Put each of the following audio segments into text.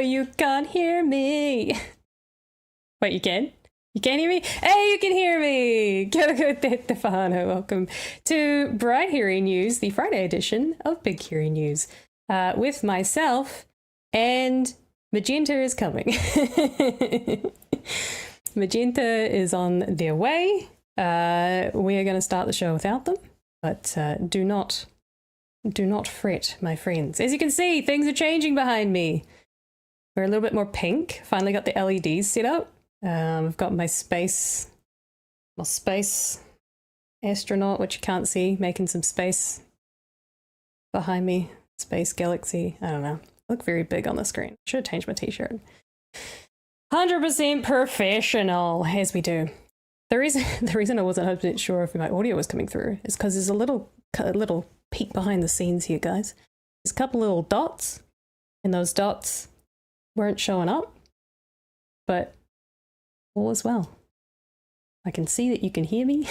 you can't hear me. Wait, you can? You can't hear me? Hey, you can hear me! Stefano, welcome to Bright Hearing News, the Friday edition of Big Hearing News, with myself, and Magenta is coming. Magenta is on their way. We are going to start the show without them, but do not fret, my friends. As you can see, things are changing behind me. We're a little bit more pink. Finally got the LEDs set up. I've got my space astronaut, which you can't see, making some space behind me. Space galaxy. I don't know. I look very big on the screen. Should have changed my t-shirt. 100% professional, as we do. The reason I wasn't 100% sure if my audio was coming through is because there's a little peek behind the scenes here, guys. There's a couple little dots, and those dots weren't showing up, but all is well. I can see that you can hear me.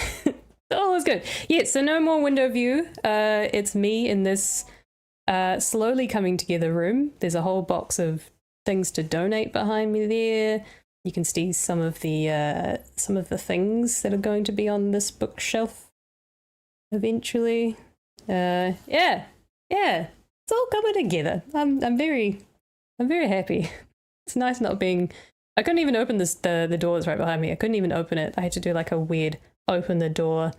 All is good. Yeah, so no more window view. It's me in this slowly coming together room. There's a whole box of things to donate behind me there. You can see some of the things that are going to be on this bookshelf eventually. Yeah, it's all coming together. I'm very happy. It's nice not being. I couldn't even open the doors right behind me. I couldn't even open it. I had to do like a weird open the door,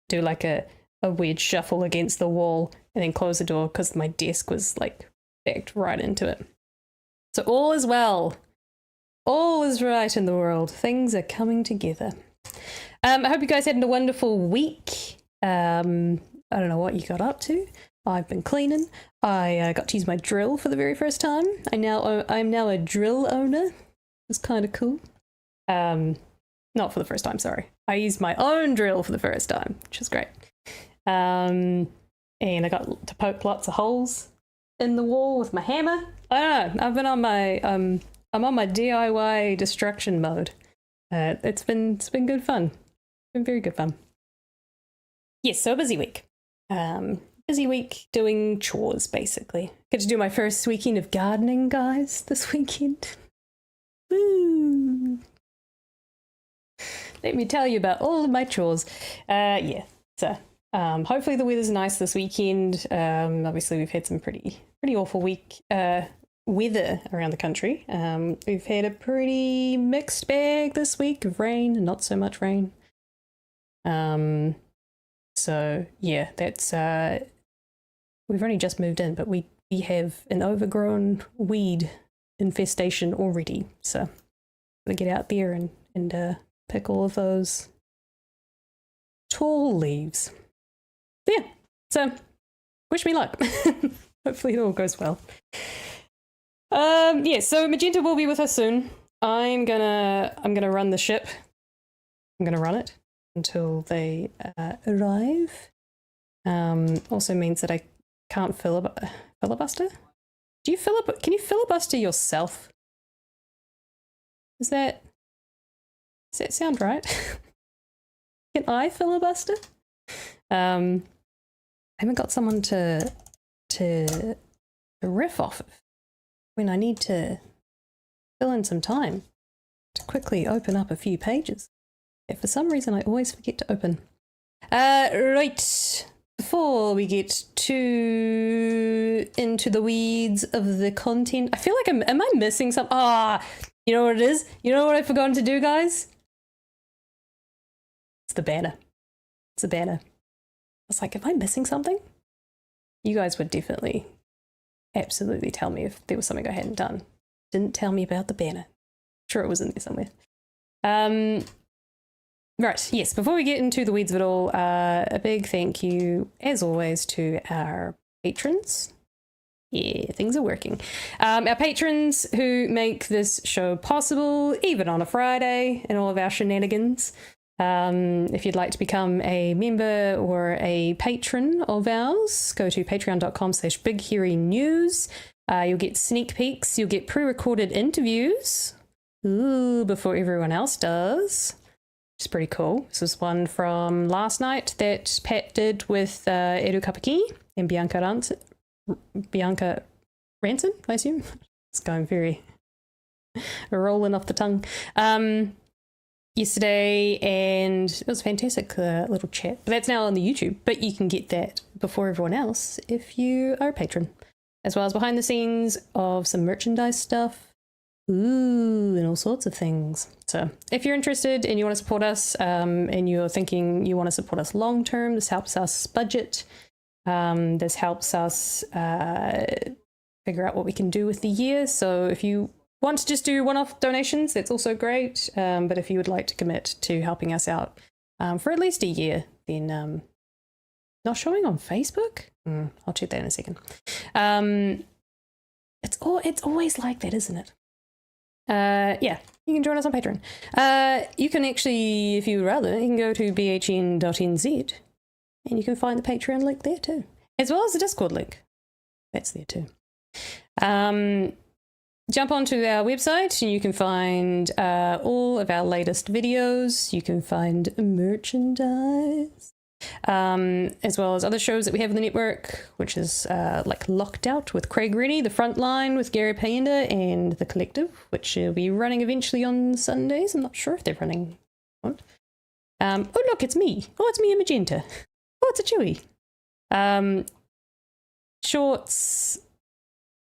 do like a weird shuffle against the wall, and then close the door because my desk was like backed right into it. So all is well. All is right in the world. Things are coming together. I hope you guys had a wonderful week. I don't know what you got up to. I've been cleaning. I got to use my drill for the very first time. I'm now a drill owner. It's kind of cool. Not for the first time, sorry. I used my own drill for the first time, which is great. And I got to poke lots of holes in the wall with my hammer. I don't know. I've been on my I'm on my DIY destruction mode. It's been good fun. It's been very good fun. Yes, so a busy week. Busy week doing chores, basically. Get to do my first weekend of gardening, guys, this weekend. Woo! Let me tell you about all of my chores. Yeah, so hopefully the weather's nice this weekend. Obviously we've had some pretty awful weather around the country. We've had a pretty mixed bag this week of rain and not so much rain. So yeah, that's we've only just moved in, but we have an overgrown weed infestation already. So gotta get out there and pick all of those tall leaves. Yeah, so wish me luck. Hopefully it all goes well. Yeah, so Magenta will be with us soon. I'm gonna run the ship. I'm gonna run it until they arrive. Also means that I can't filibuster. Can you filibuster yourself? Does that sound right? Can I filibuster? I haven't got someone to riff off of when I need to fill in some time to quickly open up a few pages. If for some reason I always forget to open. Right. Before we get into the weeds of the content, I feel like am I missing something? You know what it is? You know what I've forgotten to do, guys? It's the banner. It's the banner. I was like, am I missing something? You guys would definitely, absolutely tell me if there was something I hadn't done. Didn't tell me about the banner. Sure, it was in there somewhere. Right, yes, before we get into the weeds of it all, a big thank you, as always, to our patrons. Yeah, things are working. Our patrons who make this show possible, even on a Friday, and all of our shenanigans. If you'd like to become a member or a patron of ours, go to patreon.com/bighearingnews. You'll get sneak peeks, you'll get pre-recorded interviews before everyone else does. Which is pretty cool. This was one from last night that Pat did with Erika and Bianca Ranson, I assume. It's going very, rolling off the tongue. Yesterday, and it was a fantastic little chat. But that's now on the YouTube, but you can get that before everyone else if you are a patron, as well as behind the scenes of some merchandise stuff, and all sorts of things. So if you're interested and you want to support us, and you're thinking you want to support us long term, this helps us budget. This helps us figure out what we can do with the year. So if you want to just do one-off donations, that's also great. But if you would like to commit to helping us out for at least a year, then not showing on Facebook? I'll check that in a second. It's always like that, isn't it? Yeah, you can join us on Patreon. You can actually, if you would rather, you can go to bhn.nz and you can find the Patreon link there too, as well as the Discord link. That's there too. Jump onto our website and you can find all of our latest videos. You can find merchandise, as well as other shows that we have in the network, which is like Locked Out with Craig Rennie, The Frontline with Gary Payenda, and The Collective, which will be running eventually on Sundays. I'm not sure if they're running. What? Oh, look, it's me. Oh, it's me and Magenta. Oh, it's a Chewy. Shorts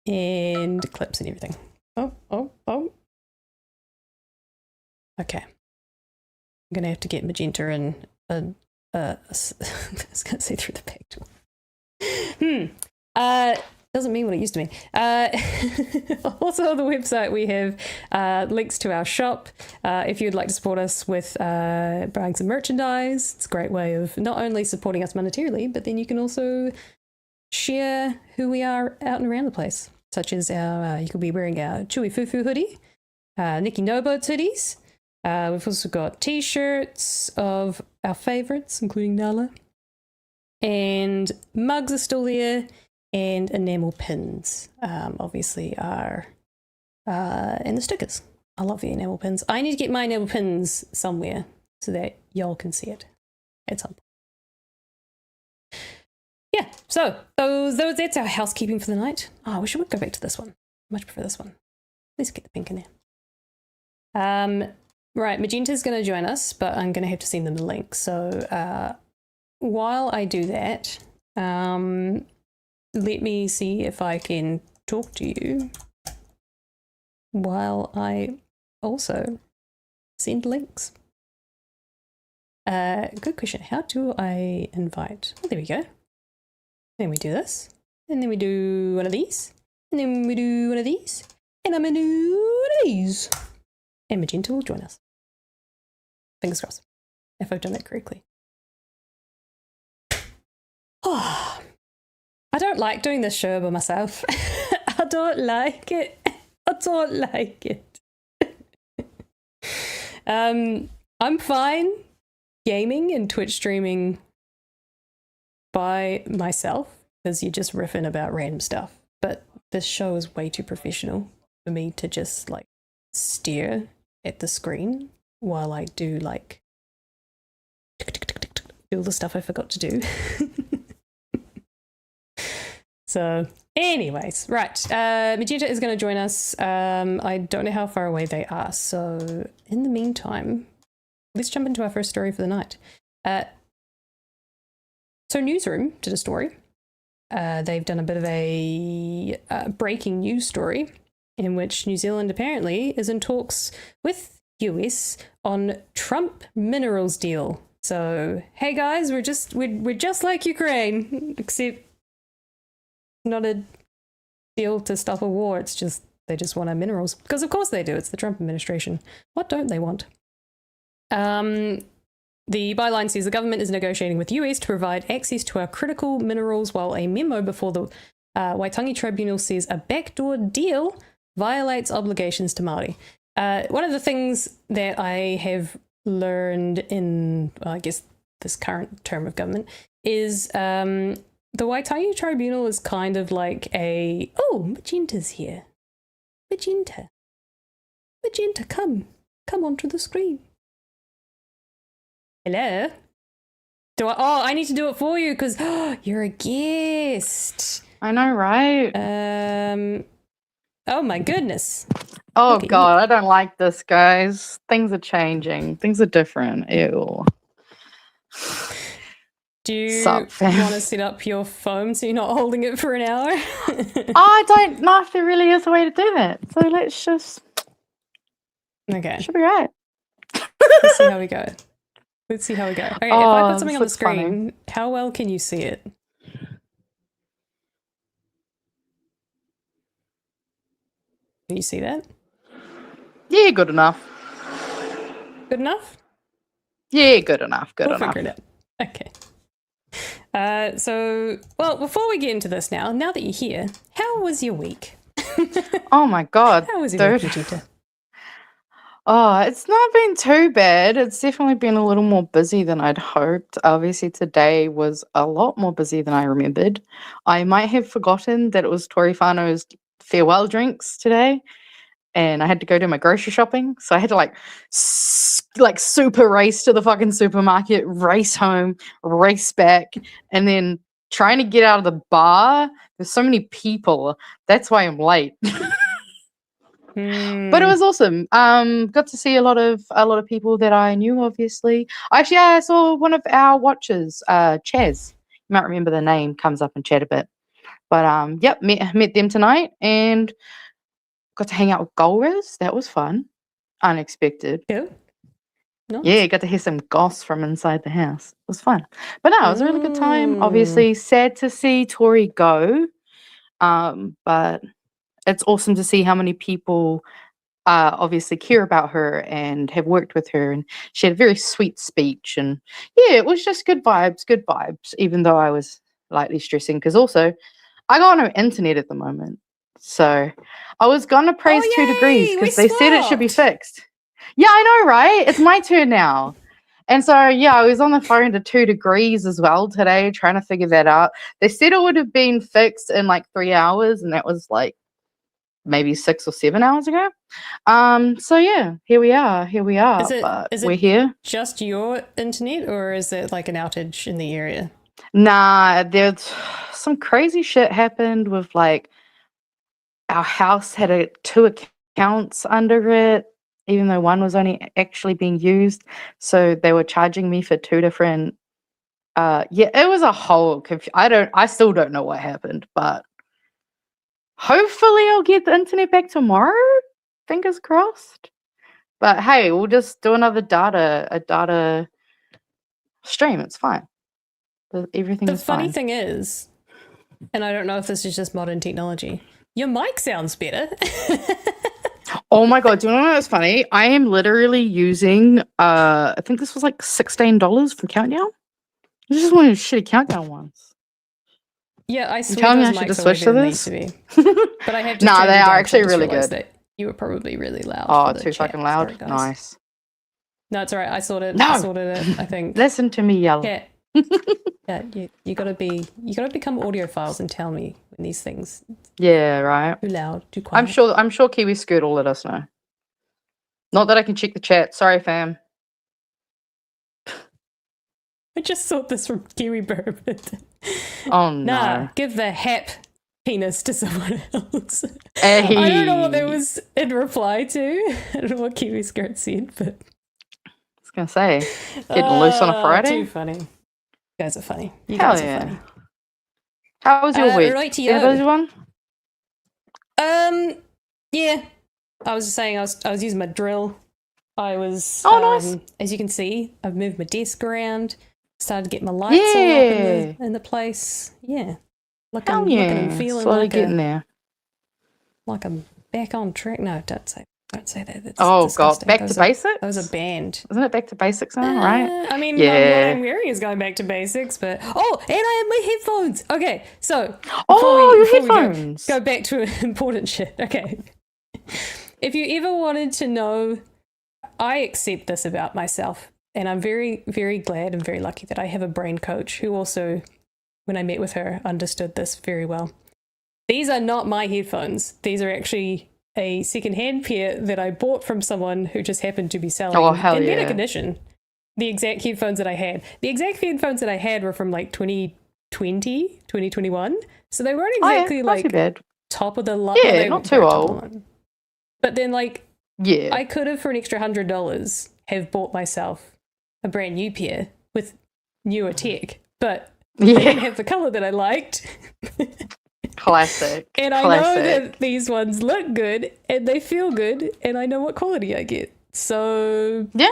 and clips and everything. Oh. Okay. I'm going to have to get Magenta and I was going to say through the back door. Doesn't mean what it used to mean. Also on the website we have links to our shop. If you'd like to support us with buying some merchandise, it's a great way of not only supporting us monetarily, but then you can also share who we are out and around the place. Such as our, you could be wearing our Chewy Fufu hoodie, Nikki Noboats hoodies. We've also got t-shirts of our favourites, including Nala. And mugs are still there, and enamel pins, obviously, are, and the stickers. I love the enamel pins. I need to get my enamel pins somewhere so that y'all can see it at some point. Yeah, so that's our housekeeping for the night. Oh, we should go back to this one. I much prefer this one. Let's get the pink in there. Right, Magenta's going to join us, but I'm going to have to send them the link. So while I do that, let me see if I can talk to you while I also send links. Good question. How do I invite? Oh, there we go. Then we do this, and then we do one of these, and then we do one of these, and I'm gonna do one of these. And Magenta will join us. Fingers crossed, if I've done it correctly. Oh, I don't like doing this show by myself. I don't like it. I don't like it. I'm fine gaming and Twitch streaming by myself because you're just riffing about random stuff, but this show is way too professional for me to just like stare at the screen while I do like all the stuff I forgot to do. So anyways, right, Magenta is going to join us. I don't know how far away they are, so in the meantime, let's jump into our first story for the night. So Newsroom did a story. They've done a bit of a breaking news story in which New Zealand apparently is in talks with US on Trump minerals deal. So hey guys, we're just like Ukraine, except not a deal to stop a war. It's just they just want our minerals because of course they do. It's the Trump administration. What don't they want? The byline says the government is negotiating with US to provide access to our critical minerals, while a memo before the Waitangi Tribunal says a backdoor deal violates obligations to Māori. One of the things that I have learned in, I guess, this current term of government is the Waitangi Tribunal is kind of like a, oh, Magenta's here. Magenta, come onto the screen. Hello? I need to do it for you because you're a guest. I know, right? Oh my goodness. Oh Look at God, I don't like this, guys. Things are changing. Things are different. Ew. Do you Sup, fam? want to set up your phone so you're not holding it for an hour? I don't know if there really is a way to do that. So let's just. Okay. Should be right. Let's see how we go. Okay, if I put something on the screen, funny. how well can you see it? Can you see that? Yeah, good enough. Good enough? Yeah, good enough. We'll figure it out. Okay. Well, before we get into this now that you're here, how was your week? Oh my God. How was your week, Vegeta? Oh, it's not been too bad. It's definitely been a little more busy than I'd hoped. Obviously, today was a lot more busy than I remembered. I might have forgotten that it was Tori Whānau's farewell drinks today, and I had to go do my grocery shopping. So I had to like super race to the fucking supermarket, race home, race back, and then trying to get out of the bar. There's so many people. That's why I'm late. But it was awesome. Got to see a lot of people that I knew, obviously. Actually, I saw one of our watchers, Chaz. You might remember the name, comes up and chat a bit. But yep, met them tonight and got to hang out with Golriz. That was fun. Unexpected. Yeah. Nice. Yeah, got to hear some goss from inside the house. It was fun. But no, it was a really good time. Obviously, sad to see Tori go. But it's awesome to see how many people obviously care about her and have worked with her. And she had a very sweet speech. And yeah, it was just good vibes, even though I was lightly stressing. Because also, I got no internet at the moment. So I was going to praise 2 degrees because they said it should be fixed. Yeah, I know, right? It's my turn now. And so, yeah, I was on the phone to 2 degrees as well today, trying to figure that out. They said it would have been fixed in like 3 hours, and that was like maybe 6 or 7 hours ago. So yeah, here we are. Is we're here. Just your internet, or is it like an outage in the area? Nah, there's some crazy shit happened with like our house had 2 accounts under it, even though one was only actually being used. So they were charging me for 2 different. Yeah, it was a whole. I still don't know what happened, but hopefully I'll get the internet back tomorrow. Fingers crossed. But hey, we'll just do another data stream. It's fine. Everything is fine. The funny thing is, and I don't know if this is just modern technology, your mic sounds better. Oh my God, do you know what's funny? I am literally using, I think this was like $16 from Countdown. This is one of the shitty Countdown ones. Yeah, I swear those mics are better than they used to be. But I have to nah, they are actually really good. That you were probably really loud. Oh, too fucking loud? Sorry, nice. No, it's all right. I sorted it, I think. Listen to me yell. Yeah. Yeah, you gotta become audiophiles and tell me when these things. Yeah, right. Too loud, too quiet. I'm sure Kiwi Skirt will let us know. Not that I can check the chat. Sorry, fam. I just saw this from Kiwi Bourbon. Oh no! Nah, give the hap penis to someone else. Hey. I don't know what that was in reply to. I don't know what Kiwi Skirt said, but I was gonna say, getting loose on a Friday. Too funny. You guys are funny. You Hell guys are yeah. funny. How was your week? Right to you. Everyone? Yeah. I was just saying I was using my drill. I was nice. As you can see, I've moved my desk around, started to get my lights all up in the place. Yeah. Looking and feeling slowly getting there. Like I'm back on track. No, don't say that. That's God, disgusting. back to basics? Those are banned. Isn't it back to basics now, right? I mean, yeah. what I'm wearing is going back to basics, but... Oh, and I have my headphones! Okay, so... your headphones! Go back to important shit. Okay. If you ever wanted to know... I accept this about myself, and I'm very, very glad and very lucky that I have a brain coach who also, when I met with her, understood this very well. These are not my headphones. These are actually a second-hand pair that I bought from someone who just happened to be selling in better condition. The exact headphones that I had. The exact headphones that I had were from like 2020, 2021. So they weren't exactly like top of the line. Yeah, not too old. But then, like, yeah, I could have, for an extra $100, have bought myself a brand new pair with newer tech, but they didn't have the color that I liked. Classic. And I know that these ones look good and they feel good, and I know what quality I get. So yeah,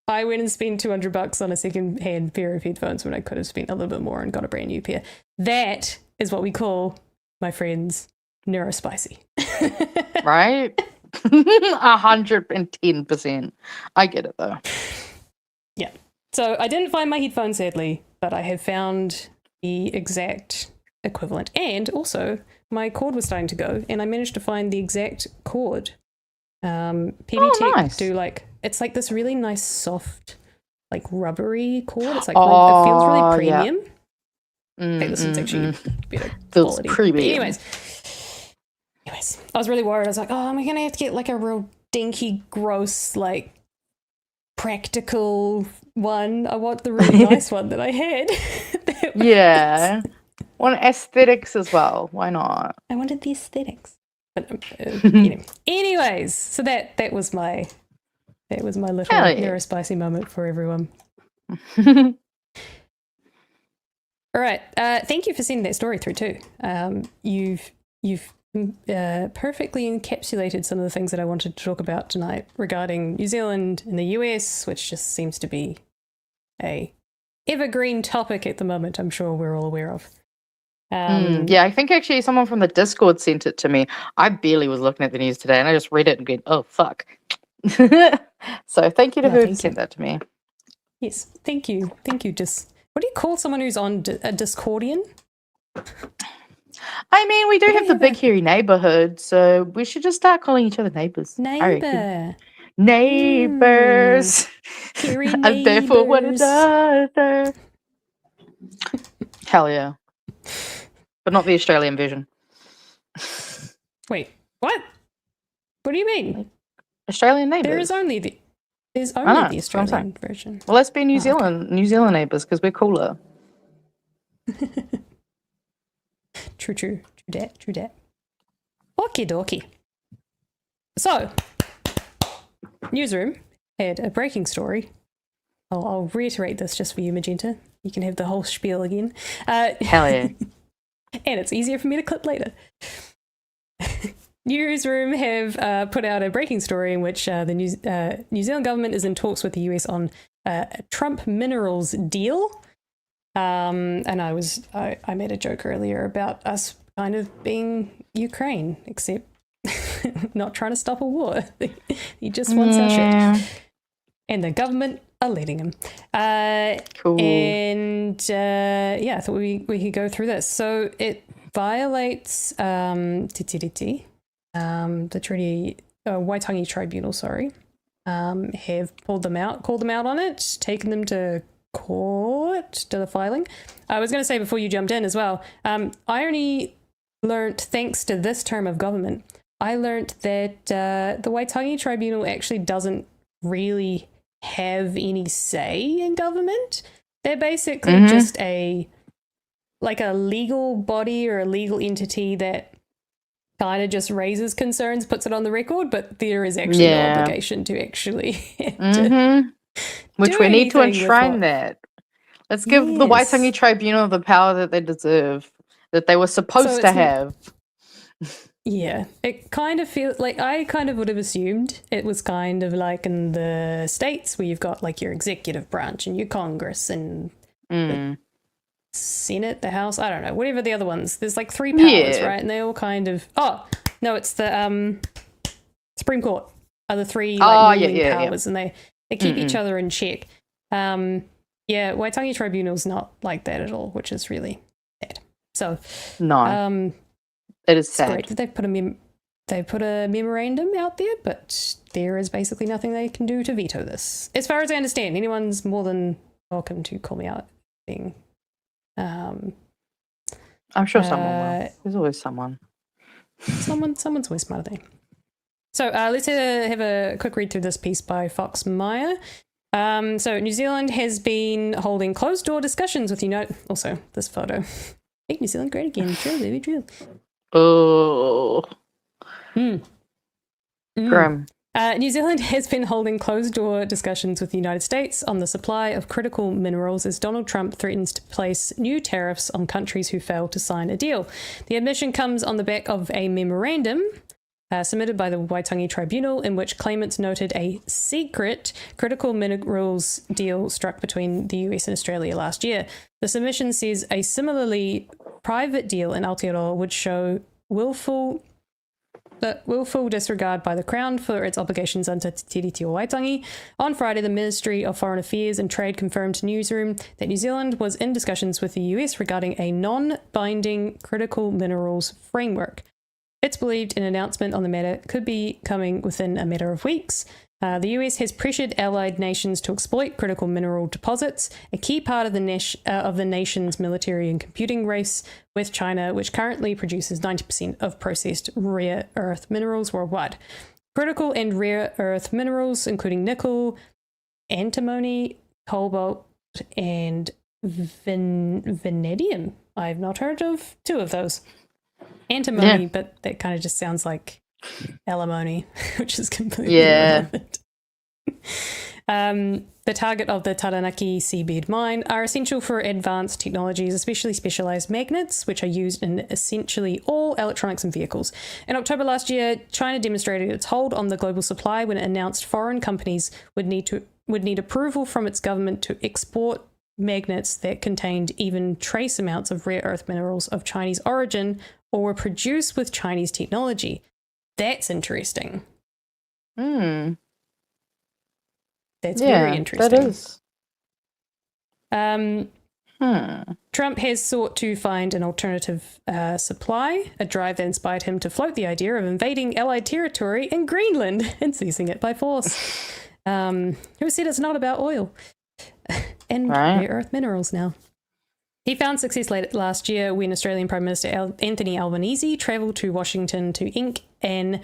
I went and spent $200 on a second-hand pair of headphones when I could have spent a little bit more and got a brand new pair. That is what we call, my friends, neurospicy. Right? 110%. I get it though. Yeah. So I didn't find my headphones, sadly, but I have found the exact equivalent. And also, my cord was starting to go, and I managed to find the exact cord. PB Tech do like, it's like this really nice, soft, like rubbery cord. It's like it feels really premium. Yeah. This one's actually better quality. Anyways, I was really worried. I was like, oh, am I gonna have to get like a real dinky, gross, like practical one? I want the really nice one that I had. Yeah. Want aesthetics as well. Why not? I wanted the aesthetics. But anyways, so that was my little neurospicy moment for everyone. All right. Thank you for sending that story through too. You've perfectly encapsulated some of the things that I wanted to talk about tonight regarding New Zealand and the US, which just seems to be a evergreen topic at the moment. I'm sure we're all aware of. Yeah, I think actually someone from the Discord sent it to me. I barely was looking at the news today, and I just read it and going, "Oh fuck!" So thank you to who sent that to me. Yes, thank you. Just what do you call someone who's on a Discordian? I mean, we do have the big hairy neighborhood, so we should just start calling each other neighbors. Neighbors. Hairy neighbors. I'm there for one another. Hell yeah. But not the Australian version. Wait, what? What do you mean? Australian neighbours. There's only the Australian version. Well, let's be New Zealand neighbours because we're cooler. True that. Okie dokie. So, Newsroom had a breaking story. I'll reiterate this just for you, Magenta. You can have the whole spiel again. Hell yeah. And it's easier for me to clip later. Newsroom have put out a breaking story in which the New Zealand government is in talks with the US on a Trump minerals deal. And I made a joke earlier about us kind of being Ukraine, except not trying to stop a war. He just wants our shit. And the government are letting him. Cool. And I thought we could go through this. So it violates Te Tiriti, the treaty, Waitangi Tribunal, have called them out on it, taken them to court, to the filing. I was going to say before you jumped in as well, I only learnt, thanks to this term of government, I learnt that the Waitangi Tribunal actually doesn't really have any say in government. They're basically just a legal body or a legal entity that kind of just raises concerns, puts it on the record, but there is actually no obligation to actually which we need to enshrine that. Let's give the Waitangi Tribunal the power that they deserve, that they were supposed to have. Yeah, it kind of feels like I kind of would have assumed it was kind of like in the States where you've got like your executive branch and your Congress and the Senate, the House, I don't know, whatever the other ones. There's like three powers, right? And they all kind of, it's the Supreme Court are the three ruling powers, and they keep each other in check. Waitangi Tribunal's not like that at all, which is really sad. So no. It is sad. It's great that they put a memorandum out there, but there is basically nothing they can do to veto this. As far as I understand, anyone's more than welcome to call me out being. I'm sure someone will. There's always someone. Someone's always smarter than. So let's have a quick read through this piece by Fox Meyer. So New Zealand has been holding closed-door discussions with also this photo. Make New Zealand great again. True, baby, true. Oh, Mm. grim. New Zealand has been holding closed-door discussions with the United States on the supply of critical minerals as Donald Trump threatens to place new tariffs on countries who fail to sign a deal. The admission comes on the back of a memorandum submitted by the Waitangi Tribunal, in which claimants noted a secret critical minerals deal struck between the US and Australia last year. The submission says a similarly private deal in Aotearoa would show willful disregard by the Crown for its obligations under Te Tiriti o Waitangi. On Friday, the Ministry of Foreign Affairs and Trade confirmed to Newsroom that New Zealand was in discussions with the US regarding a non-binding critical minerals framework. It's believed an announcement on the matter could be coming within a matter of weeks. The US has pressured allied nations to exploit critical mineral deposits, a key part of the nation's military and computing race with China, which currently produces 90% of processed rare earth minerals worldwide. Critical and rare earth minerals, including nickel, antimony, cobalt, and vanadium. I've not heard of two of those. Antimony, but that kind of just sounds like alimony, which is completely irrelevant. The target of the Taranaki seabed mine are essential for advanced technologies, especially specialized magnets, which are used in essentially all electronics and vehicles. In October last year, China demonstrated its hold on the global supply when it announced foreign companies would need approval from its government to export magnets that contained even trace amounts of rare earth minerals of Chinese origin or were produced with Chinese technology. That's interesting. That's very interesting. That is. Trump has sought to find an alternative supply, a drive that inspired him to float the idea of invading Allied territory in Greenland and seizing it by force. Who said it's not about oil and rare earth minerals now? He found success late last year when Australian Prime Minister Anthony Albanese travelled to Washington to ink an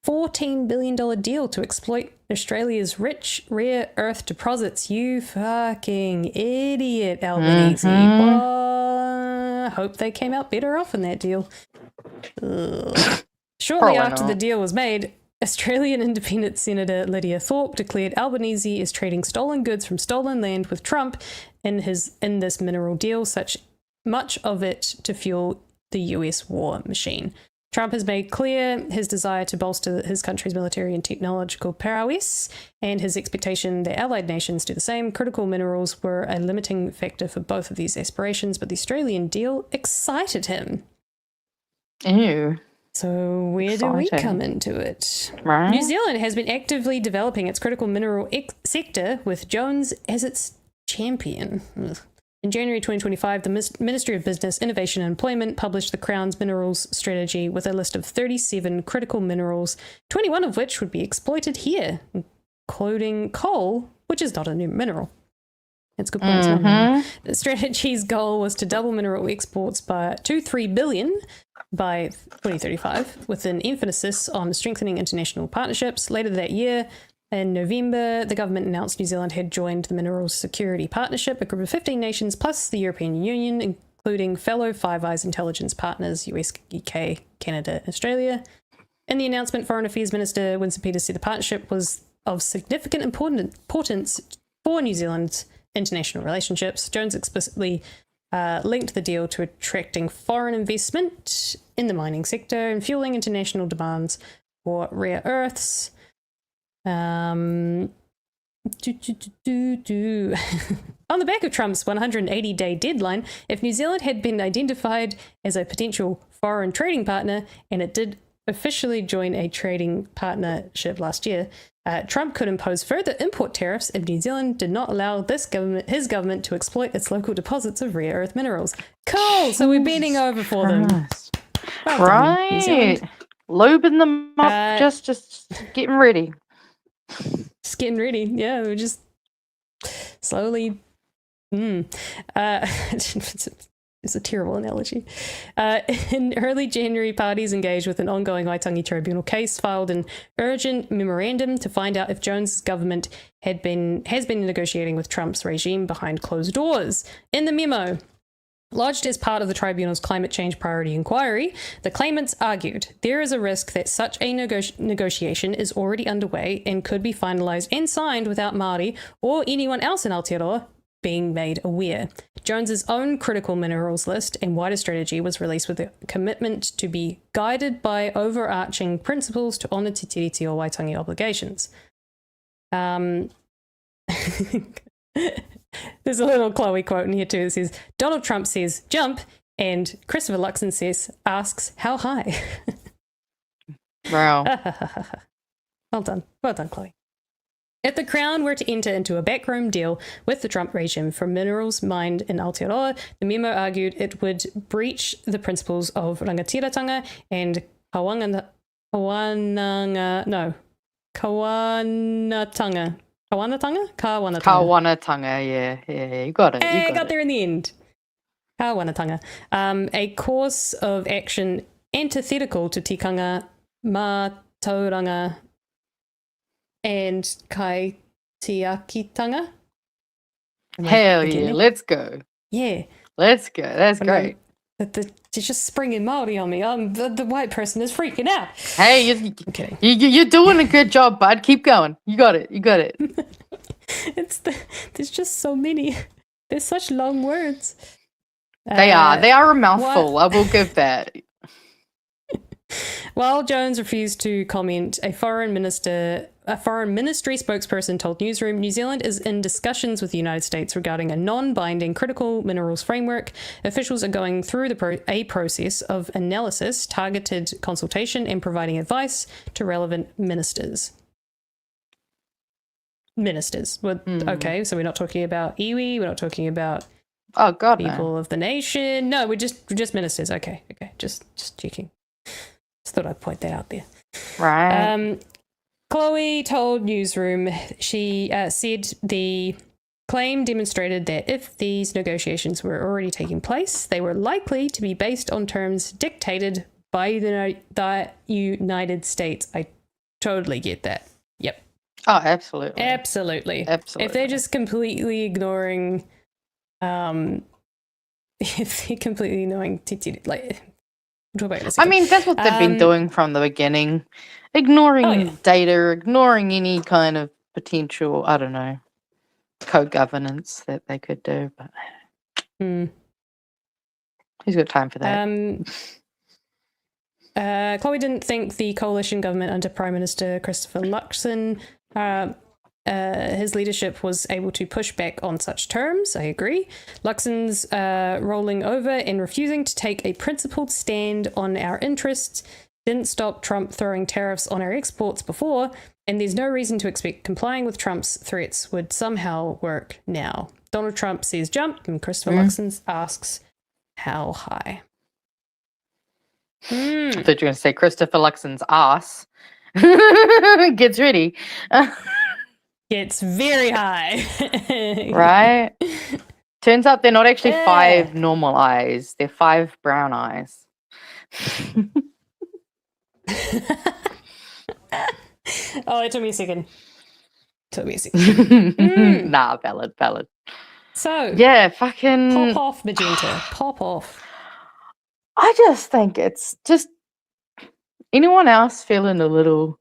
$14 billion deal to exploit Australia's rich rare earth deposits. You fucking idiot, Albanese. Hope they came out better off in that deal. Shortly after the deal was made, Australian Independent Senator Lydia Thorpe declared Albanese is trading stolen goods from stolen land with Trump in this mineral deal, such much of it to fuel the US war machine. Trump has made clear his desire to bolster his country's military and technological prowess and his expectation that allied nations do the same. Critical minerals were a limiting factor for both of these aspirations, but the Australian deal excited him. Ew. So where do we come into it? Right. New Zealand has been actively developing its critical mineral sector with Jones as its champion. In January 2025, the Ministry of Business, Innovation and Employment published the Crown's Minerals Strategy with a list of 37 critical minerals, 21 of which would be exploited here, including coal, which is not a new mineral. That's a good point. The strategy's goal was to double mineral exports to 3 billion by 2035, with an emphasis on strengthening international partnerships. Later that year, in November, the government announced New Zealand had joined the Minerals Security Partnership, a group of 15 nations plus the European Union, including fellow Five Eyes intelligence partners, US, UK, Canada, and Australia. In the announcement, Foreign Affairs Minister Winston Peters said the partnership was of significant importance for New Zealand's international relationships. Jones explicitly linked the deal to attracting foreign investment in the mining sector and fueling international demands for rare earths. On the back of Trump's 180-day deadline, if New Zealand had been identified as a potential foreign trading partner, and it did officially join a trading partnership last year, Trump could impose further import tariffs if New Zealand did not allow his government to exploit its local deposits of rare earth minerals. Cool! So we're bending over for them. Well done, New Zealand. Lubing them up, just getting ready. Just getting ready. Yeah, we're just slowly. It's a terrible analogy. In early January, parties engaged with an ongoing Waitangi Tribunal case filed an urgent memorandum to find out if Jones' government has been negotiating with Trump's regime behind closed doors. In the memo, Lodged as part of the tribunal's climate change priority inquiry, the claimants argued there is a risk that such a negotiation is already underway and could be finalised and signed without Māori or anyone else in Aotearoa being made aware. Jones's own critical minerals list and wider strategy was released with a commitment to be guided by overarching principles to honour Te Tiriti or Waitangi obligations. There's a little Chloe quote in here too that says, Donald Trump says, jump, and Christopher Luxon asks, how high? Wow. Well done, Chloe. If the Crown were to enter into a backroom deal with the Trump regime for minerals mined in Aotearoa, the memo argued it would breach the principles of rangatiratanga and kawanatanga. Kawanatanga, yeah, you got it. I got there in the end. Kawanatanga. A course of action antithetical to tikanga, mātauranga, and kaitiakitanga. Hell yeah, let's go. Yeah. Let's go, that's great. They're just springing Māori on me. The white person is freaking out. Hey, you're doing a good job, bud. Keep going. You got it. There's just so many. There's such long words. They are a mouthful. I will give that. While Jones refused to comment, a foreign ministry spokesperson told Newsroom New Zealand is in discussions with the United States regarding a non-binding critical minerals framework. Officials are going through a process of analysis, targeted consultation, and providing advice to relevant ministers. Okay, so we're not talking about iwi, we're not talking about people of the nation. No, we're just ministers. Okay, just checking. Just thought I'd point that out there. Right. Chloe told Newsroom she said the claim demonstrated that if these negotiations were already taking place, they were likely to be based on terms dictated by the United States. I totally get that. Yep. Oh, absolutely. If they're just completely ignoring, I mean, that's what they've been doing from the beginning. Ignoring data, ignoring any kind of potential, I don't know, co-governance that they could do. But who's got time for that? Chloe didn't think the coalition government under Prime Minister Christopher Luxon, his leadership was able to push back on such terms. I agree. Luxon's rolling over and refusing to take a principled stand on our interests didn't stop Trump throwing tariffs on our exports before, and there's no reason to expect complying with Trump's threats would somehow work now. Donald Trump says jump, and Christopher Luxon asks how high. I thought you were going to say Christopher Luxon's ass gets ready. Gets very high. Right? Turns out they're not actually 5 normal eyes. They're 5 brown eyes. Oh, it took me a second. Nah, valid. So, yeah, fucking... Pop off, Magenta. Pop off. I just think it's just... Anyone else feeling a little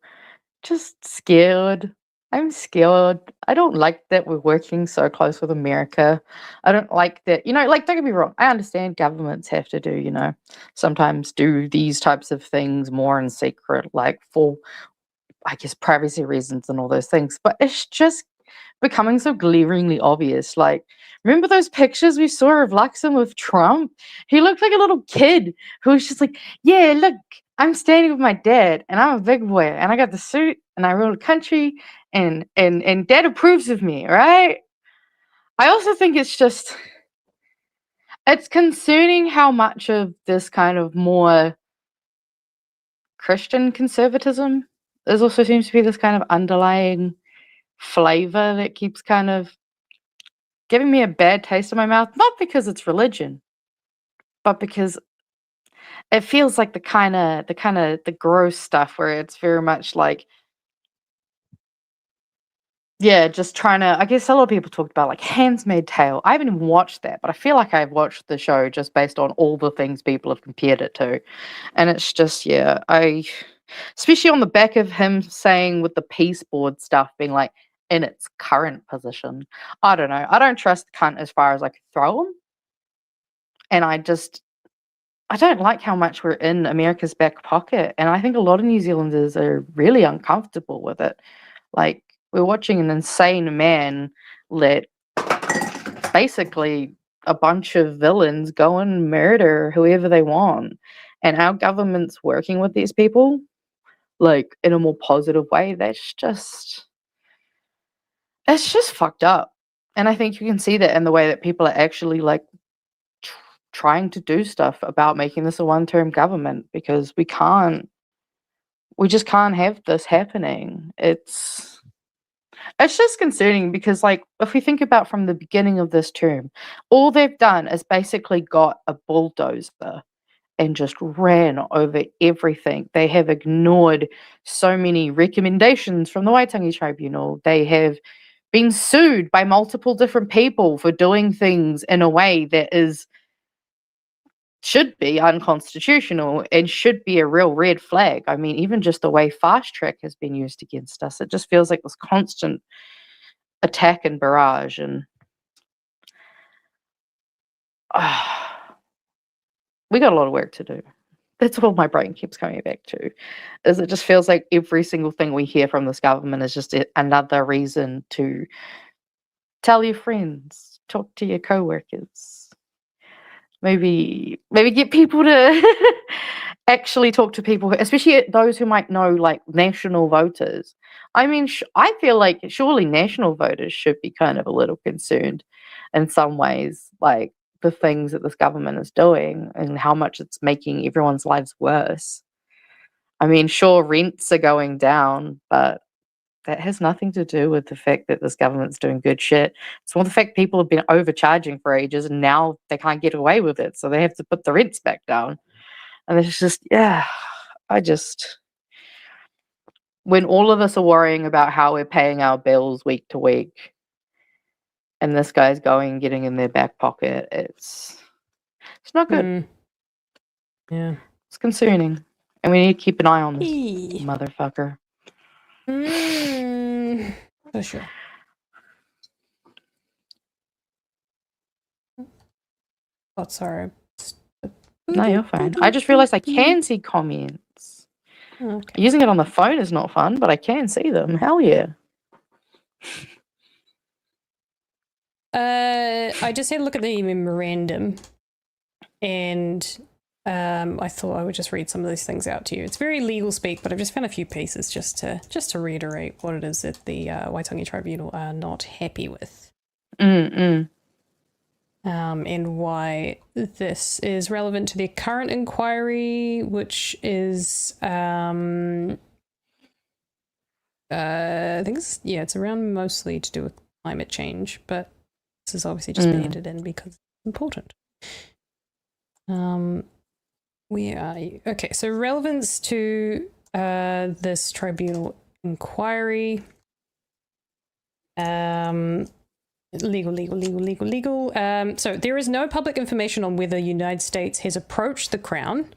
just scared? I'm scared. I don't like that we're working so close with America. I don't like that, don't get me wrong. I understand governments have to do, sometimes do these types of things more in secret, like for, I guess, privacy reasons and all those things. But it's just becoming so glaringly obvious. Like, remember those pictures we saw of Luxon with Trump? He looked like a little kid who was just like, yeah, look, I'm standing with my dad and I'm a big boy and I got the suit and I rule the country and dad approves of me, right? I also think it's concerning how much of this kind of more Christian conservatism there also seems to be this kind of underlying flavor that keeps kind of giving me a bad taste in my mouth, not because it's religion, but because it feels like the gross stuff where it's very much like Yeah, just trying to. I guess a lot of people talked about like Handmaid's Tale. I haven't even watched that, but I feel like I've watched the show just based on all the things people have compared it to, and it's just especially on the back of him saying with the peace board stuff being like in its current position. I don't know. I don't trust the cunt as far as I could throw him, and I don't like how much we're in America's back pocket, and I think a lot of New Zealanders are really uncomfortable with it. Like, we're watching an insane man let basically a bunch of villains go and murder whoever they want. And our government's working with these people, like, in a more positive way. It's just fucked up. And I think you can see that in the way that people are actually, like, trying to do stuff about making this a one-term government, because we just can't have this happening. It's just concerning because, like, if we think about from the beginning of this term, all they've done is basically got a bulldozer and just ran over everything. They have ignored so many recommendations from the Waitangi Tribunal. They have been sued by multiple different people for doing things in a way that should be unconstitutional and should be a real red flag. I mean, even just the way fast track has been used against us, it just feels like this constant attack and barrage. And we got a lot of work to do. That's all my brain keeps coming back to, is it just feels like every single thing we hear from this government is just another reason to tell your friends, talk to your co-workers, maybe get people to actually talk to people, especially those who might know, like, national voters. I mean, I feel like surely national voters should be kind of a little concerned in some ways, like the things that this government is doing and how much it's making everyone's lives worse. I mean, sure, rents are going down, but that has nothing to do with the fact that this government's doing good shit. It's more the fact people have been overcharging for ages and now they can't get away with it, so they have to put the rents back down. And it's just, when all of us are worrying about how we're paying our bills week to week, and this guy's going and getting in their back pocket, it's not good. Yeah. It's concerning. And we need to keep an eye on this motherfucker. For sure. Oh, sorry. No, you're fine. I just realized I can see comments. Okay. Using it on the phone is not fun, but I can see them. Hell yeah. I just had a look at the memorandum, and I thought I would just read some of these things out to you. It's very legal speak, but I've just found a few pieces just to reiterate what it is that the Waitangi Tribunal are not happy with. And why this is relevant to their current inquiry, which is I think it's around mostly to do with climate change, but this has obviously just been added in because it's important. Where are you? Okay, so relevance to this tribunal inquiry. Legal. So there is no public information on whether the United States has approached the Crown.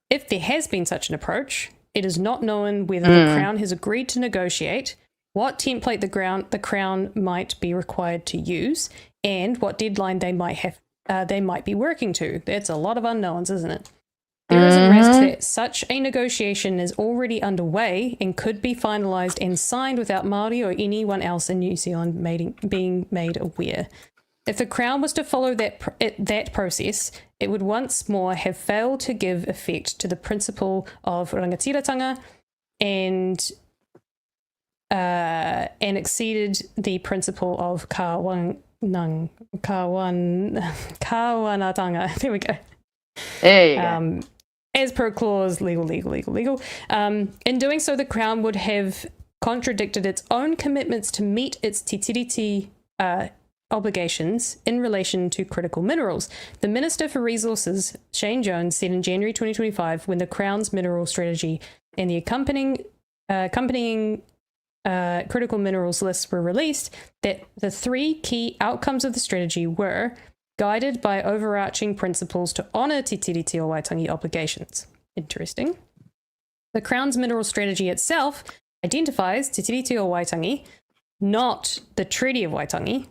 If there has been such an approach, it is not known whether the Crown has agreed to negotiate, what template the Crown might be required to use, and what deadline they might be working to. That's a lot of unknowns, isn't it? There is a risk that such a negotiation is already underway and could be finalised and signed without Māori or anyone else in New Zealand being made aware. If the Crown was to follow that process, it would once more have failed to give effect to the principle of rangatiratanga and exceeded the principle of kawanatanga. There we go. There you go. As per clause legal. In doing so, the Crown would have contradicted its own commitments to meet its Te Tiriti obligations in relation to critical minerals. The Minister for Resources, Shane Jones, said in January 2025, when the Crown's mineral strategy and the accompanying critical minerals lists were released, that the 3 key outcomes of the strategy were guided by overarching principles to honour Te Tiriti o Waitangi obligations. Interesting. The Crown's mineral strategy itself identifies Te Tiriti o Waitangi, not the Treaty of Waitangi,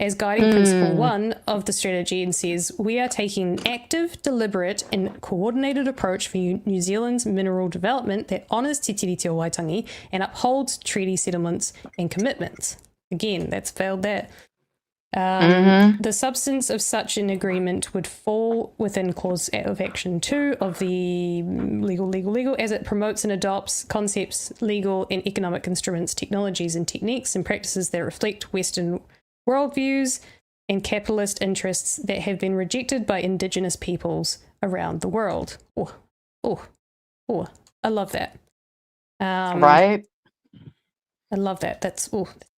as guiding principle 1 of the strategy, and says, we are taking an active, deliberate and coordinated approach for New Zealand's mineral development that honours Te Tiriti o Waitangi and upholds treaty settlements and commitments. Again, that's failed that. The substance of such an agreement would fall within clause of action 2 of the legal, as it promotes and adopts concepts, legal and economic instruments, technologies and techniques and practices that reflect Western worldviews and capitalist interests that have been rejected by Indigenous peoples around the world. I love that. Right? I love that. That's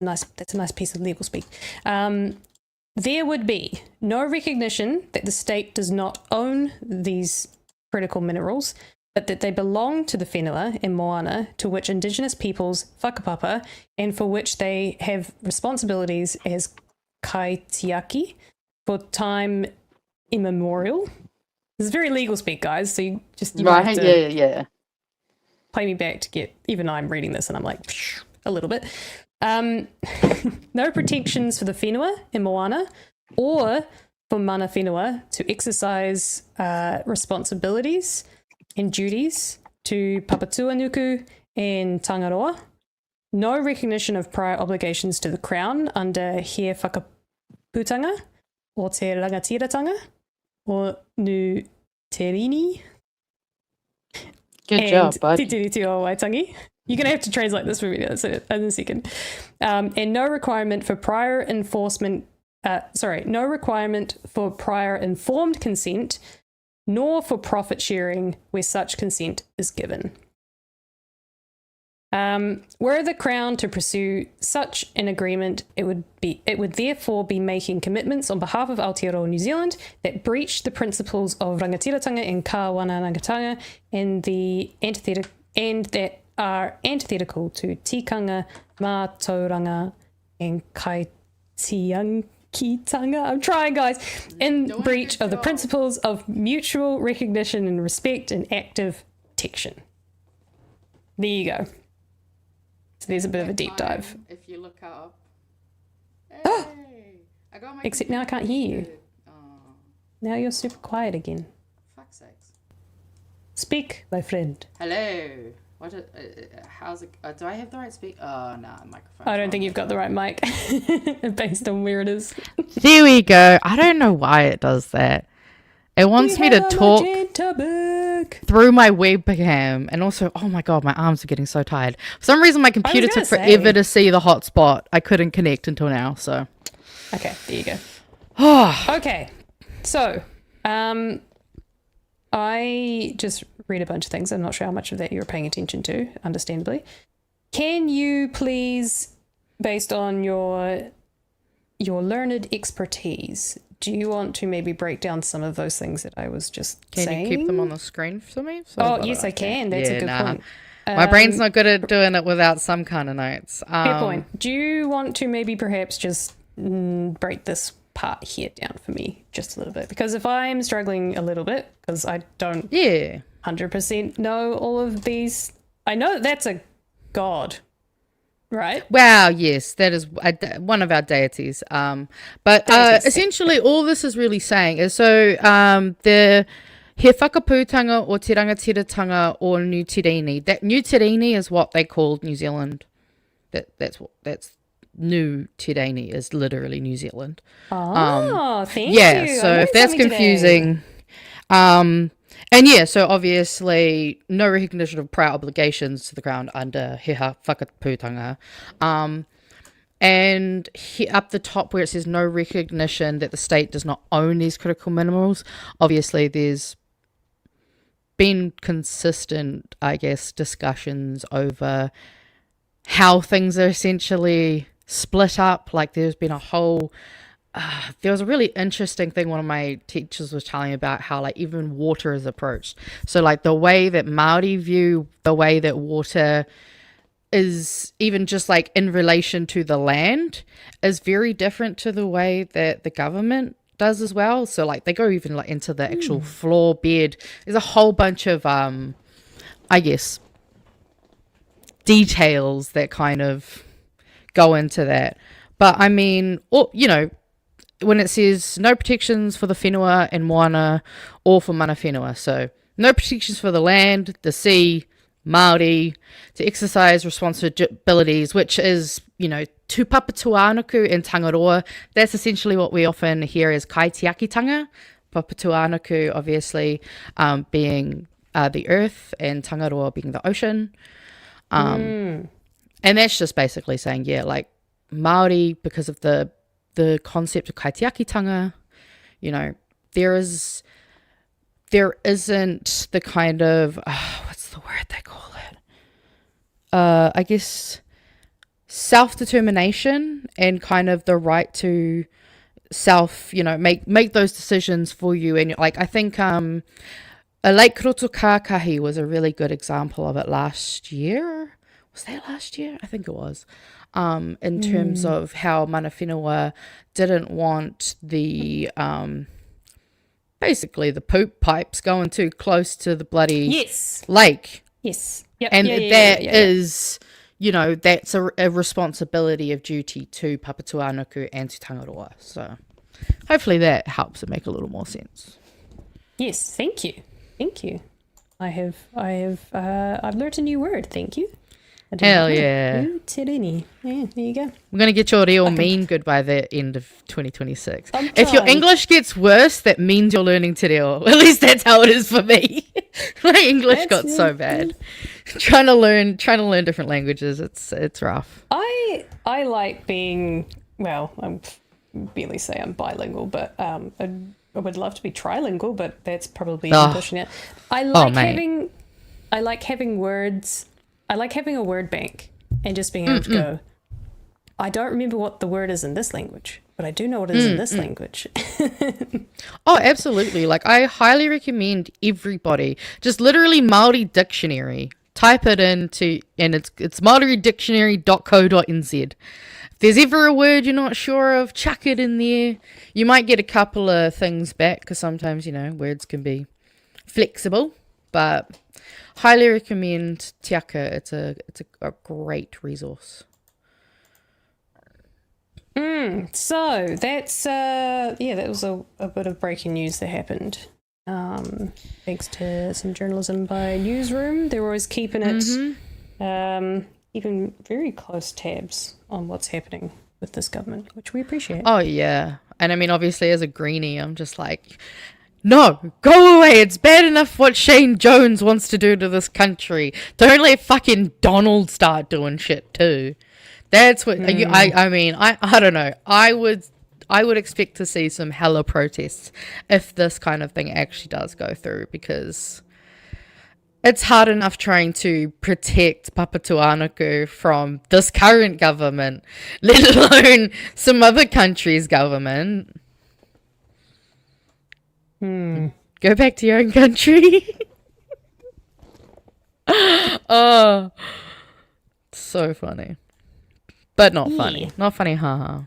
nice. That's a nice piece of legal speak. There would be no recognition that the state does not own these critical minerals, but that they belong to the whenua and moana to which Indigenous peoples whakapapa and for which they have responsibilities as kaitiaki for time immemorial. This is very legal speak, guys, so you might have to play me back to get, even I'm reading this and I'm like, a little bit. No protections for the whenua and moana or for mana whenua to exercise responsibilities and duties to Papatūānuku and Tangaroa. No recognition of prior obligations to the Crown under He Whakaputanga or Te Rangatiratanga or Nu Terini. Good job, bud. Te Tiriti o Waitangi. You're going to have to translate this for me in a second. And no requirement for prior no requirement for prior informed consent, nor for profit sharing where such consent is given. Were the Crown to pursue such an agreement, it would therefore be making commitments on behalf of Aotearoa New Zealand that breach the principles of rangatiratanga and kāwanangatanga and that are antithetical to tikanga, mātauranga, and kaitiankitanga. I'm trying, guys. In breach of the principles of mutual recognition and respect and active protection. There you go. So there's a bit of a deep dive. If you look up. Hey, I got my except now I can't hear you. Now you're super quiet again. Fuck's sakes. Speak, my friend. Hello. How's it? Do I have the right speak? Oh, no, microphone. I don't think you've got the right mic based on where it is. There we go. I don't know why it does that. It wants me to talk through my webcam, and also, oh my god, my arms are getting so tired. For some reason, my computer took forever to see the hotspot. I couldn't connect until now, so. Okay, there you go. Okay, so, I just read a bunch of things. I'm not sure how much of that you were paying attention to, understandably. Can you please, based on your learned expertise, do you want to maybe break down some of those things that I was just saying? Can you keep them on the screen for me? Yes, I can. That's a good point. My brain's not good at doing it without some kind of notes. Fair point. Do you want to maybe perhaps just break this part here down for me just a little bit? Because if I'm struggling a little bit, because I don't 100% know all of these, I know that's a god, right? Wow, yes, that is one of our deities. But essentially all this is really saying is, so the he whakaputanga o te rangatiratanga o New Tiriti. That New Tiriti is what they called New Zealand. That's New Tiriti is literally New Zealand. Thank you. Yeah, so if that's confusing. And yeah, so obviously no recognition of prior obligations to the Crown under he whakaputanga. And up the top where it says no recognition that the state does not own these critical minerals, obviously there's been consistent, I guess, discussions over how things are essentially split up. Like there's been a whole... there was a really interesting thing one of my teachers was telling me about, how like even water is approached. So like the way that Maori view the way that water is even just like in relation to the land is very different to the way that the government does as well. So like they go even like into the actual floor bed. There's a whole bunch of I guess details that kind of go into that. But I mean, you know, when it says no protections for the whenua and moana or for mana whenua, so no protections for the land, the sea, Māori, to exercise responsibilities, which is, you know, tu papatuānuku and tangaroa. That's essentially what we often hear as kaitiakitanga. Papatuānuku, obviously, being the earth, and tangaroa being the ocean. And that's just basically saying, yeah, like Māori, because of the concept of kaitiakitanga, you know, there isn't the kind of what's the word they call it? I guess self-determination and kind of the right to self, you know, make those decisions for you. And like I think a Lake Roto Kākahi was a really good example of it last year. Was that last year? I think it was. In terms of how mana whenua didn't want the basically the poop pipes going too close to the bloody lake. Yes. Yep. And that is, you know, that's a responsibility of duty to Papatuānuku and to Tangaroa. So hopefully that helps it make a little more sense. Yes, thank you. Thank you. I've learned a new word, thank you. Hell yeah. Te Tiriti. Yeah, there you go. We're going to get your real mean good by the end of 2026. If your English gets worse, that means you're learning te reo. At least that's how it is for me. My English got so bad. Trying to learn different languages, it's rough. I like being, well, I barely say I'm bilingual, but I would love to be trilingual, but that's probably pushing it. I like having words. I like having a word bank and just being able to go, I don't remember what the word is in this language, but I do know what it is in this language. Oh, absolutely. Like, I highly recommend everybody just literally Māori dictionary. Type it into, and it's maoridictionary.co.nz. If there's ever a word you're not sure of, chuck it in there. You might get a couple of things back because sometimes, you know, words can be flexible, but highly recommend Te Aka. It's a great resource. So that's that was a bit of breaking news that happened. Thanks to some journalism by Newsroom. They're always keeping it even very close tabs on what's happening with this government, which we appreciate. Oh yeah. And I mean, obviously as a greenie, I'm just like, no, go away. It's bad enough what Shane Jones wants to do to this country. Don't let fucking Donald start doing shit too. That's what I mean, I don't know. I would expect to see some hella protests if this kind of thing actually does go through, because it's hard enough trying to protect Papatuānuku from this current government, let alone some other country's government. Go back to your own country. Oh, so funny. But not funny. Yeah. Not funny, haha.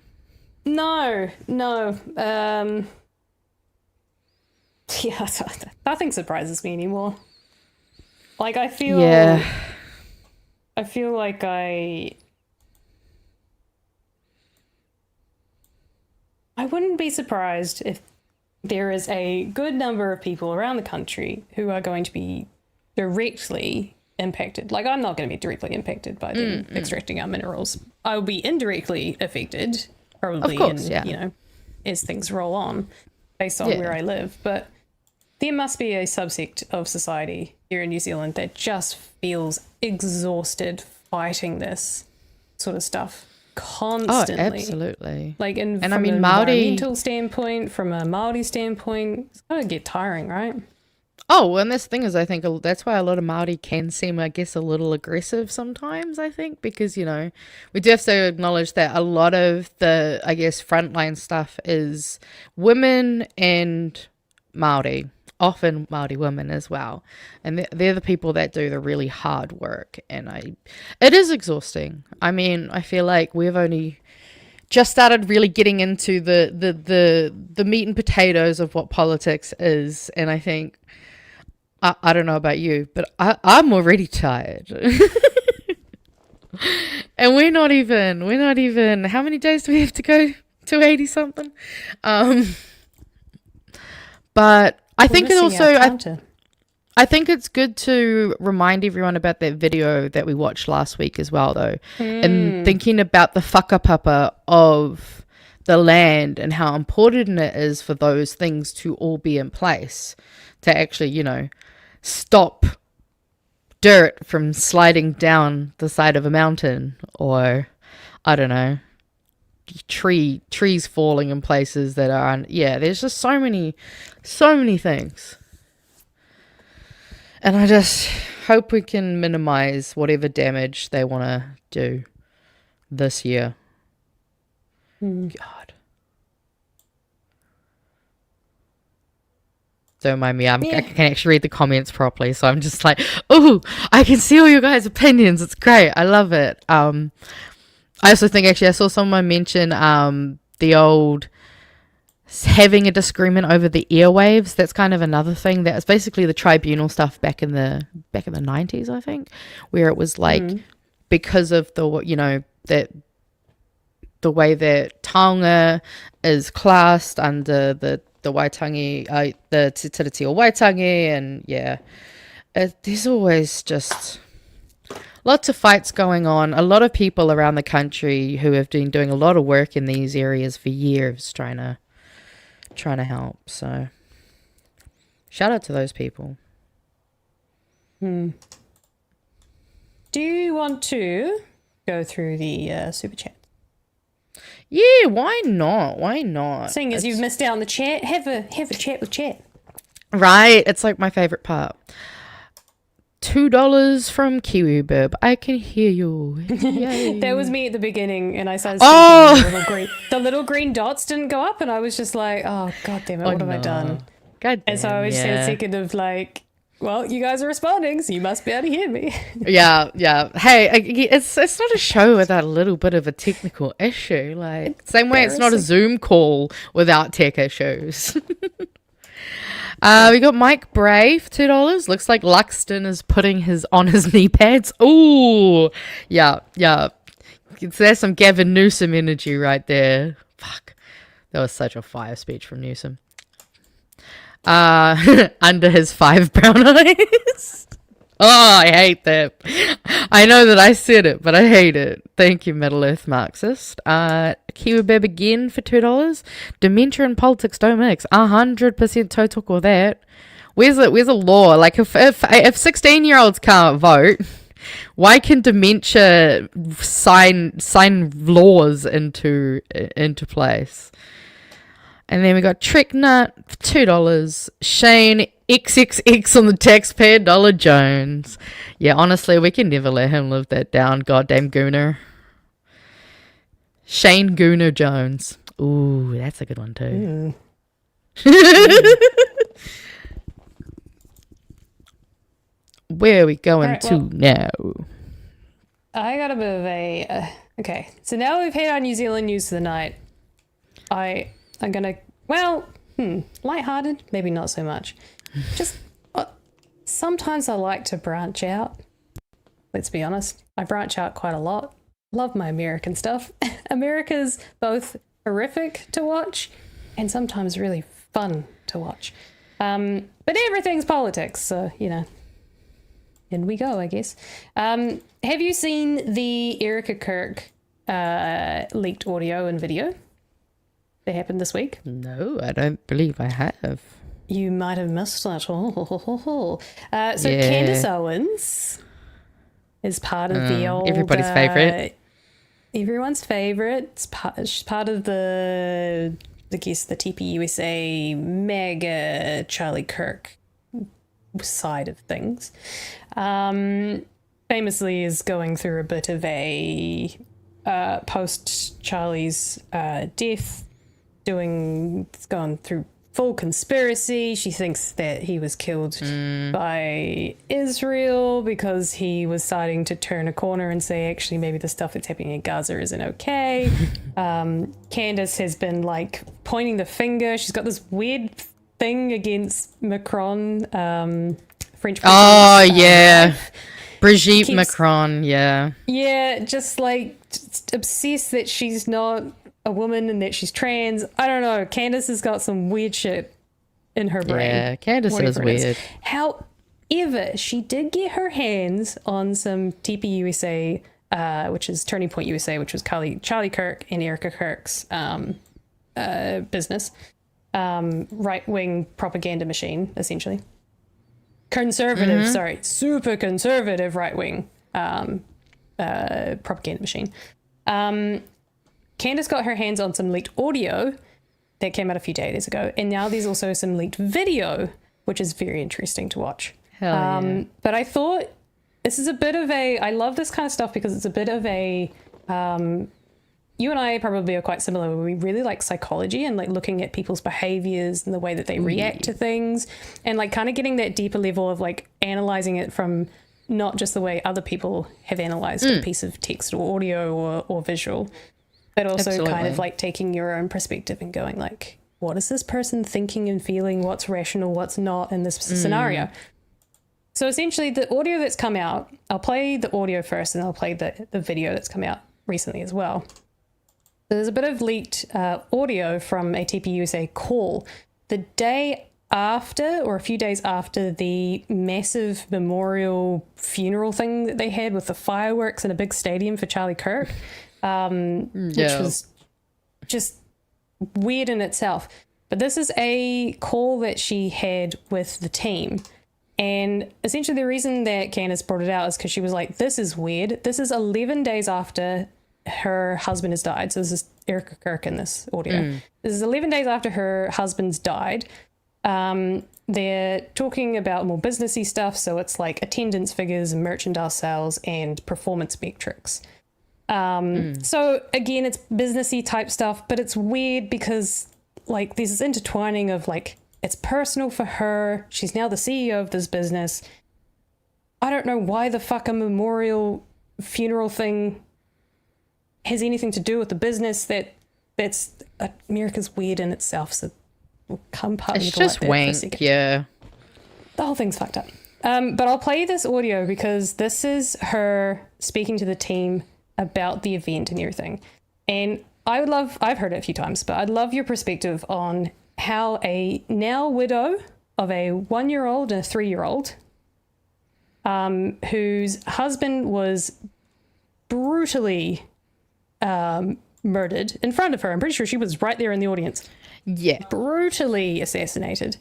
No. Yeah, nothing surprises me anymore. Like, I feel like I wouldn't be surprised if there is a good number of people around the country who are going to be directly impacted. Like, I'm not going to be directly impacted by them extracting our minerals. I will be indirectly affected, probably, you know, as things roll on, based on where I live. But there must be a subsect of society here in New Zealand that just feels exhausted fighting this sort of stuff constantly. Oh, absolutely. Like, from I mean, an Māori environmental standpoint, from a Māori standpoint, it's going to get tiring, right? Oh, and this thing is, I think that's why a lot of Māori can seem, I guess, a little aggressive sometimes, I think, because, you know, we do have to acknowledge that a lot of the, I guess, frontline stuff is women and Māori, often Māori women as well, and they're the people that do the really hard work, and it is exhausting. I mean, I feel like we've only just started really getting into the meat and potatoes of what politics is, and I think I don't know about you, but I'm already tired. And we're not even how many days do we have to go to 80 something? But I think it also I think it's good to remind everyone about that video that we watched last week as well, though, and thinking about the whakapapa of the land and how important it is for those things to all be in place to actually, you know, stop dirt from sliding down the side of a mountain, or I don't know, trees falling in places that are there's just so many things, and I just hope we can minimize whatever damage they want to do this year. God, don't mind me, I can actually read the comments properly, so I'm just like, oh, I can see all your guys' opinions. It's great. I love it. I also think, actually, I saw someone mention the old having a disagreement over the airwaves. That's kind of another thing. That was basically the tribunal stuff back in the 90s, I think, where it was like because of the, you know, that the way that taonga is classed under the Waitangi, the Te Tiriti or Waitangi, and there's always just lots of fights going on. A lot of people around the country who have been doing a lot of work in these areas for years, trying to help. So, shout out to those people. Do you want to go through the super chat? Yeah, why not? Why not? Seeing as you've missed out on the chat, have a chat with chat. Right, it's like my favorite part. $2 from Kiwi Bib. I can hear you. Yay. That was me at the beginning, and I started thinking the little green dots didn't go up, and I was just like, oh, god damn it, what have I done? God damn, and so I was just had a second of like, well, you guys are responding, so you must be able to hear me. Yeah. Hey, it's not a show without a little bit of a technical issue. Like, same way it's not a Zoom call without tech issues. We got Mike Brave, $2. Looks like Luxton is putting on his knee pads. Ooh, yeah. There's some Gavin Newsom energy right there. Fuck, that was such a fire speech from Newsom. Under his 5 brown eyes. Oh, I hate that. I know that I said it, but I hate it. Thank you, Middle Earth Marxist. Kiwi Beb again for $2. Dementia and politics don't mix. 100% tautoko with that. Where's a law? Like, if 16-year-olds can't vote, why can dementia sign laws into place? And then we got Trick Nut for $2. Shane XXX on the taxpayer dollar Jones. Yeah, honestly, we can never let him live that down. Goddamn Gooner. Shane Gooner Jones. Ooh, that's a good one too. Where are we going now? I got a bit of a... okay, so now we've hit our New Zealand news for the night. I'm gonna... Well, lighthearted, maybe not so much. Just... sometimes I like to branch out. Let's be honest. I branch out quite a lot. Love my American stuff. America's both horrific to watch and sometimes really fun to watch. But everything's politics, so, you know. In we go, I guess. Have you seen the Erika Kirk leaked audio and video that happened this week? No, I don't believe I have. You might have missed that. So Candace Owens is part of the old... everybody's favourite. Everyone's favourite. She's part of the TPUSA MAGA Charlie Kirk side of things. Famously is going through a bit of a post Charlie's death, going through full conspiracy. She thinks that he was killed by Israel because he was starting to turn a corner and say, actually, maybe the stuff that's happening in Gaza isn't okay. Candace has been like pointing the finger. She's got this weird thing against Macron, French president. Oh, yeah. Brigitte Macron, yeah. Yeah, just obsessed that she's not a woman and that she's trans. I don't know. Candace has got some weird shit in her brain. Yeah, Candace is weird. However, she did get her hands on some TPUSA, which is Turning Point USA, which was Charlie Kirk and Erika Kirk's business. Right-wing propaganda machine, essentially. Super conservative right-wing propaganda machine. Candace got her hands on some leaked audio that came out a few days ago, and now there's also some leaked video, which is very interesting to watch. Hell yeah. But I thought this is a bit of I love this kind of stuff because it's a bit of you and I probably are quite similar. We really like psychology and like looking at people's behaviors and the way that they react to things, and like kind of getting that deeper level of like analyzing it from not just the way other people have analyzed a piece of text or audio or visual, but also kind of like taking your own perspective and going like, what is this person thinking and feeling? What's rational? What's not in this scenario? So essentially the audio that's come out, I'll play the audio first and I'll play the video that's come out recently as well. So there's a bit of leaked audio from a TPUSA call the day after or a few days after the massive memorial funeral thing that they had with the fireworks in a big stadium for Charlie Kirk, which was just weird in itself. But this is a call that she had with the team. And essentially the reason that Candace brought it out is because she was like, this is weird. This is 11 days after her husband has died. So this is Erika Kirk in this audio. This is 11 days after her husband's died. They're talking about more businessy stuff. So it's like attendance figures and merchandise sales and performance metrics. So again, it's businessy type stuff, but it's weird because like there's this intertwining of like, it's personal for her. She's now the CEO of this business. I don't know why the fuck a memorial funeral thing has anything to do with the business. That's America's weird in itself. So we'll compartmentalize. It's just wank, yeah. The whole thing's fucked up. But I'll play you this audio because this is her speaking to the team about the event and everything. And I've heard it a few times, but I'd love your perspective on how a now widow of a 1-year-old and a 3-year-old, whose husband was brutally murdered in front of her. I'm pretty sure she was right there in the audience. Yeah. Brutally assassinated.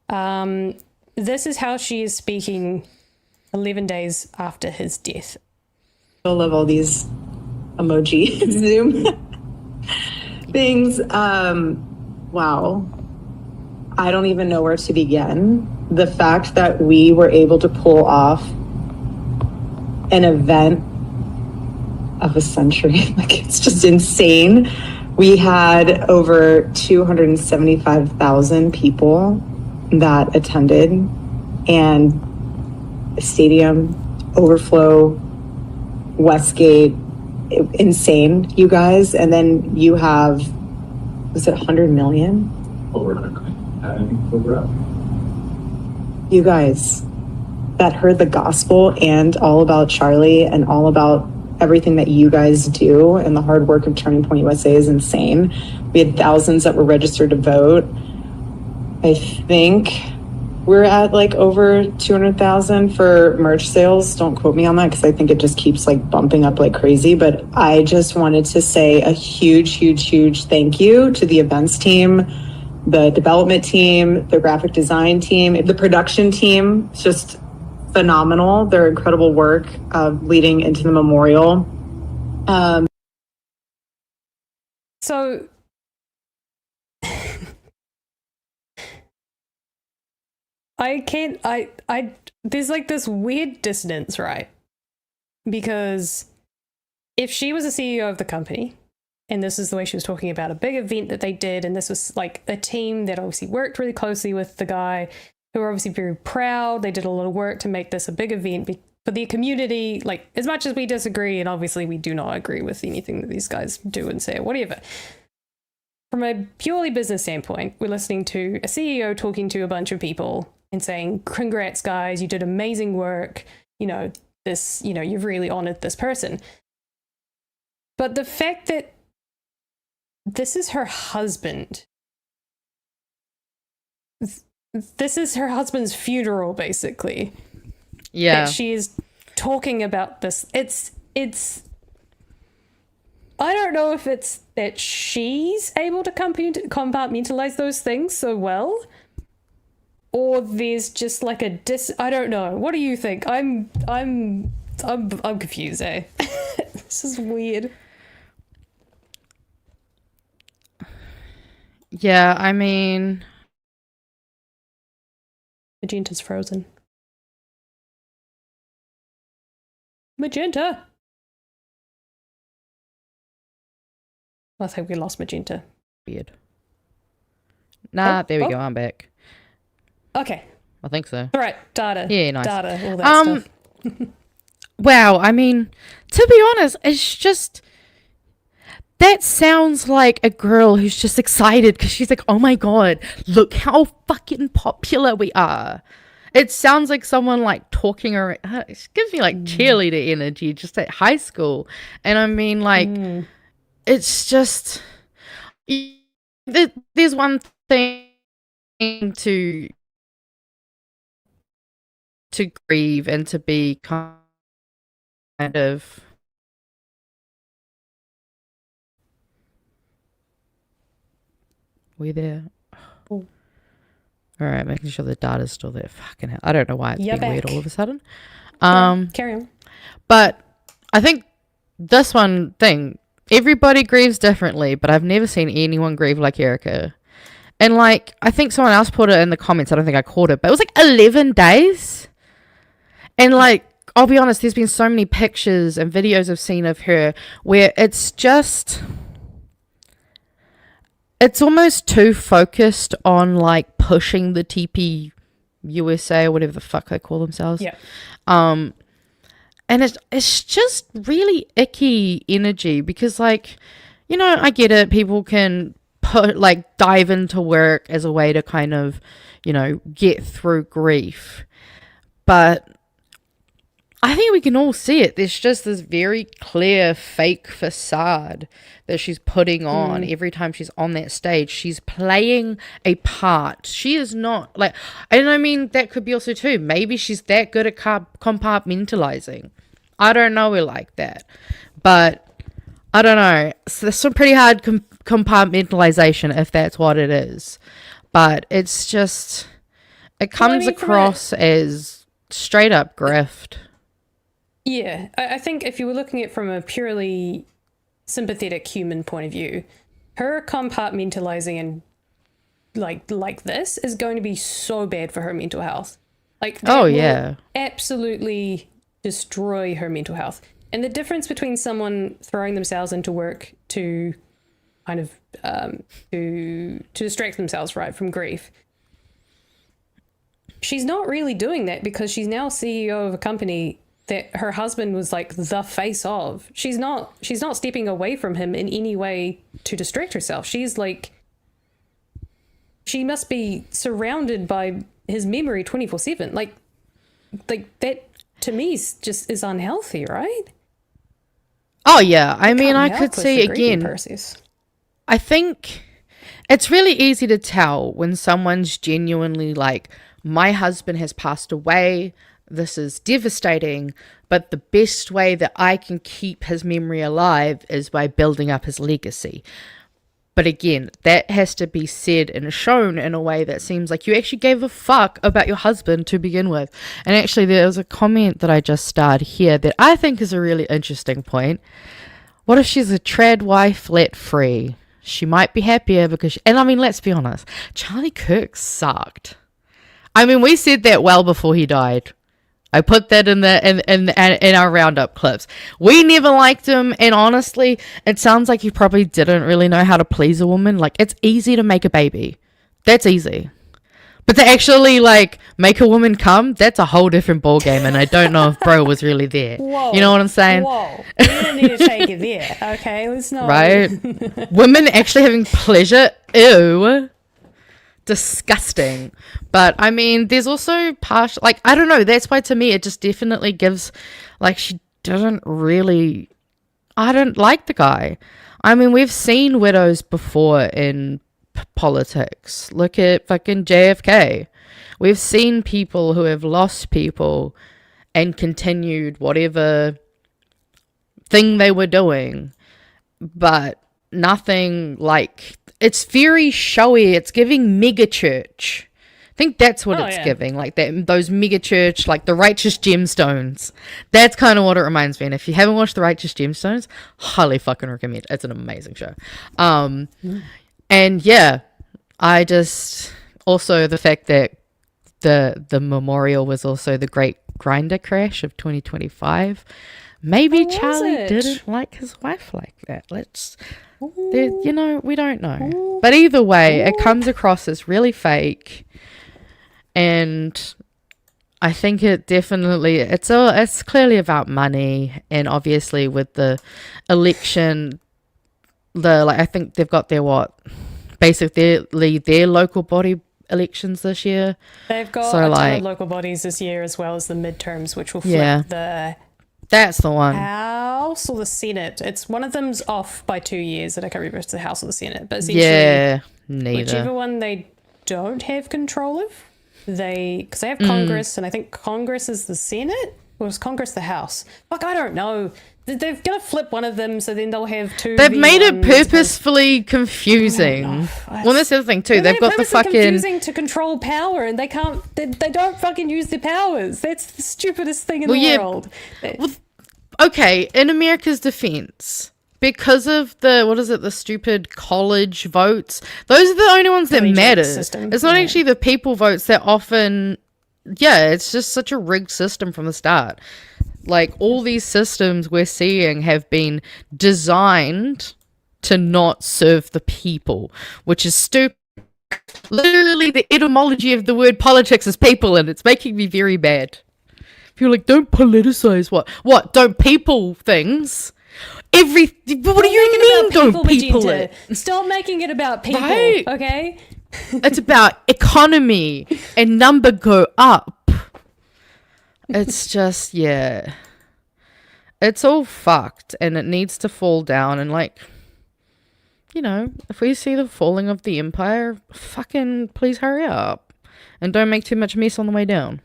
This is how she is speaking 11 days after his death. I love all these emoji Zoom things. Wow. I don't even know where to begin. The fact that we were able to pull off an event of a century, like it's just insane. We had over 275,000 people that attended, and stadium overflow, Westgate, insane, you guys. And then you have, was it 100 million? Over. You guys that heard the gospel and all about Charlie and all about everything that you guys do, and the hard work of Turning Point USA is insane. We had thousands that were registered to vote. I think we're at like over 200,000 for merch sales. Don't quote me on that because I think it just keeps like bumping up like crazy. But I just wanted to say a huge, huge, huge thank you to the events team, the development team, the graphic design team, the production team. It's just phenomenal. Their incredible work leading into the memorial. So there's like this weird dissonance, right? Because if she was the CEO of the company and this is the way she was talking about a big event that they did, and this was like a team that obviously worked really closely with the guy, who were obviously very proud. They did a lot of work to make this a big event for the community. Like, as much as we disagree, and obviously we do not agree with anything that these guys do and say or whatever, from a purely business standpoint, we're listening to a CEO talking to a bunch of people and saying, congrats guys, you did amazing work, you've really honored this person. But the fact that this is her husband, this is her husband's funeral, basically. Yeah. That she is talking about this. It's I don't know if it's that she's able to compartmentalize those things so well, or there's just like I don't know. What do you think? I'm confused, eh? This is weird. Yeah, I mean, Magenta's frozen. Magenta. I think we lost Magenta. weird. Nah, there we oh. go. I'm back. Okay. I think so. All right. Data. Yeah, nice. Data. All that stuff. Wow. I mean, to be honest, it's just... That sounds like a girl who's just excited because she's like, oh my God, look how fucking popular we are. It sounds like someone like talking around. It gives me like cheerleader energy just at high school. And I mean, like, it's just, there's one thing to grieve and to be kind of, we there? Oh. All right, making sure the data's still there. Fucking hell. I don't know why it's being weird all of a sudden. Carry on. But I think this one thing, everybody grieves differently, but I've never seen anyone grieve like Erika. And like, I think someone else put it in the comments. I don't think I caught it, but it was like 11 days. And like, I'll be honest, there's been so many pictures and videos I've seen of her where it's just... It's almost too focused on like pushing the TP USA or whatever the fuck they call themselves. Yeah. And it's just really icky energy because like, you know, I get it. People can dive into work as a way to kind of, you know, get through grief. But I think we can all see it. There's just this very clear fake facade that she's putting on every time she's on that stage. She's playing a part. She is not like, and I mean, that could be also too. Maybe she's that good at compartmentalizing. I don't know her like that. But I don't know. So there's some pretty hard compartmentalization if that's what it is. But it's just, it comes across as straight up grift. Yeah, I think if you were looking at it from a purely sympathetic human point of view, her compartmentalizing and like this is going to be so bad for her mental health. Like, that will absolutely destroy her mental health. And the difference between someone throwing themselves into work to kind of to distract themselves, right, from grief. She's not really doing that because she's now CEO of a company that her husband was like the face of. She's not stepping away from him in any way to distract herself. She's like, she must be surrounded by his memory 24/7. Like that to me is unhealthy, right? Oh yeah. I mean, I could see again. I think it's really easy to tell when someone's genuinely like, my husband has passed away. This is devastating, but the best way that I can keep his memory alive is by building up his legacy. But again, that has to be said and shown in a way that seems like you actually gave a fuck about your husband to begin with. And actually, there was a comment that I just starred here that I think is a really interesting point. What if she's a trad wife let free? She might be happier because... and I mean, let's be honest. Charlie Kirk sucked. I mean, we said that well before he died. I put that in our roundup clips. We never liked him, and honestly, it sounds like he probably didn't really know how to please a woman. Like, it's easy to make a baby. That's easy. But to actually, like, make a woman come, that's a whole different ballgame, and I don't know if bro was really there. Whoa. You know what I'm saying? Whoa. We don't need to take it there, okay? Let's not. Right? Women actually having pleasure, ew. Disgusting. But, I mean, there's also partial, like, I don't know, that's why to me it just definitely gives, like, she doesn't really, I don't like the guy. I mean, we've seen widows before in politics. Look at fucking JFK. We've seen people who have lost people and continued whatever thing they were doing, but nothing like, it's very showy. It's giving mega church. I think that's what it's giving, like that, those mega church, like the Righteous Gemstones. That's kind of what it reminds me. And if you haven't watched the Righteous Gemstones, highly fucking recommend. It's an amazing show. And yeah, I just, also the fact that the memorial was also the Great Grinder Crash of 2025. Maybe Charlie didn't like his wife like that. You know, we don't know. But either way, it comes across as really fake. And I think it definitely, it's clearly about money. And obviously with the election, I think they've got their basically their local body elections this year. They've got a ton of local bodies this year, as well as the midterms, which will flip that's the one. House or the Senate. It's one of them's off by 2 years, and I can't remember if it's the House or the Senate. But essentially, neither. Whichever one they don't have control of, because they have Congress, and I think Congress is the Senate, or is Congress the House? Fuck, I don't know. They're gonna flip one of them, so then they'll have two. They've made it purposefully confusing. Well, that's the other thing too. They've got the fucking confusing to control power, and they can't. They don't fucking use their powers. That's the stupidest thing in the world. Okay, in America's defense, because of the stupid college votes, those are the only ones that matter. It's not actually the people votes that often. Yeah, it's just such a rigged system from the start. Like, all these systems we're seeing have been designed to not serve the people, which is stupid. Literally, the etymology of the word politics is people, and it's making me very mad. You're like, don't politicize what? Don't people things? What do you mean don't people it? Stop making it about people, right? Okay? It's about economy and number go up. It's just, yeah. It's all fucked, and it needs to fall down, and like, you know, if we see the falling of the empire, fucking please hurry up. And don't make too much mess on the way down.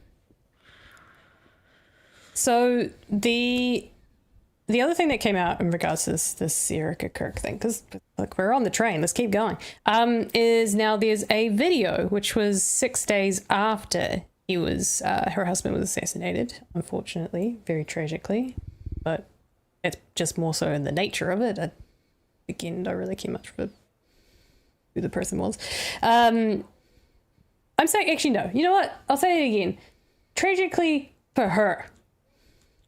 So the other thing that came out in regards to this Erika Kirk thing, because look, we're on the train, let's keep going, is now there's a video which was 6 days after her husband was assassinated, unfortunately, very tragically, but it's just more so in the nature of it. I, again, don't really care much for who the person was. I'm saying, actually, no, you know what? I'll say it again. Tragically for her.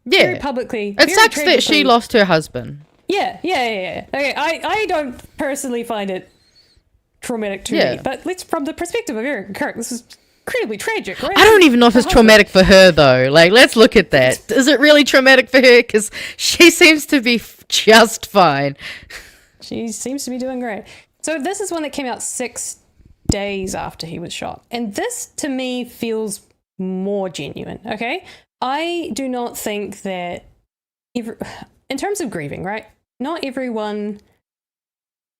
Yeah. Very publicly. It sucks that she lost her husband. Yeah. Okay, I don't personally find it traumatic to me, but let's, from the perspective of Erika Kirk, this is incredibly tragic, right? I don't even know if it's traumatic for her, though. Like, let's look at that. Is it really traumatic for her? Because she seems to be just fine. She seems to be doing great. So this is one that came out 6 days after he was shot. And this, to me, feels more genuine, okay? I do not think that, in terms of grieving, right? Not everyone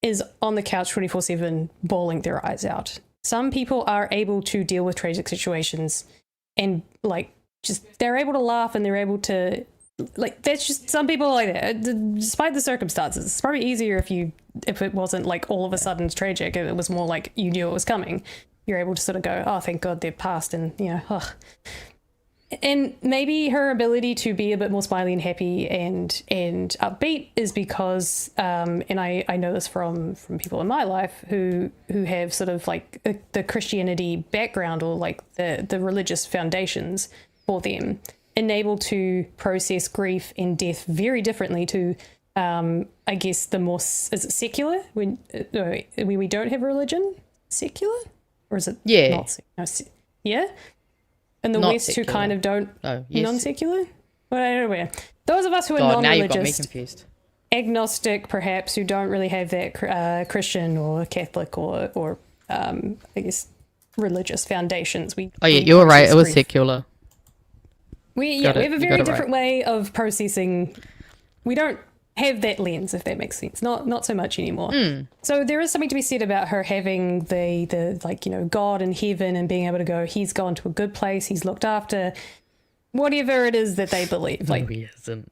is on the couch 24/7 bawling their eyes out. Some people are able to deal with tragic situations and, like, just, they're able to laugh, and they're able to, like, that's just, some people are like that, despite the circumstances. It's probably easier if it wasn't, like, all of a sudden tragic. If it was more like you knew it was coming. You're able to sort of go, oh, thank God they've passed, and, you know, ugh. And maybe her ability to be a bit more smiley and happy and upbeat is because, and I know this from people in my life who have sort of like the Christianity background, or like the religious foundations for them. enabled to process grief and death very differently to, I guess, the more, is it secular? When we don't have religion? Secular? Or is it not? No, yeah? In the Not West secular. who kind of don't, yes. non-secular? Well, I don't know. Those of us who are God, now you've got me non-religious, confused. agnostic perhaps, who don't really have that Christian or Catholic or I guess religious foundations. Oh yeah, you were right. It was secular. We have a very different way of processing. We don't have that lens, if that makes sense. Not so much anymore. So there is something to be said about her having the like, you know, God in heaven and being able to go, he's gone to a good place, he's looked after whatever it is that they believe. Like, no, he isn't.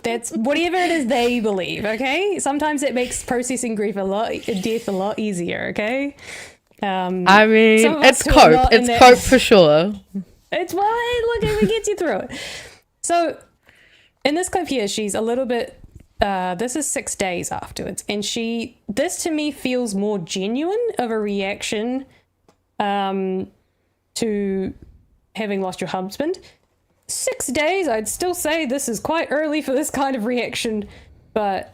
That's whatever it is they believe. Okay, sometimes it makes processing death a lot easier. Okay, I mean, it's cope. It's cope for sure. It's look, it gets you through it. So in this clip here, she's a little bit. This is 6 days afterwards, and this to me feels more genuine of a reaction to having lost your husband. 6 days, I'd still say this is quite early for this kind of reaction, but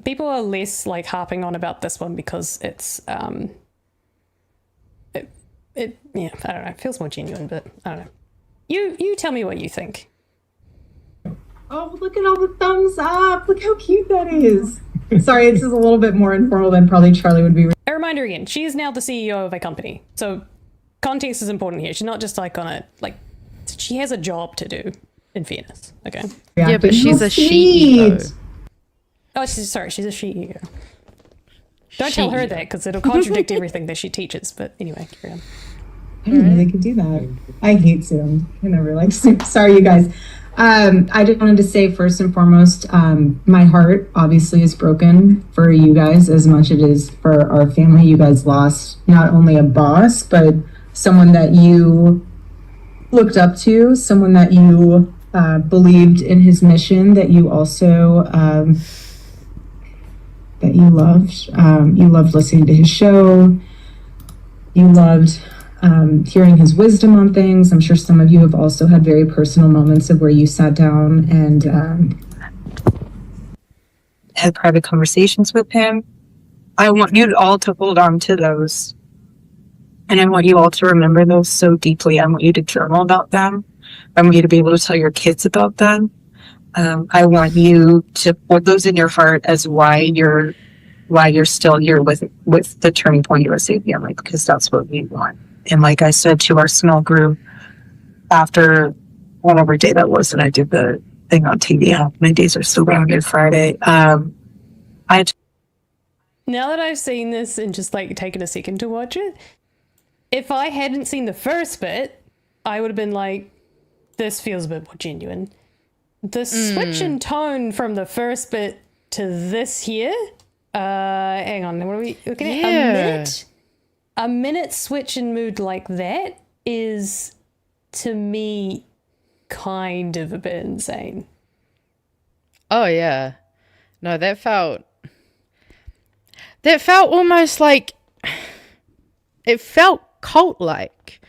people are less like harping on about this one because it's I don't know, it feels more genuine, but I don't know. You tell me what you think. Oh, look at all the thumbs up. Look how cute that is. Sorry, this is a little bit more informal than probably Charlie would be. A reminder again, she is now the CEO of a company. So context is important here. She's not just like on a, like, she has a job to do, in fairness. Okay. Yeah, but she's a she-ego. Oh, she's a she-ego. Don't tell her that, because it'll contradict everything that she teaches. But anyway, carry on. I didn't know they could do that. I hate Zoom. I never like Zoom. Sorry, you guys. I just wanted to say first and foremost, my heart obviously is broken for you guys as much as it is for our family. You guys lost not only a boss, but someone that you looked up to, someone that you believed in his mission, that you also that you loved. You loved listening to his show. You loved hearing his wisdom on things. I'm sure some of you have also had very personal moments of where you sat down and had private conversations with him. I want you all to hold on to those. And I want you all to remember those so deeply. I want you to journal about them. I want you to be able to tell your kids about them. I want you to put those in your heart as why you're still here with the Turning Point USA family, because that's what we want. And like I said to our small group after whatever day that was, and I did the thing on TV, how my days are so rounded Friday. Now that I've seen this and just like taken a second to watch it, if I hadn't seen the first bit, I would have been like, this feels a bit more genuine. The switch in tone from the first bit to this here, hang on, what are we looking at? Yeah. A minute switch in mood like that is, to me, kind of a bit insane. Oh yeah. No, that felt almost like, it felt cult-like.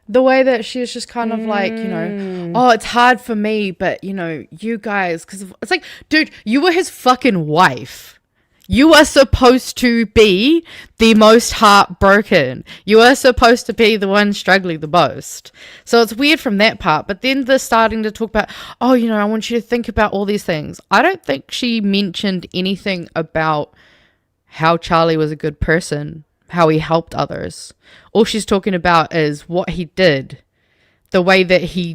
The way that she was just kind of like, you know, oh, it's hard for me, but, you know, you guys, because it's like, dude, you were his fucking wife. You are supposed to be the most heartbroken. You are supposed to be the one struggling the most. So it's weird from that part. But then they're starting to talk about, oh, you know, I want you to think about all these things. I don't think she mentioned anything about how Charlie was a good person, how he helped others. All she's talking about is what he did, the way that he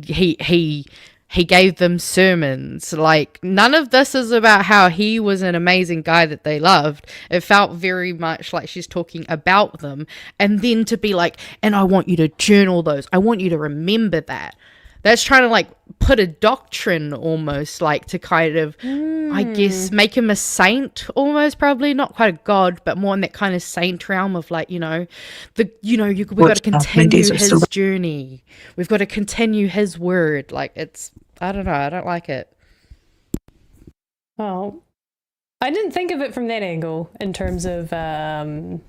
gave them sermons. Like, none of this is about how he was an amazing guy that they loved. It felt very much like she's talking about them, and then to be like, and I want you to journal those, I want you to remember that. That's trying to like put a doctrine almost, like, to kind of I guess make him a saint almost, probably not quite a god, but more in that kind of saint realm of like, you know, we've got to continue his journey, we've got to continue his word. Like, it's, I don't know, I don't like it. Oh, I didn't think of it from that angle in terms of I don't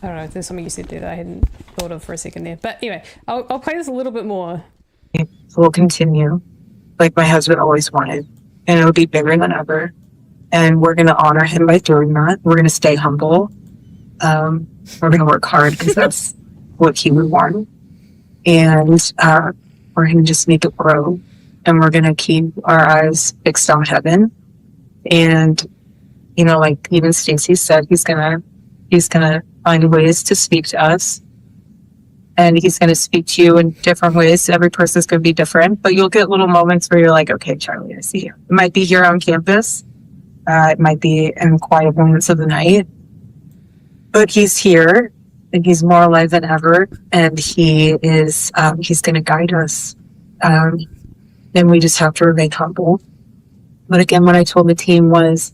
know, there's something you said there that I hadn't thought of for a second there, but anyway, I'll play this a little bit more. will continue like my husband always wanted, and it'll be bigger than ever. And we're going to honor him by doing that. We're going to stay humble. We're going to work hard because that's what he would want. And we're going to just make it grow. And we're going to keep our eyes fixed on heaven. And, you know, like even Stacey said, he's going to find ways to speak to us. And he's going to speak to you in different ways. Every person's going to be different. But you'll get little moments where you're like, okay, Charlie, I see you. It might be here on campus. It might be in quiet moments of the night, but he's here and he's more alive than ever. And he is, he's going to guide us. And we just have to remain humble. But again, what I told the team was,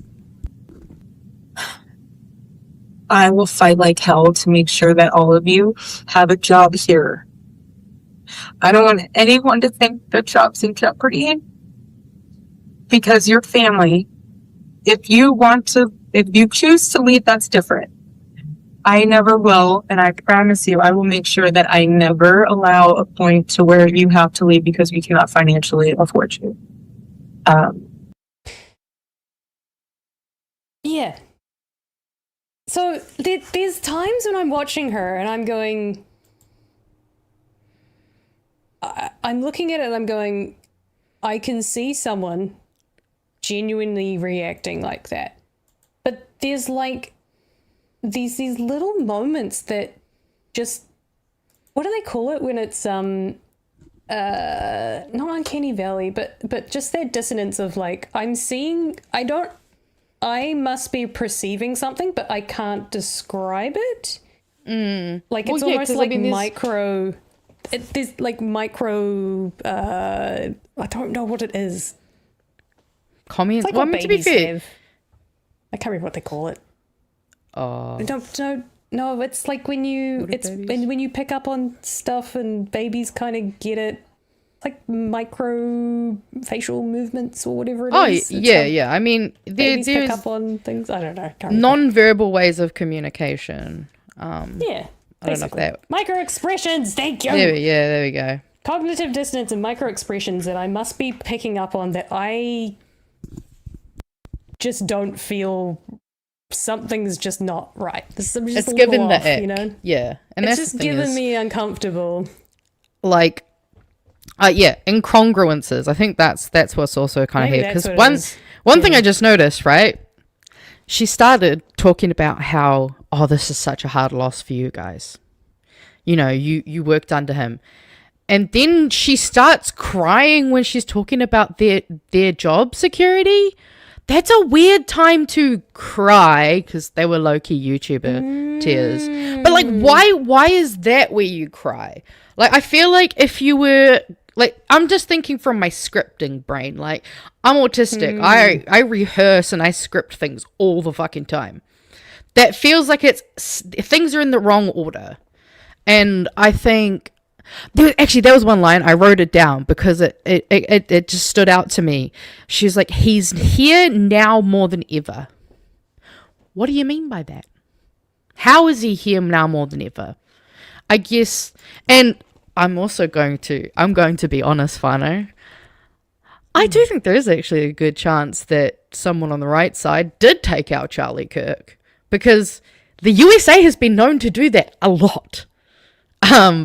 I will fight like hell to make sure that all of you have a job here. I don't want anyone to think their job's in jeopardy, because your family, if you choose to leave, that's different. I never will, and I promise you, I will make sure that I never allow a point to where you have to leave because we cannot financially afford you. Yeah. So there's times when I'm watching her and I'm going, I'm looking at it and I'm going, I can see someone genuinely reacting like that, but there's like these little moments that just, what do they call it when it's not uncanny valley, but just that dissonance of like, I must be perceiving something but I can't describe it. Like it's almost like micro, there's like micro I don't know what it is. Comments. It's like Well, what to be babies fair, have. I can't remember what they call it. oh, No, it's like when you What are it's babies? when you pick up on stuff and babies kind of get it. It's like micro facial movements or whatever it is. It's how I mean, babies pick there's up on things. I don't know. Can't remember. non-verbal ways of communication. Yeah, I don't know if basically. that. Micro expressions. Thank you. There we go. Cognitive dissonance and micro expressions that I must be picking up on that I just don't feel. Something's just not right. It's just It's a given little the off, ick. you know. Yeah, and It's that's just the thing giving is, me uncomfortable. like, incongruences. I think that's what's also kind of Maybe here, that's because what it is. one thing I just noticed, right? She started talking about how, oh, this is such a hard loss for you guys. You know, you worked under him. And then she starts crying when she's talking about their job security. That's a weird time to cry, because they were low-key YouTuber tears. But, like, why is that where you cry? Like, I feel like if you were... Like, I'm just thinking from my scripting brain. Like, I'm autistic. I rehearse and I script things all the fucking time. That feels like things are in the wrong order. And I think... there was one line, I wrote it down because it just stood out to me. She's like, he's here now more than ever. What do you mean by that? How is he here now more than ever? I guess, and I'm going to be honest, Fano. I do think there is actually a good chance that someone on the right side did take out Charlie Kirk, because the USA has been known to do that a lot.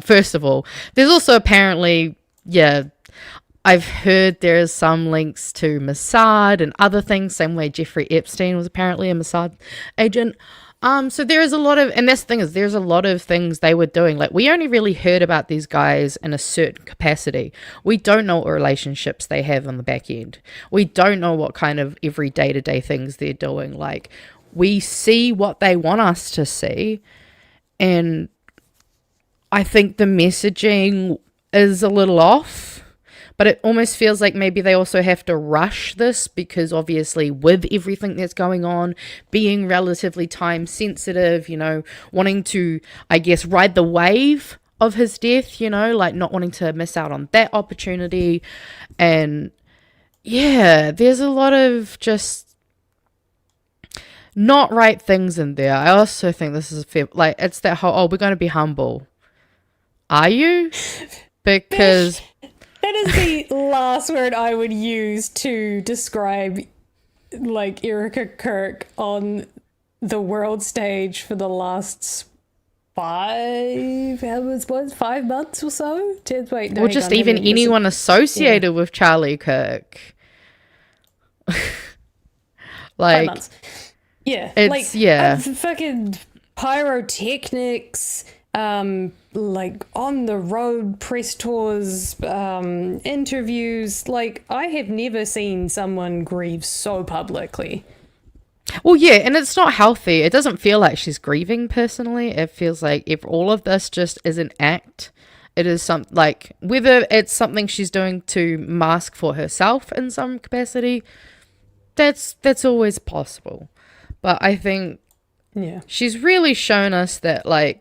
First of all, there's also apparently, I've heard there's some links to Mossad and other things, same way Jeffrey Epstein was apparently a Mossad agent. So there is a lot of, and that's the thing is, there's a lot of things they were doing. Like, we only really heard about these guys in a certain capacity. We don't know what relationships they have on the back end. We don't know what kind of every day-to-day things they're doing. Like, we see what they want us to see, and I think the messaging is a little off, but it almost feels like maybe they also have to rush this, because obviously with everything that's going on, being relatively time sensitive, you know, wanting to, I guess, ride the wave of his death, you know, like not wanting to miss out on that opportunity. And yeah, there's a lot of just not right things in there. I also think this is fair, like, it's that whole, oh, we're going to be humble. Are you? Because That is the last word I would use to describe like Erika Kirk on the world stage for the last 5 months or so. Wait, no, Or hang just on, even hang on, anyone associated with Charlie Kirk. 5 months. Yeah, it's fucking pyrotechnics, like on the road press tours, interviews. Like, I have never seen someone grieve so publicly. Well, yeah, and it's not healthy. It doesn't feel like she's grieving personally. It feels like if all of this just is an act, it is like whether it's something she's doing to mask for herself in some capacity, that's always possible. But I think she's really shown us that like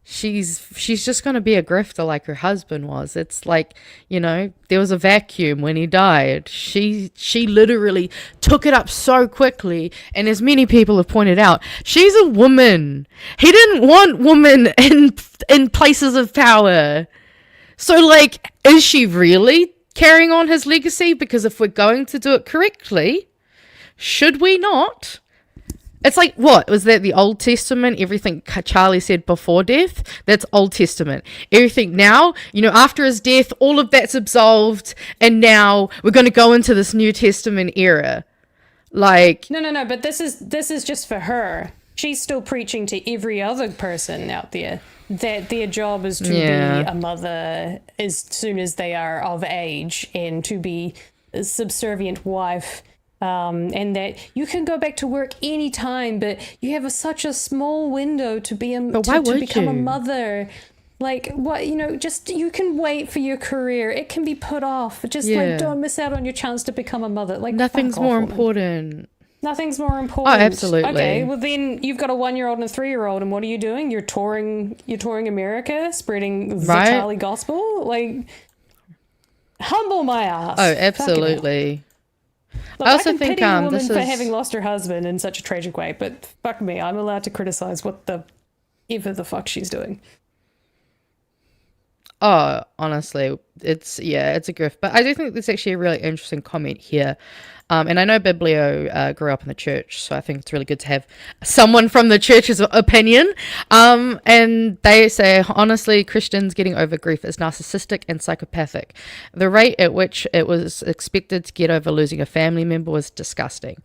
she's just going to be a grifter like her husband was. It's like, you know, there was a vacuum when he died. She literally took it up so quickly, and as many people have pointed out, she's a woman. He didn't want women in places of power. So like, is she really carrying on his legacy? Because if we're going to do it correctly, should we not? It's like, what? Was that the Old Testament? Everything Charlie said before death? That's Old Testament. Everything now, you know, after his death, all of that's absolved, and now we're going to go into this New Testament era. Like... No, but this is just for her. She's still preaching to every other person out there that their job is to be a mother as soon as they are of age, and to be a subservient wife. And that you can go back to work anytime, but you have such a small window to be to become a mother. Like, what, you know, just, you can wait for your career. It can be put off. Just like, don't miss out on your chance to become a mother. Like, nothing's more important. Nothing's more important. Oh, absolutely. Okay, well then you've got a 1-year-old and a 3-year-old, and what are you doing? You're touring America, spreading the Charlie gospel. Like, humble my ass. Oh, absolutely. Look, I also think pity a woman for having lost her husband in such a tragic way, but fuck me, I'm allowed to criticize what the ever the fuck she's doing. Oh, honestly, it's a grift. But I do think there's actually a really interesting comment here. And I know Biblio grew up in the church, so I think it's really good to have someone from the church's opinion. And they say, honestly, Christians getting over grief is narcissistic and psychopathic. The rate at which it was expected to get over losing a family member was disgusting.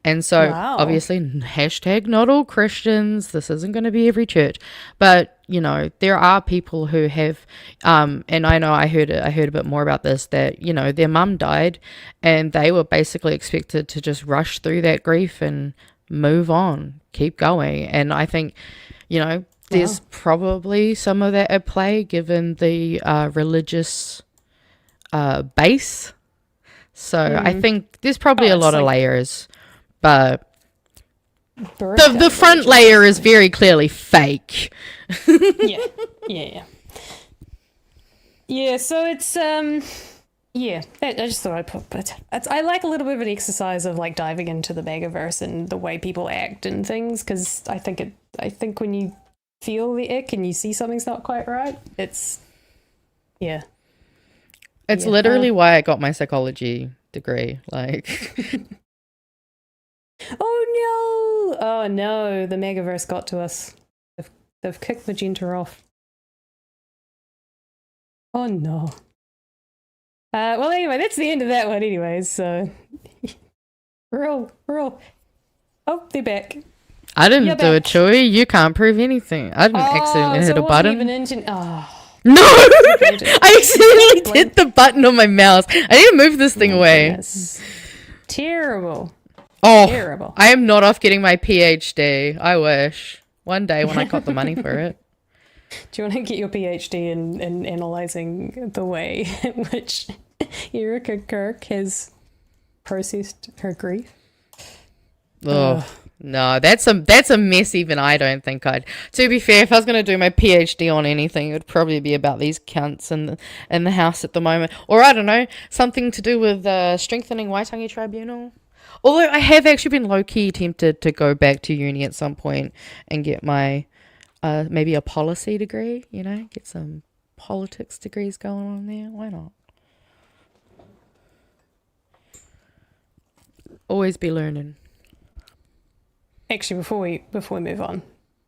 And so, obviously, hashtag not all Christians. This isn't going to be every church. But, you know, there are people who have, and I know I heard a bit more about this, that, you know, their mum died and they were basically expected to just rush through that grief and move on, keep going. And I think, you know, there's probably some of that at play given the religious base. So I think there's probably a lot of layers, but the front layer is very clearly fake. Yeah, so it's I just thought I'd put, but I like a little bit of an exercise of like diving into the MAGA-verse and the way people act and things, because I think when you feel the ick and you see something's not quite right, it's literally why I got my psychology degree. Like, oh no, the MAGA-verse got to us. They've kicked Magenta off. Oh no. Well, anyway, that's the end of that one anyways, so... We're all... Oh, they're back. I didn't do it, Chewy. You can't prove anything. I didn't accidentally hit a button. No! I accidentally hit the button on my mouse. I need to move this thing away. Goodness. Terrible. Oh, terrible. I am not off getting my PhD. I wish. One day when I got the money for it. Do you want to get your PhD in analysing the way in which Erika Kirk has processed her grief? Oh, no, that's a mess even I don't think I'd... To be fair, if I was going to do my PhD on anything, it would probably be about these cunts in the house at the moment. Or, I don't know, something to do with strengthening Waitangi Tribunal. Although I have actually been low-key tempted to go back to uni at some point and get my... maybe a policy degree, you know, get some politics degrees going on there. Why not? Always be learning. Actually, before we move on,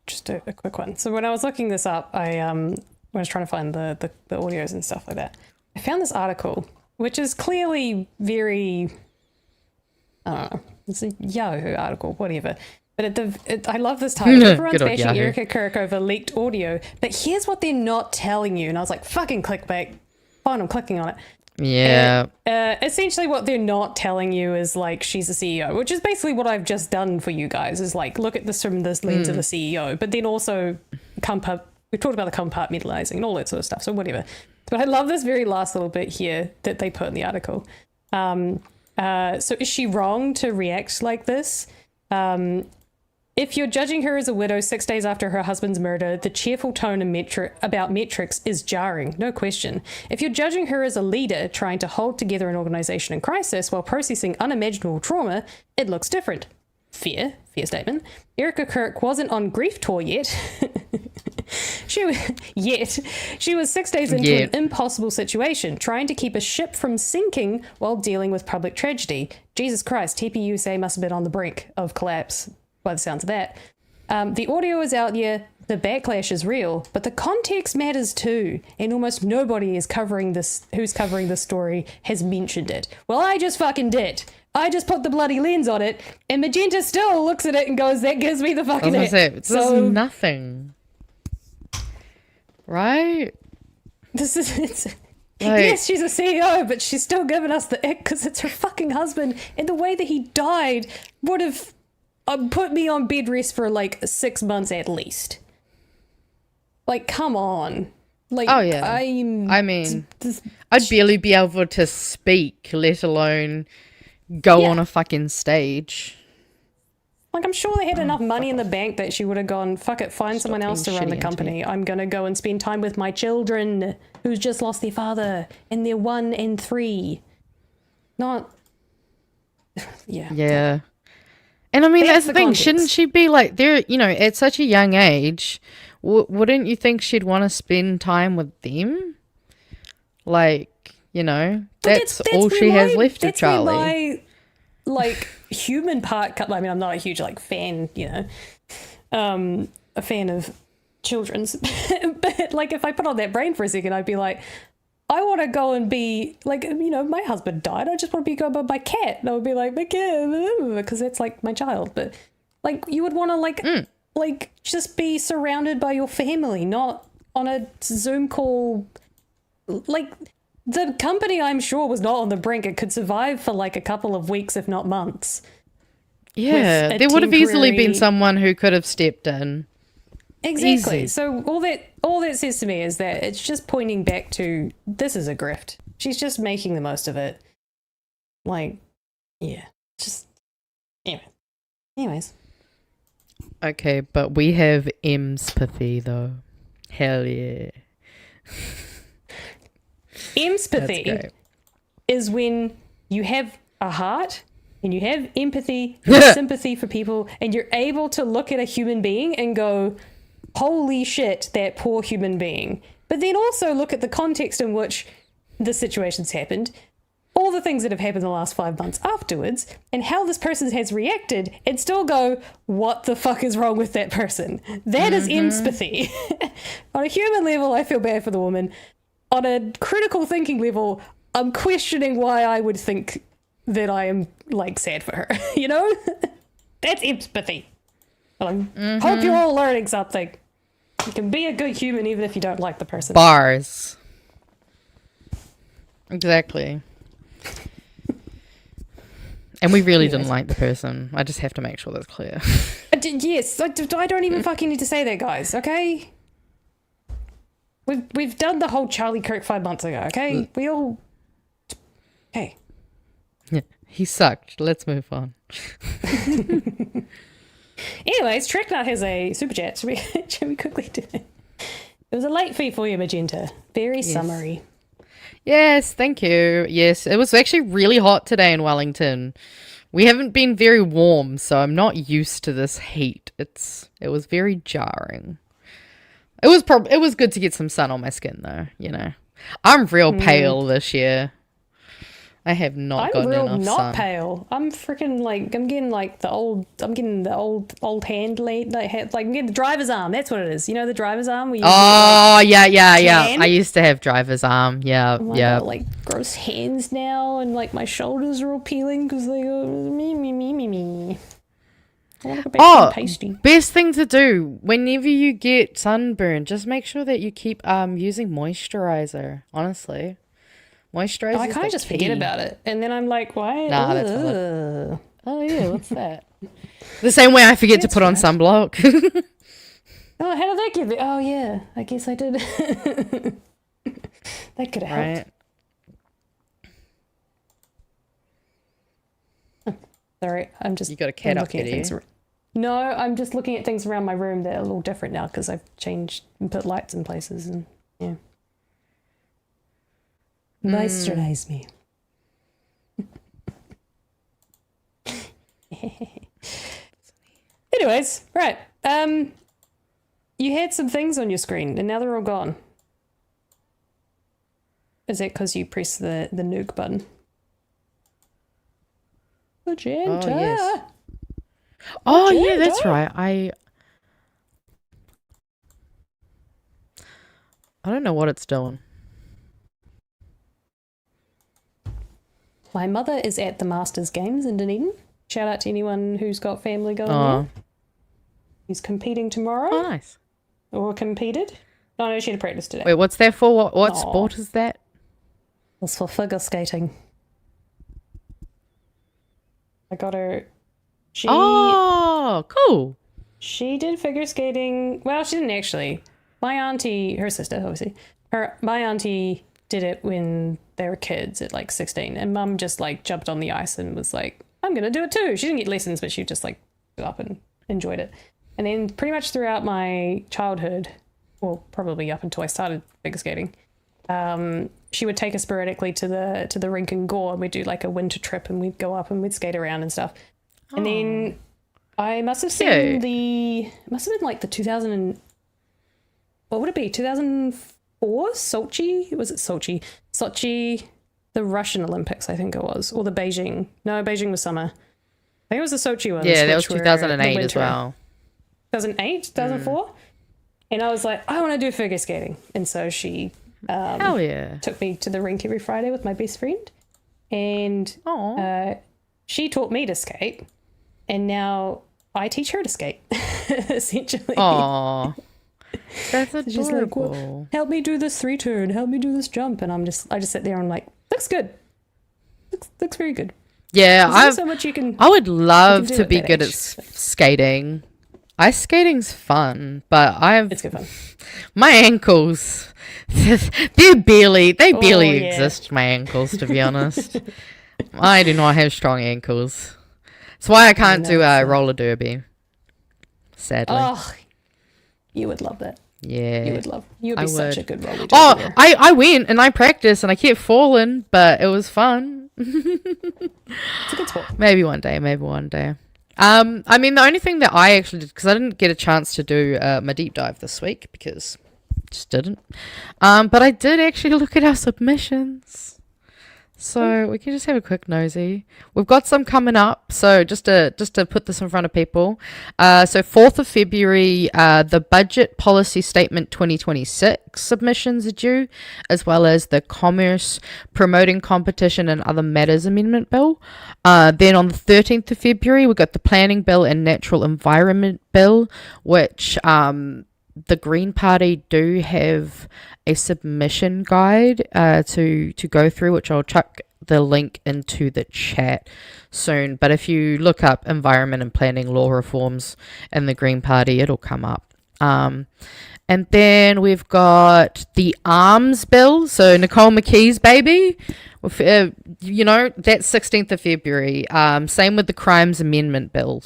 just a quick one. So when I was looking this up, when I was trying to find the audios and stuff like that, I found this article, which is clearly very, I don't know, it's a Yahoo article, whatever. But I love this title. Everyone's bashing Erika Kirk over leaked audio, but here's what they're not telling you. And I was like, fucking clickbait. Fine, I'm clicking on it. Yeah. Essentially what they're not telling you is like she's a CEO, which is basically what I've just done for you guys, is like look at this from this lens of a CEO, but then also we talked about the compartmentalizing and all that sort of stuff, so whatever. But I love this very last little bit here that they put in the article. So is she wrong to react like this? If you're judging her as a widow 6 days after her husband's murder, the cheerful tone about metrics is jarring, no question. If you're judging her as a leader trying to hold together an organization in crisis while processing unimaginable trauma, it looks different. Fair statement. Erika Kirk wasn't on grief tour yet. She was 6 days into an impossible situation, trying to keep a ship from sinking while dealing with public tragedy. Jesus Christ, TPUSA must have been on the brink of collapse, by the sounds of that. The audio is out there, the backlash is real, but the context matters too, and almost nobody who's covering this story has mentioned it. Well, I just fucking did. I just put the bloody lens on it, and Magenta still looks at it and goes, that gives me the fucking ick. This is nothing. Right? Yes, she's a CEO, but she's still giving us the ick because it's her fucking husband, and the way that he died would have put me on bed rest for like 6 months at least. Like, come on. Like, oh yeah. I'd barely be able to speak, let alone go on a fucking stage. Like, I'm sure they had enough money in the bank that she would have gone, fuck it, find someone else to run the company. I'm going to go and spend time with my children who's just lost their father, and they're 1 and 3. Not... Yeah. And I mean, that's the thing. Context. Shouldn't she be like, there, you know, at such a young age, wouldn't you think she'd want to spend time with them? Like, you know, that's all she has left of Charlie. Like, human part, I mean, I'm not a huge like fan, you know, a fan of children's, but like if I put on that brain for a second, I'd be like, I want to go and be like, you know, my husband died, I just want to be going by my cat, and I would be like, my cat, because it's like my child. But like, you would want to like just be surrounded by your family, not on a Zoom call. Like, the company, I'm sure, was not on the brink. It could survive for like a couple of weeks, if not months. Yeah, there would have easily been someone who could have stepped in. Exactly. Easy. So all that says to me is that it's just pointing back to, this is a grift. She's just making the most of it. Like, yeah, just anyways. Okay, but we have empathy though. Hell yeah. Empathy is when you have a heart and you have empathy and sympathy for people, and you're able to look at a human being and go, holy shit, that poor human being. But then also look at the context in which the situation's happened, all the things that have happened in the last 5 months afterwards, and how this person has reacted, and still go, what the fuck is wrong with that person? That is empathy. On a human level, I feel bad for the woman. On a critical thinking level, I'm questioning why I would think that I am, like, sad for her. You know? That's empathy. Well, I hope you're all learning something. You can be a good human even if you don't like the person. Bars. Exactly. And we really didn't like the person. I just have to make sure that's clear. Yes, I don't even fucking need to say that, guys, okay? We've done the whole Charlie Kirk 5 months ago, okay? We all... Hey. Yeah, he sucked. Let's move on. Anyways, Treknut has a super chat. Should we quickly do it? It was a late fee for you, Magenta. Very summary. Yes, thank you. Yes, it was actually really hot today in Wellington. We haven't been very warm, so I'm not used to this heat. It was very jarring. It was good to get some sun on my skin though, you know. I'm real pale this year. I have not gotten enough sun. I'm not pale. I'm freaking like I'm getting the old hand lead like I'm getting the driver's arm. That's what it is. You know the driver's arm. Where you yeah. I used to have driver's arm. Yeah, I got like gross hands now, and like my shoulders are all peeling because they go me. Pasty. Best thing to do whenever you get sunburn, just make sure that you keep using moisturizer. Honestly. Moisturizer. I kind of just forget about it, and then I'm like, "Why?" Nah, that's fine. Oh yeah, what's that? The same way I forget to put on sunblock. Oh, how did that give it? Oh yeah, I guess I did. That could have helped. Oh, sorry, I'm just. You got a cat up there? No, I'm just looking at things around my room that are a little different now because I've changed and put lights in places, and yeah. Moisturize me. Anyways, right. You had some things on your screen and now they're all gone. Is that because you pressed the nuke button? Magenta. Oh, yes. Oh, yeah, that's right. I don't know what it's doing. My mother is at the Masters Games in Dunedin. Shout out to anyone who's got family going there. He's competing tomorrow. Oh, nice. Or competed. No, she had a practice today. Wait, what's that for? What sport is that? It's for figure skating. I got her... Oh, cool. She did figure skating. Well, she didn't actually. My auntie, her sister, obviously. My auntie did it when they were kids at like 16, and mum just like jumped on the ice and was like, I'm gonna do it too. She didn't get lessons, but she just like stood up and enjoyed it. And then pretty much throughout my childhood, well, probably up until I started figure skating, she would take us sporadically to the rink in Gore, and we'd do like a winter trip, and we'd go up and we'd skate around and stuff. And then I must have seen it must have been like the 2000 and, what would it be, 2004 Sochi? Was it Sochi? Sochi, the Russian Olympics, I think it was, or the Beijing. No, Beijing was summer. I think it was the Sochi ones. Yeah, that was 2008 as well. 2008, 2004? And I was like, I want to do figure skating. And so she hell yeah, took me to the rink every Friday with my best friend. And she taught me to skate. And now I teach her to skate, essentially. Aww. That's adorable. She's like, well, help me do this 3-turn, help me do this jump. And I just sit there and I'm like, looks good. Looks very good. Yeah, I would love to be good at skating. Ice skating's fun, but it's good fun. My ankles, they barely exist, my ankles, to be honest. I do not have strong ankles. That's why I can't do roller derby, sadly. Oh, you would love that. Yeah. You'd be such a good roller derby. Oh, I went and I practiced and I kept falling, but it was fun. It's a good sport. Maybe one day. I mean, the only thing that I actually did, because I didn't get a chance to do my deep dive this week, because I just didn't. But I did actually look at our submissions. So we can just have a quick nosy. We've got some coming up. So just to put this in front of people. So 4th of February, the Budget Policy Statement 2026 submissions are due, as well as the Commerce, Promoting Competition and Other Matters Amendment Bill. Then on the 13th of February, we've got the Planning Bill and Natural Environment Bill, which the Green Party do have a submission guide to go through, which I'll chuck the link into the chat soon. But if you look up environment and planning law reforms in the Green Party, it'll come up. And then we've got the arms bill. So Nicole McKee's baby, that's 16th of February. Same with the crimes amendment bill.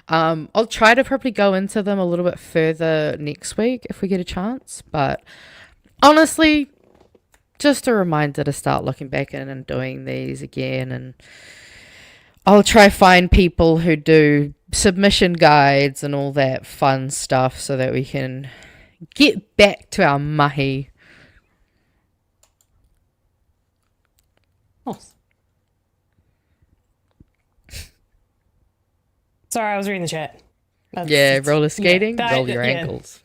I'll try to probably go into them a little bit further next week if we get a chance. But honestly, just a reminder to start looking back in and doing these again. And I'll try find people who do submission guides and all that fun stuff so that we can Get back to our mahi. Oh. Sorry, I was reading the chat. Roller skating, roll your ankles.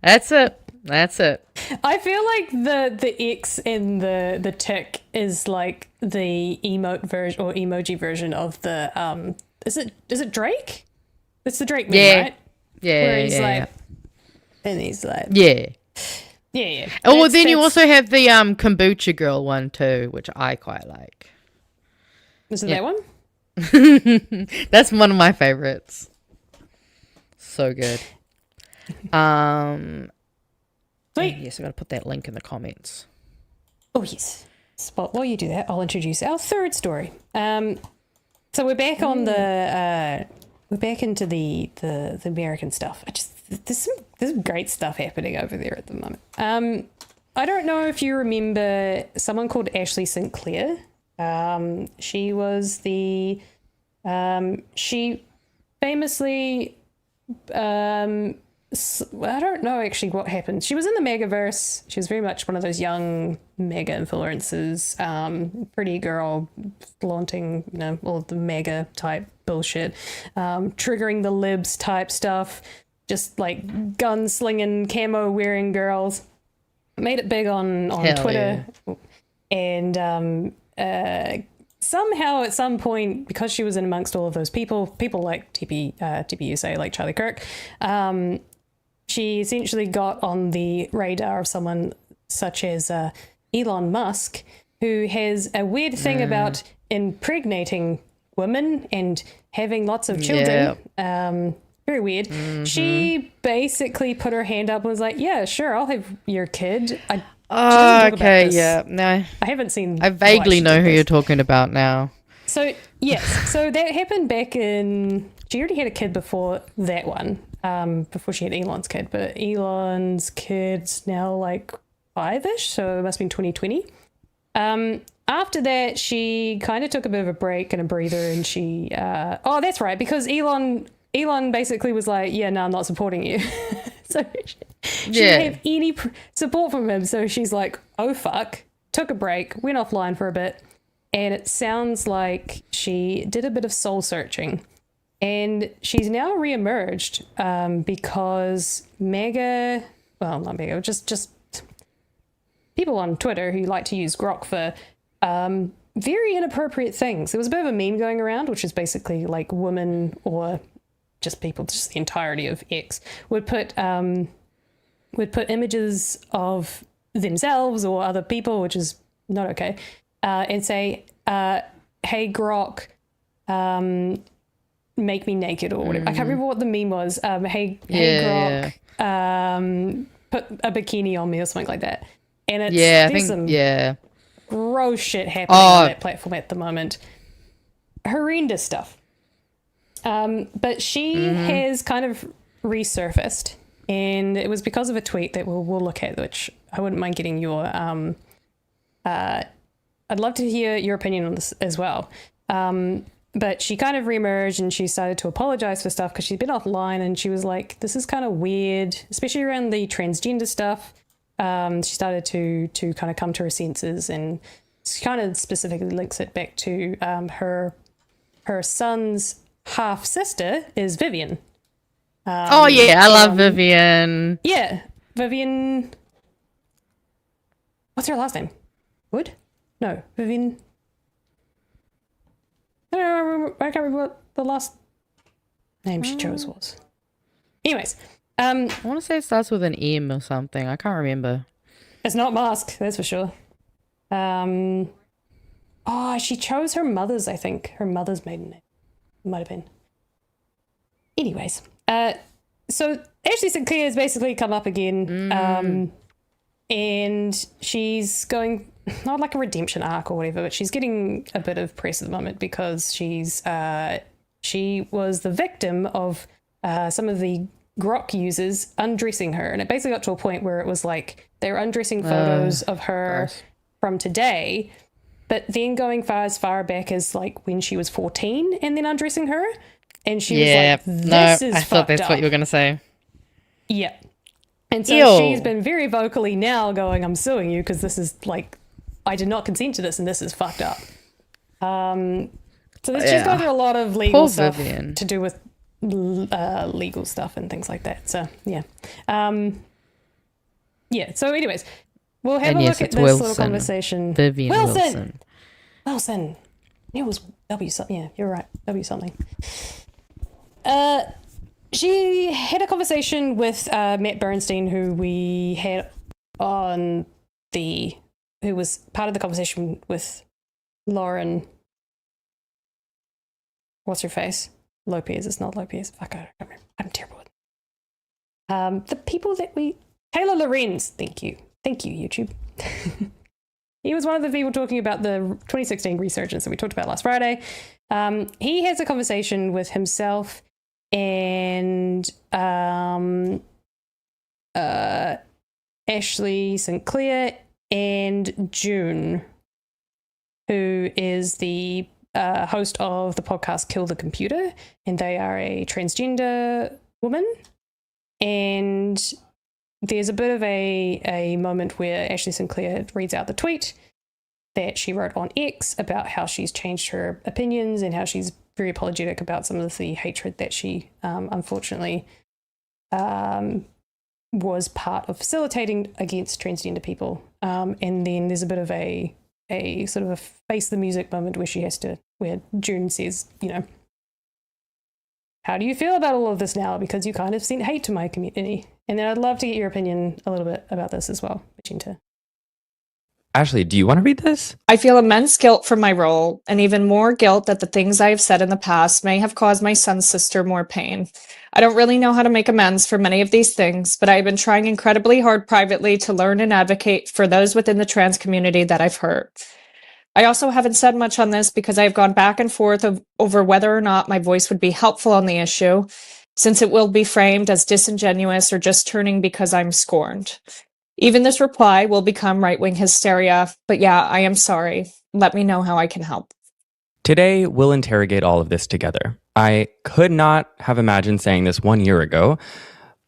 That's it. I feel like the X and the tick is like the emote version or emoji version of the is it Drake? It's the Drake meme, right? Yeah. Where he's like, and he's like, yeah. Oh, That's- then you that's- also have the kombucha girl one too, which I quite like. is it that one? That's one of my favorites. So good. Sweet. Yes, I gotta put that link in the comments. Oh yes. But while you do that, I'll introduce our third story. So we're back on we're back into the American stuff. There's some great stuff happening over there at the moment. I don't know if you remember someone called Ashley St Clair. She was she famously I don't know actually what happened. She was in the MAGA-verse. She was very much one of those young MAGA influencers, pretty girl, flaunting, all of the MAGA type bullshit, triggering the libs type stuff, just like gunslinging, camo wearing girls. Made it big on Twitter, and somehow at some point, because she was in amongst all of those people like TPUSA, like Charlie Kirk, she essentially got on the radar of someone such as Elon Musk, who has a weird thing about impregnating women and having lots of children. Very weird. Mm-hmm. She basically put her hand up and was like, yeah, sure, I'll have your kid. Okay, yeah. No, I haven't seen. I vaguely know who you're talking about now. So, yes. So that happened back in... She already had a kid before that one, before she had Elon's kid. But Elon's kid's now like 5-ish, so it must have been 2020. After that, she kind of took a bit of a break and a breather, and she... oh, that's right, because Elon basically was like, yeah, no, I'm not supporting you. So she didn't have any support from him. So she's like, oh, fuck. Took a break, went offline for a bit. And it sounds like she did a bit of soul searching. And she's now reemerged because MAGA, well, not MAGA, just people on Twitter who like to use Grok for very inappropriate things. There was a bit of a meme going around, which is basically like women or just people, just the entirety of X, would put images of themselves or other people, which is not okay, and say, hey, Grok, make me naked or whatever. I can't remember what the meme was. Hey Grok, put a bikini on me or something like that. And it's, there's some gross shit happening on that platform at the moment. Horrendous stuff. But she has kind of resurfaced, and it was because of a tweet that we'll look at, which I wouldn't mind getting your I'd love to hear your opinion on this as well. But she kind of reemerged and she started to apologize for stuff because she'd been offline, and she was like, this is kind of weird, especially around the transgender stuff. She started to kind of come to her senses, and she kind of specifically links it back to her son's half sister is Vivian. I love Vivian. Yeah, Vivian. What's her last name? Wood? No, Vivian. I can't remember what the last name she chose was. Anyways, I want to say it starts with an M or something. I can't remember. It's not Musk, that's for sure. She chose her mother's, I think. Her mother's maiden name. Might have been. Anyways, so Ashley St Clair has basically come up again, and she's going not like a redemption arc or whatever, but she's getting a bit of press at the moment because she was the victim of some of the Grok users undressing her, and it basically got to a point where it was like they were undressing photos of her from today, but then going as far back as like when she was 14 and then undressing her, and she was like, this is I thought that's up. what you were going to say. Yeah. And so Ew. she's been very vocally now going, I'm suing you because this is like, I did not consent to this and this is fucked up. So she's going through a lot of legal Poor stuff Vivian. to do with legal stuff and things like that. So, yeah. So anyways, we'll have And a yes, look at it's this Wilson. little conversation. Vivian Wilson. It was W something. Yeah, you're right. W something. She had a conversation with Matt Bernstein, who we had on who was part of the conversation with Lauren. What's her face? Lopez. It's not Lopez. Fuck, I don't remember. I'm terrible with the people that Taylor Lorenz. Thank you, YouTube. He was one of the people talking about the 2016 resurgence that we talked about last Friday. He has a conversation with himself and Ashley St Clair and June, who is the host of the podcast Kill the Computer, and they are a transgender woman. And there's a bit of a moment where Ashley St Clair reads out the tweet that she wrote on X about how she's changed her opinions and how she's very apologetic about some of the hatred that she unfortunately was part of facilitating against transgender people. And then there's a bit of a sort of a face the music moment where June says, how do you feel about all of this now? Because you kind of sent hate to my community. And then I'd love to get your opinion a little bit about this as well, Magenta. Ashley, do you want to read this? I feel immense guilt for my role, and even more guilt that the things I have said in the past may have caused my son's sister more pain. I don't really know how to make amends for many of these things, but I have been trying incredibly hard privately to learn and advocate for those within the trans community that I've hurt. I also haven't said much on this because I have gone back and forth over whether or not my voice would be helpful on the issue, since it will be framed as disingenuous or just turning because I'm scorned. Even this reply will become right-wing hysteria, but yeah, I am sorry. Let me know how I can help. Today, we'll interrogate all of this together. I could not have imagined saying this 1 year ago,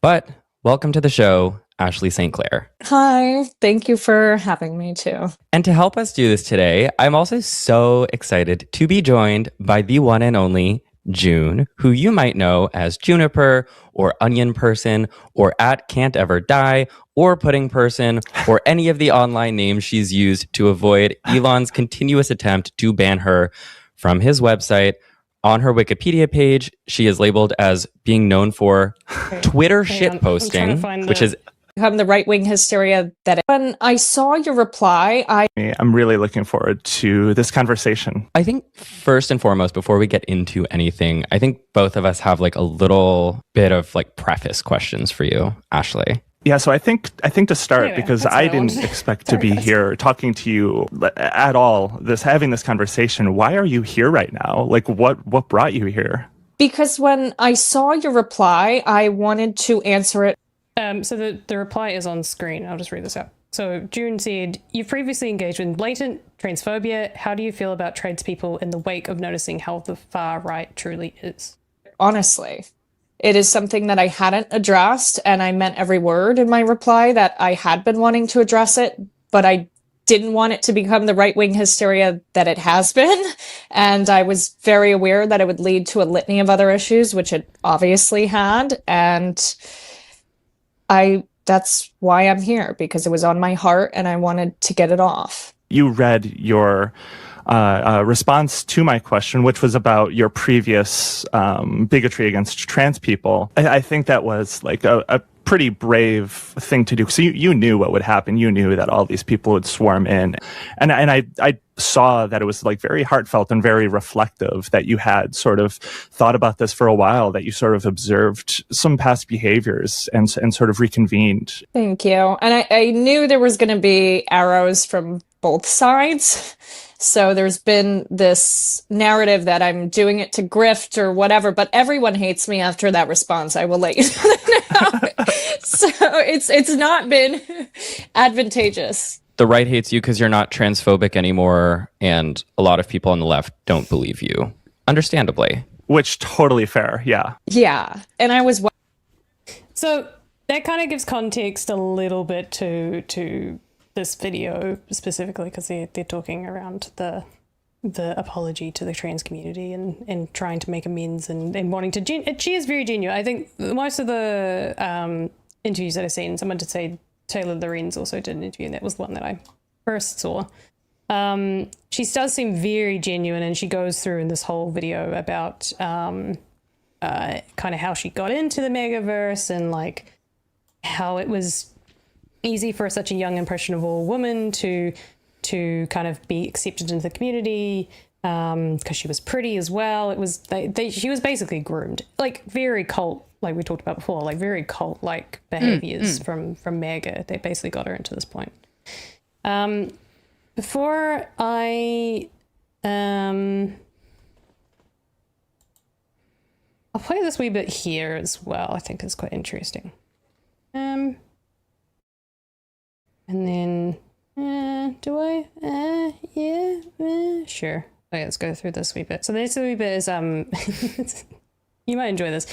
but welcome to the show, Ashley St. Clair. Hi, thank you for having me too. And to help us do this today, I'm also so excited to be joined by the one and only June, who you might know as Juniper or Onion Person or at Can't Ever Die or Pudding Person or any of the online names she's used to avoid Elon's continuous attempt to ban her from his website. On her Wikipedia page, she is labeled as being known for Twitter shitposting, which is Become the right-wing hysteria that when I saw your reply, I'm really looking forward to this conversation. I think first and foremost, before we get into anything, I think both of us have like a little bit of like preface questions for you, Ashley. Yeah, so I think to start, Anyway, because that's I what I didn't wanted. expect to be here talking to you at all, having this conversation. Why are you here right now? Like, what brought you here? because when I saw your reply, I wanted to answer it. So the reply is on screen. I'll just read this out. So June said, you've previously engaged in blatant transphobia. How do you feel about tradespeople in the wake of noticing how the far right truly is? Honestly, it is something that I hadn't addressed, and I meant every word in my reply that I had been wanting to address it, but I didn't want it to become the right-wing hysteria that it has been. And I was very aware that it would lead to a litany of other issues, which it obviously had. And that's why I'm here, because it was on my heart and I wanted to get it off. You read your response to my question, which was about your previous bigotry against trans people. I think that was like a pretty brave thing to do. So you knew what would happen. You knew that all these people would swarm in. And I saw that it was like very heartfelt and very reflective, that you had sort of thought about this for a while, that you sort of observed some past behaviors and sort of reconvened. Thank you. And I knew there was going to be arrows from both sides. So there's been this narrative that I'm doing it to grift or whatever, but everyone hates me after that response. I will let you know. So it's not been advantageous. The right hates you because you're not transphobic anymore, and a lot of people on the left don't believe you. Understandably. Which totally fair, yeah. Yeah. And I was... So that kind of gives context a little bit to this video specifically, because they're talking around the apology to the trans community and trying to make amends and wanting to. She is very genuine. I think most of the interviews that I've seen, someone did say Taylor Lorenz also did an interview, and that was the one that I first saw. She does seem very genuine, and she goes through in this whole video about kind of how she got into the MAGA-verse and like how it was easy for such a young impressionable woman to kind of be accepted into the community because she was pretty as well. It was she was basically groomed, like very cult, like we talked about before, like very cult like behaviors from MAGA. They basically got her into this point. Before I I'll play this wee bit here as well. I think it's quite interesting. And then do I? Yeah, sure. Okay, let's go through this wee bit. So this wee bit is you might enjoy this.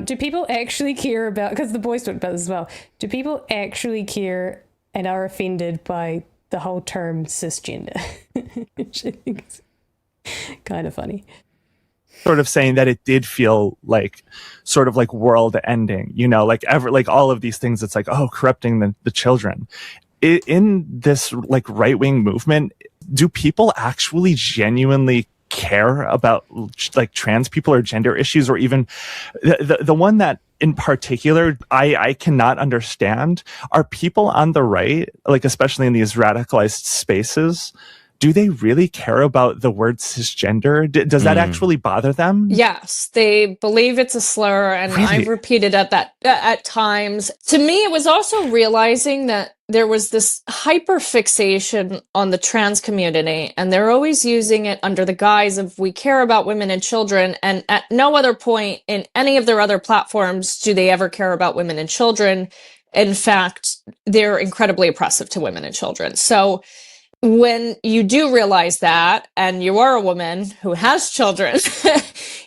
Do people actually care about? Because the boys talked about this as well. Do people actually care and are offended by the whole term cisgender? Which I think is kind of funny. Sort of saying that it did feel like sort of like world ending, you know, like all of these things. It's like, oh, corrupting the children. In this like right-wing movement, do people actually genuinely care about like trans people or gender issues, or even the one that in particular I cannot understand are people on the right, like especially in these radicalized spaces. Do they really care about the word cisgender? Does that actually bother them? Yes, they believe it's a slur, and Really? I've repeated at times. To me, it was also realizing that there was this hyper fixation on the trans community, and they're always using it under the guise of we care about women and children, and at no other point in any of their other platforms do they ever care about women and children. In fact, they're incredibly oppressive to women and children. So when you do realize that, and you are a woman who has children,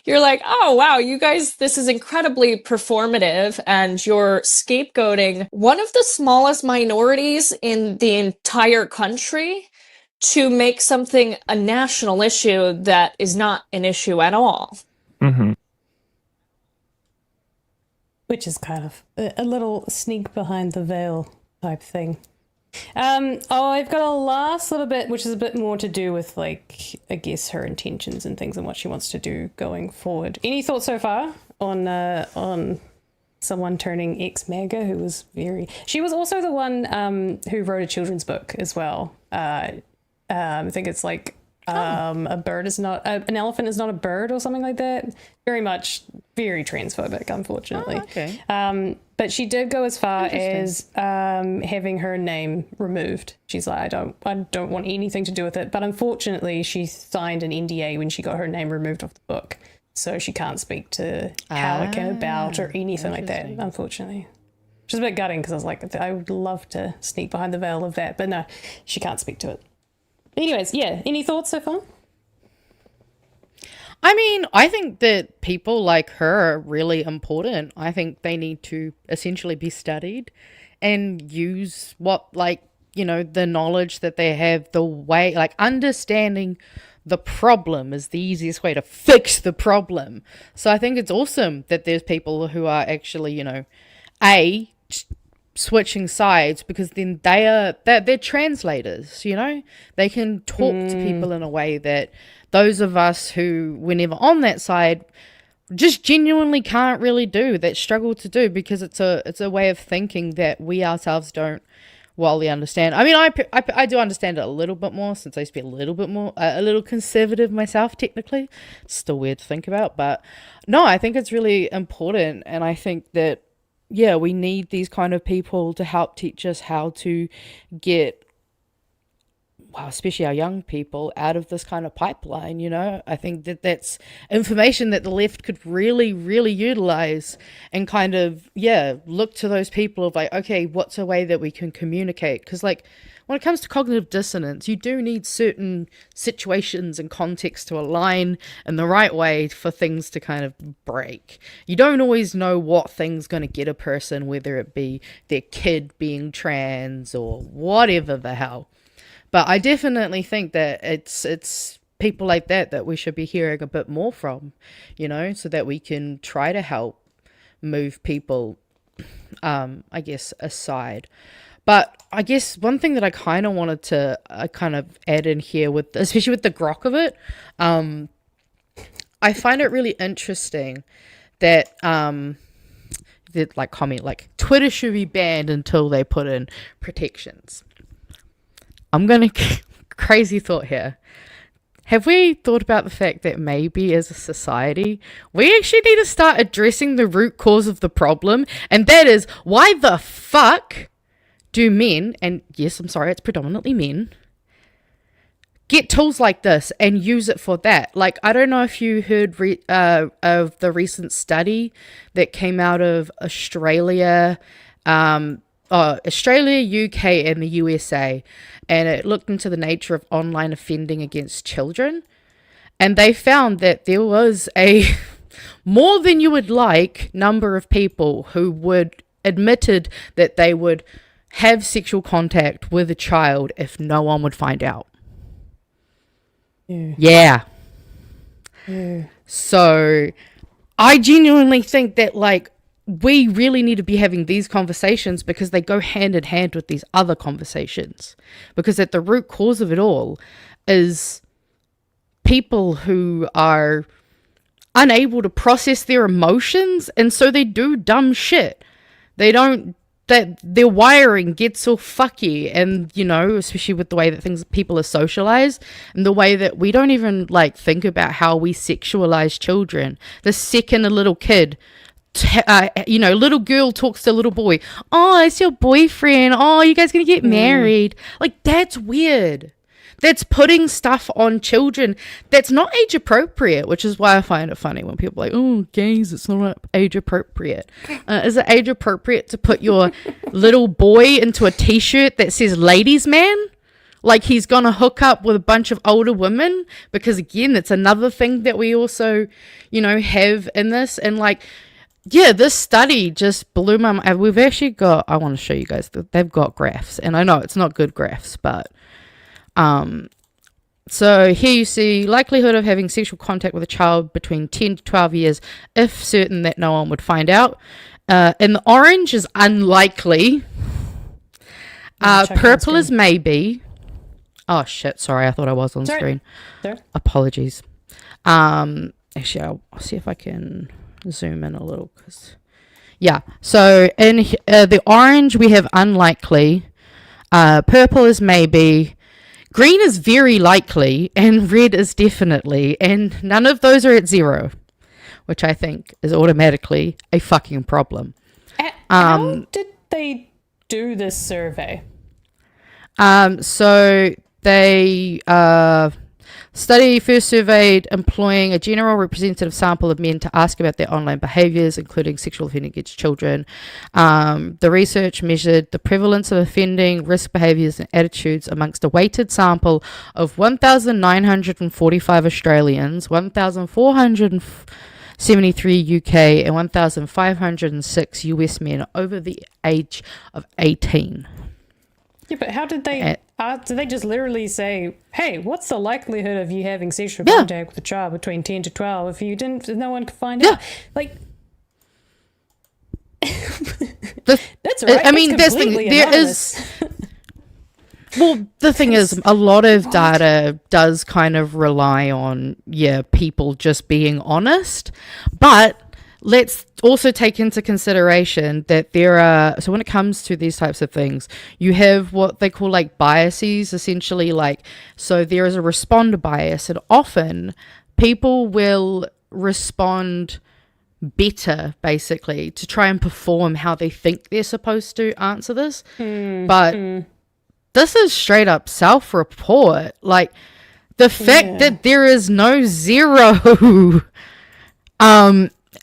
you're like, oh, wow, you guys, this is incredibly performative, and you're scapegoating one of the smallest minorities in the entire country to make something a national issue that is not an issue at all. Mm-hmm. Which is kind of a little sneak behind the veil type thing. I've got a last little bit, which is a bit more to do with, like, I guess her intentions and things and what she wants to do going forward. Any thoughts so far on someone turning ex-MAGA who was very... She was also the one who wrote a children's book as well. I think it's like a bird is not... an elephant is not a bird or something like that. Very transphobic, unfortunately. Oh, okay. But she did go as far as having her name removed. She's like, I don't want anything to do with it. But unfortunately, she signed an NDA when she got her name removed off the book. So she can't speak to how it came about or anything like that, unfortunately. Which is a bit gutting, because I was like, I would love to sneak behind the veil of that. But no, she can't speak to it. Anyways, yeah, any thoughts so far? I mean, I think that people like her are really important. I think they need to essentially be studied and use what, like, you know, the knowledge that they have, the way, like, understanding the problem is the easiest way to fix the problem. So I think it's awesome that there's people who are actually, you know, switching sides, because then they're translators, you know, they can talk to people in a way that those of us who were never on that side just genuinely can't really do, that struggle to do, because it's a way of thinking that we ourselves don't wholly understand. I mean, I do understand it a little bit more, since I used to be a little conservative myself, technically. It's still weird to think about, but no, I think it's really important, and I think that, yeah, we need these kind of people to help teach us how to get well, especially our young people, out of this kind of pipeline. You know, I think that that's information that the left could really, really utilize, and kind of, look to those people of like, okay, what's a way that we can communicate? Because like, when it comes to cognitive dissonance, you do need certain situations and context to align in the right way for things to kind of break. You don't always know what thing's going to get a person, whether it be their kid being trans or whatever the hell. But I definitely think that it's people like that we should be hearing a bit more from, you know, so that we can try to help move people, I guess, aside. But I guess one thing that I kind of wanted to kind of add in here, with especially with the grok of it, I find it really interesting that that like comment like Twitter should be banned until they put in protections. I'm gonna crazy thought here. Have we thought about the fact that maybe as a society, we actually need to start addressing the root cause of the problem? And that is, why the fuck do men, and yes, I'm sorry, it's predominantly men, get tools like this and use it for that? Like, I don't know if you heard of the recent study that came out of Australia, Australia, UK, and the USA, and it looked into the nature of online offending against children, and they found that there was a more than you would like number of people who would admitted that they would have sexual contact with a child if no one would find out. Yeah. So I genuinely think that like we really need to be having these conversations, because they go hand in hand with these other conversations, because at the root cause of it all is people who are unable to process their emotions, and so they do dumb shit. That their wiring gets all fucky, and you know, especially with the way that people are socialized, and the way that we don't even like think about how we sexualize children. The second a little kid, little girl talks to a little boy, oh, it's your boyfriend, oh, you guys gonna get married, like that's weird. That's putting stuff on children that's not age appropriate, which is why I find it funny when people are like, oh, gays, it's not age appropriate. Is it age appropriate to put your little boy into a t-shirt that says ladies man? Like he's going to hook up with a bunch of older women? Because again, that's another thing that we also, you know, have in this. And like, yeah, this study just blew my mind. We've actually got, I want to show you guys, they've got graphs. And I know it's not good graphs, but so here you see likelihood of having sexual contact with a child between 10 to 12 years if certain that no one would find out. And the orange is unlikely. Purple is maybe. Oh shit, sorry, I thought I was on screen. Sorry. Apologies. Actually, I'll see if I can zoom in a little, cause yeah. So in the orange we have unlikely, purple is maybe, green is very likely, and red is definitely, and none of those are at 0, which I think is automatically a fucking problem. How did they do this survey? So they study first surveyed employing a general representative sample of men to ask about their online behaviors, including sexual offending against children. The research measured the prevalence of offending, risk behaviors, and attitudes amongst a weighted sample of 1,945 Australians, 1,473 UK, and 1,506 US men over the age of 18. Yeah, but how did they? Did they just literally say, "Hey, what's the likelihood of you having sexual contact with a child between 10 to 12 if you didn't? If no one could find out?" Like, that's right. I mean, there's there is. Well, the thing is, a lot of data does kind of rely on people just being honest, but let's also take into consideration that there are, so when it comes to these types of things, you have what they call like biases, essentially, like, so there is a responder bias, and often people will respond better, basically, to try and perform how they think they're supposed to answer this. But this is straight up self-report. Like, the fact that there is no zero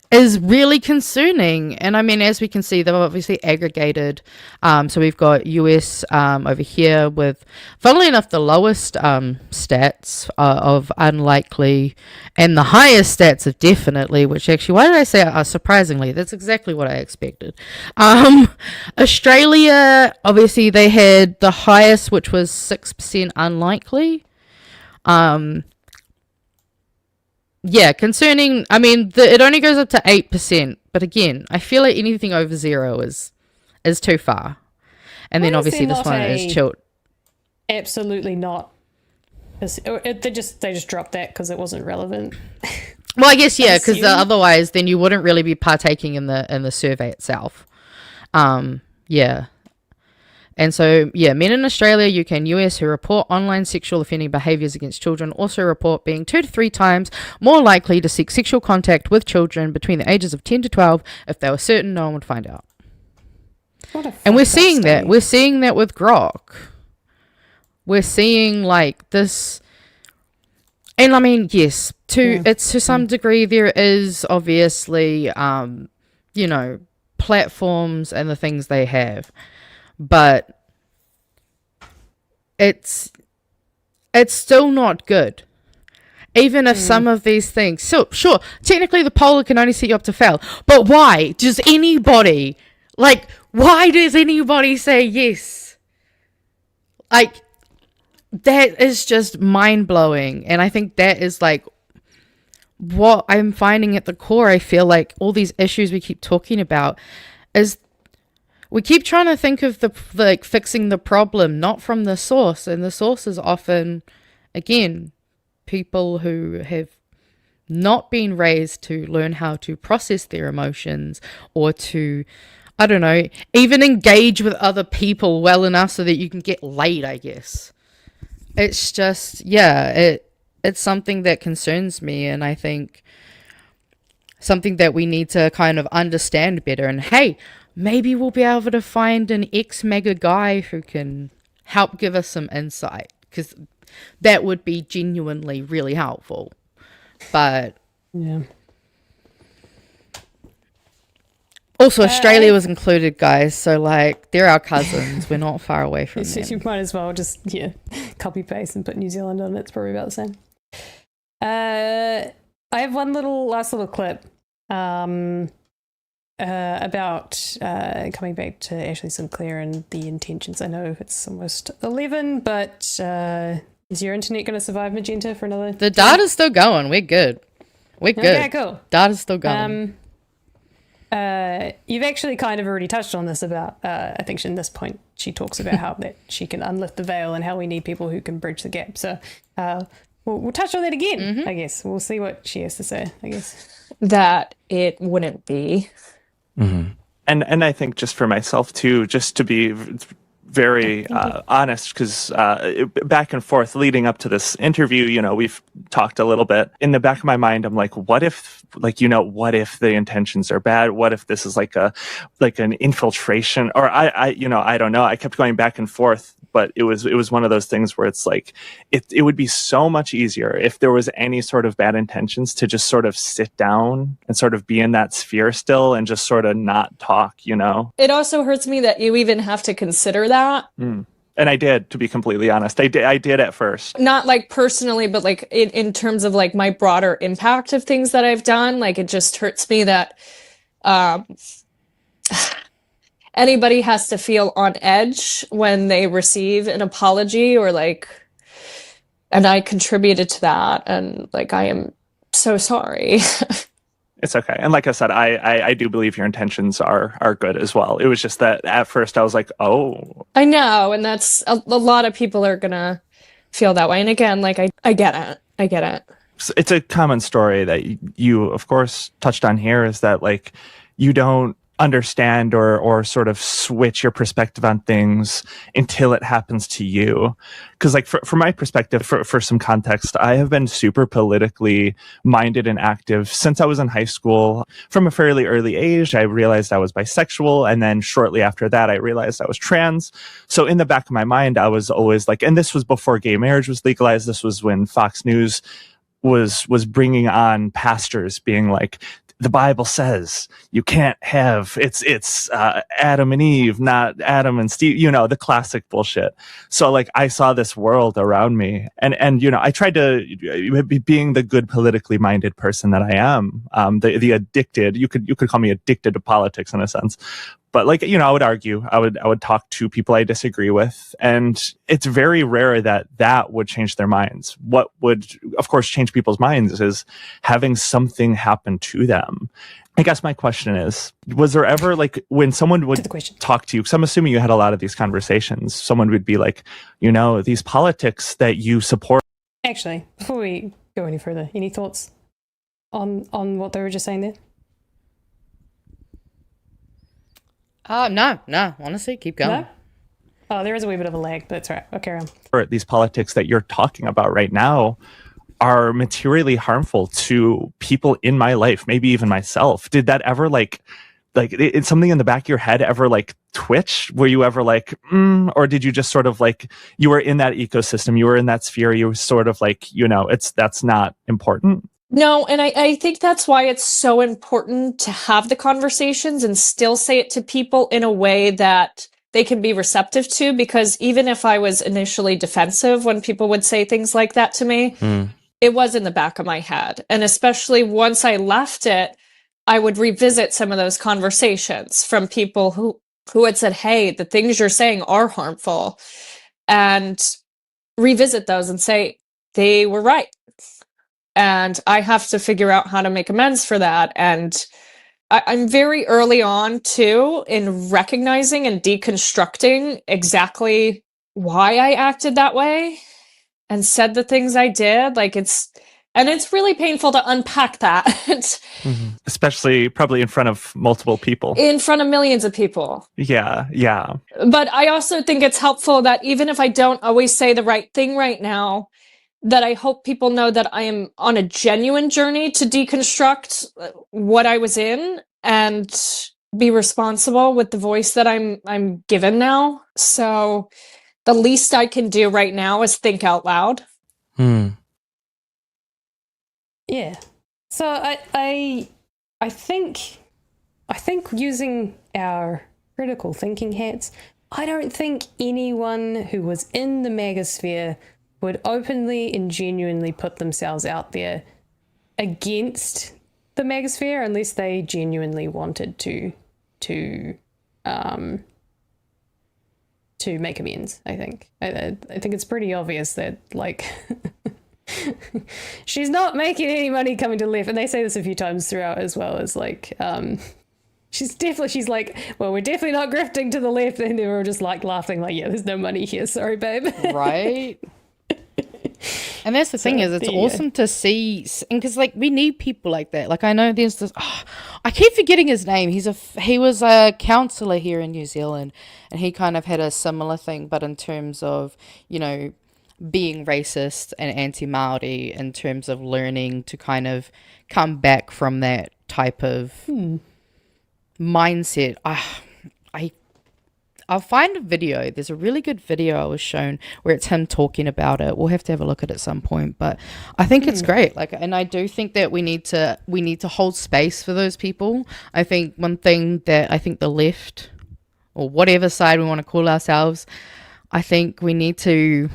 is really concerning. And I mean, as we can see, they've obviously aggregated. So we've got US over here with, funnily enough, the lowest stats of unlikely and the highest stats of definitely, which actually, why did I say surprisingly? That's exactly what I expected. Australia, obviously, they had the highest, which was 6% unlikely. Yeah, concerning. I mean, it only goes up to 8%, but again, I feel like anything over 0 is too far. And then obviously this one is chilled. Absolutely not. They just dropped that because it wasn't relevant. Well, I guess because otherwise, then you wouldn't really be partaking in the survey itself. Yeah. And so, men in Australia, UK and US who report online sexual offending behaviours against children also report being 2 to 3 times more likely to seek sexual contact with children between the ages of 10 to 12 if they were certain no one would find out. And we're seeing that. We're seeing that with Grok. We're seeing like this. And I mean, yes, it's to some degree there is obviously, platforms and the things they have. But it's still not good. Even if some of these things... So, sure, technically the poller can only set you up to fail. But why does anybody... Like, why does anybody say yes? Like, that is just mind-blowing. And I think that is, like, what I'm finding at the core. I feel like all these issues we keep talking about is... We keep trying to think of fixing the problem, not from the source. And the source is often, again, people who have not been raised to learn how to process their emotions or to, I don't know, even engage with other people well enough so that you can get laid, I guess. It's just, it's something that concerns me. And I think something that we need to kind of understand better. And hey, maybe we'll be able to find an ex-MAGA guy who can help give us some insight, because that would be genuinely really helpful. But also Australia was included, guys, so like they're our cousins. We're not far away from them. You might as well just copy paste and put New Zealand on it. It's probably about the same. I have one last little clip about coming back to Ashley St Clair and the intentions. I know it's almost 11, but is your internet going to survive Magenta for another? The data's still going. We're good. We're good. Okay, cool. Data's still going. You've actually kind of already touched on this about, I think in this point, she talks about how that she can unlift the veil and how we need people who can bridge the gap. So we'll touch on that again, I guess. We'll see what she has to say, I guess. That it wouldn't be. Mm-hmm. And I think just for myself too, just to be very honest, because back and forth leading up to this interview, we've talked a little bit. In the back of my mind, I'm like, what if the intentions are bad? What if this is like an infiltration? Or I don't know. I kept going back and forth, but it was one of those things where it's like, it would be so much easier if there was any sort of bad intentions to just sort of sit down and sort of be in that sphere still and just sort of not talk, It also hurts me that you even have to consider that. And I did, to be completely honest. I did at first. Not like personally, but like in terms of like my broader impact of things that I've done. Like it just hurts me that anybody has to feel on edge when they receive an apology or like, and I contributed to that. And like, I am so sorry. It's okay. And like I said, I do believe your intentions are good as well. It was just that at first I was like, oh. I know. And that's a lot of people are going to feel that way. And again, like I get it. I get it. It's a common story that you of course touched on here, is that like you don't understand or sort of switch your perspective on things until it happens to you. Because like from my perspective, for some context, I have been super politically minded and active since I was in high school. From a fairly early age, I realized I was bisexual, and then shortly after that I realized I was trans. So in the back of my mind, I was always like, and this was before gay marriage was legalized. This was when Fox News was bringing on pastors being like, the Bible says you can't have, it's Adam and Eve, not Adam and Steve, you know, the classic bullshit. So like I saw this world around me, and you know, I tried to, being the good politically minded person that I am, the addicted, you could call me addicted to politics in a sense. But like, you know, I would argue, I would talk to people I disagree with, and it's very rare that would change their minds. What would, of course, change people's minds is having something happen to them. I guess my question is, was there ever like when someone would talk to you, because I'm assuming you had a lot of these conversations, someone would be like, you know, these politics that you support. Actually, before we go any further, any thoughts on what they were just saying there? No, honestly, keep going. No? Oh, there is a wee bit of a lag, but it's all right. I'll carry on. Or these politics that you're talking about right now are materially harmful to people in my life, maybe even myself. Did that ever it's something in the back of your head ever like twitch? Were you ever like, or did you just sort of like, you were in that ecosystem, you were in that sphere, you were sort of like, you know, that's not important? No, and I think that's why it's so important to have the conversations and still say it to people in a way that they can be receptive to, because even if I was initially defensive when people would say things like that to me, it was in the back of my head. And especially once I left it, I would revisit some of those conversations from people who had said, hey, the things you're saying are harmful, and revisit those and say, they were right. And I have to figure out how to make amends for that. And I'm very early on, too, in recognizing and deconstructing exactly why I acted that way and said the things I did. Like it's really painful to unpack that. Especially probably in front of multiple people. In front of millions of people. Yeah. But I also think it's helpful that even if I don't always say the right thing right now, that I hope people know that I am on a genuine journey to deconstruct what I was in and be responsible with the voice that I'm given now. So the least I can do right now is think out loud. Yeah. So I think using our critical thinking hats, I don't think anyone who was in the MAGA-sphere would openly and genuinely put themselves out there against the MAGA-sphere unless they genuinely wanted to make amends. I think it's pretty obvious that like she's not making any money coming to the left, and they say this a few times throughout as well, as like she's like, well, we're definitely not grifting to the left, and they were just like laughing like, yeah, there's no money here, sorry babe. Right. And that's the thing is, it's awesome to see, and because like we need people like that. Like I know there's this, I keep forgetting his name. He was a counsellor here in New Zealand, and he kind of had a similar thing, but in terms of, you know, being racist and anti-Māori, in terms of learning to kind of come back from that type of mindset. I'll find a video. There's a really good video I was shown where it's him talking about it. We'll have to have a look at it at some point, but I think it's great. Like, and I do think that we need to hold space for those people. I think one thing that I think the left, or whatever side we want to call ourselves, I think we need to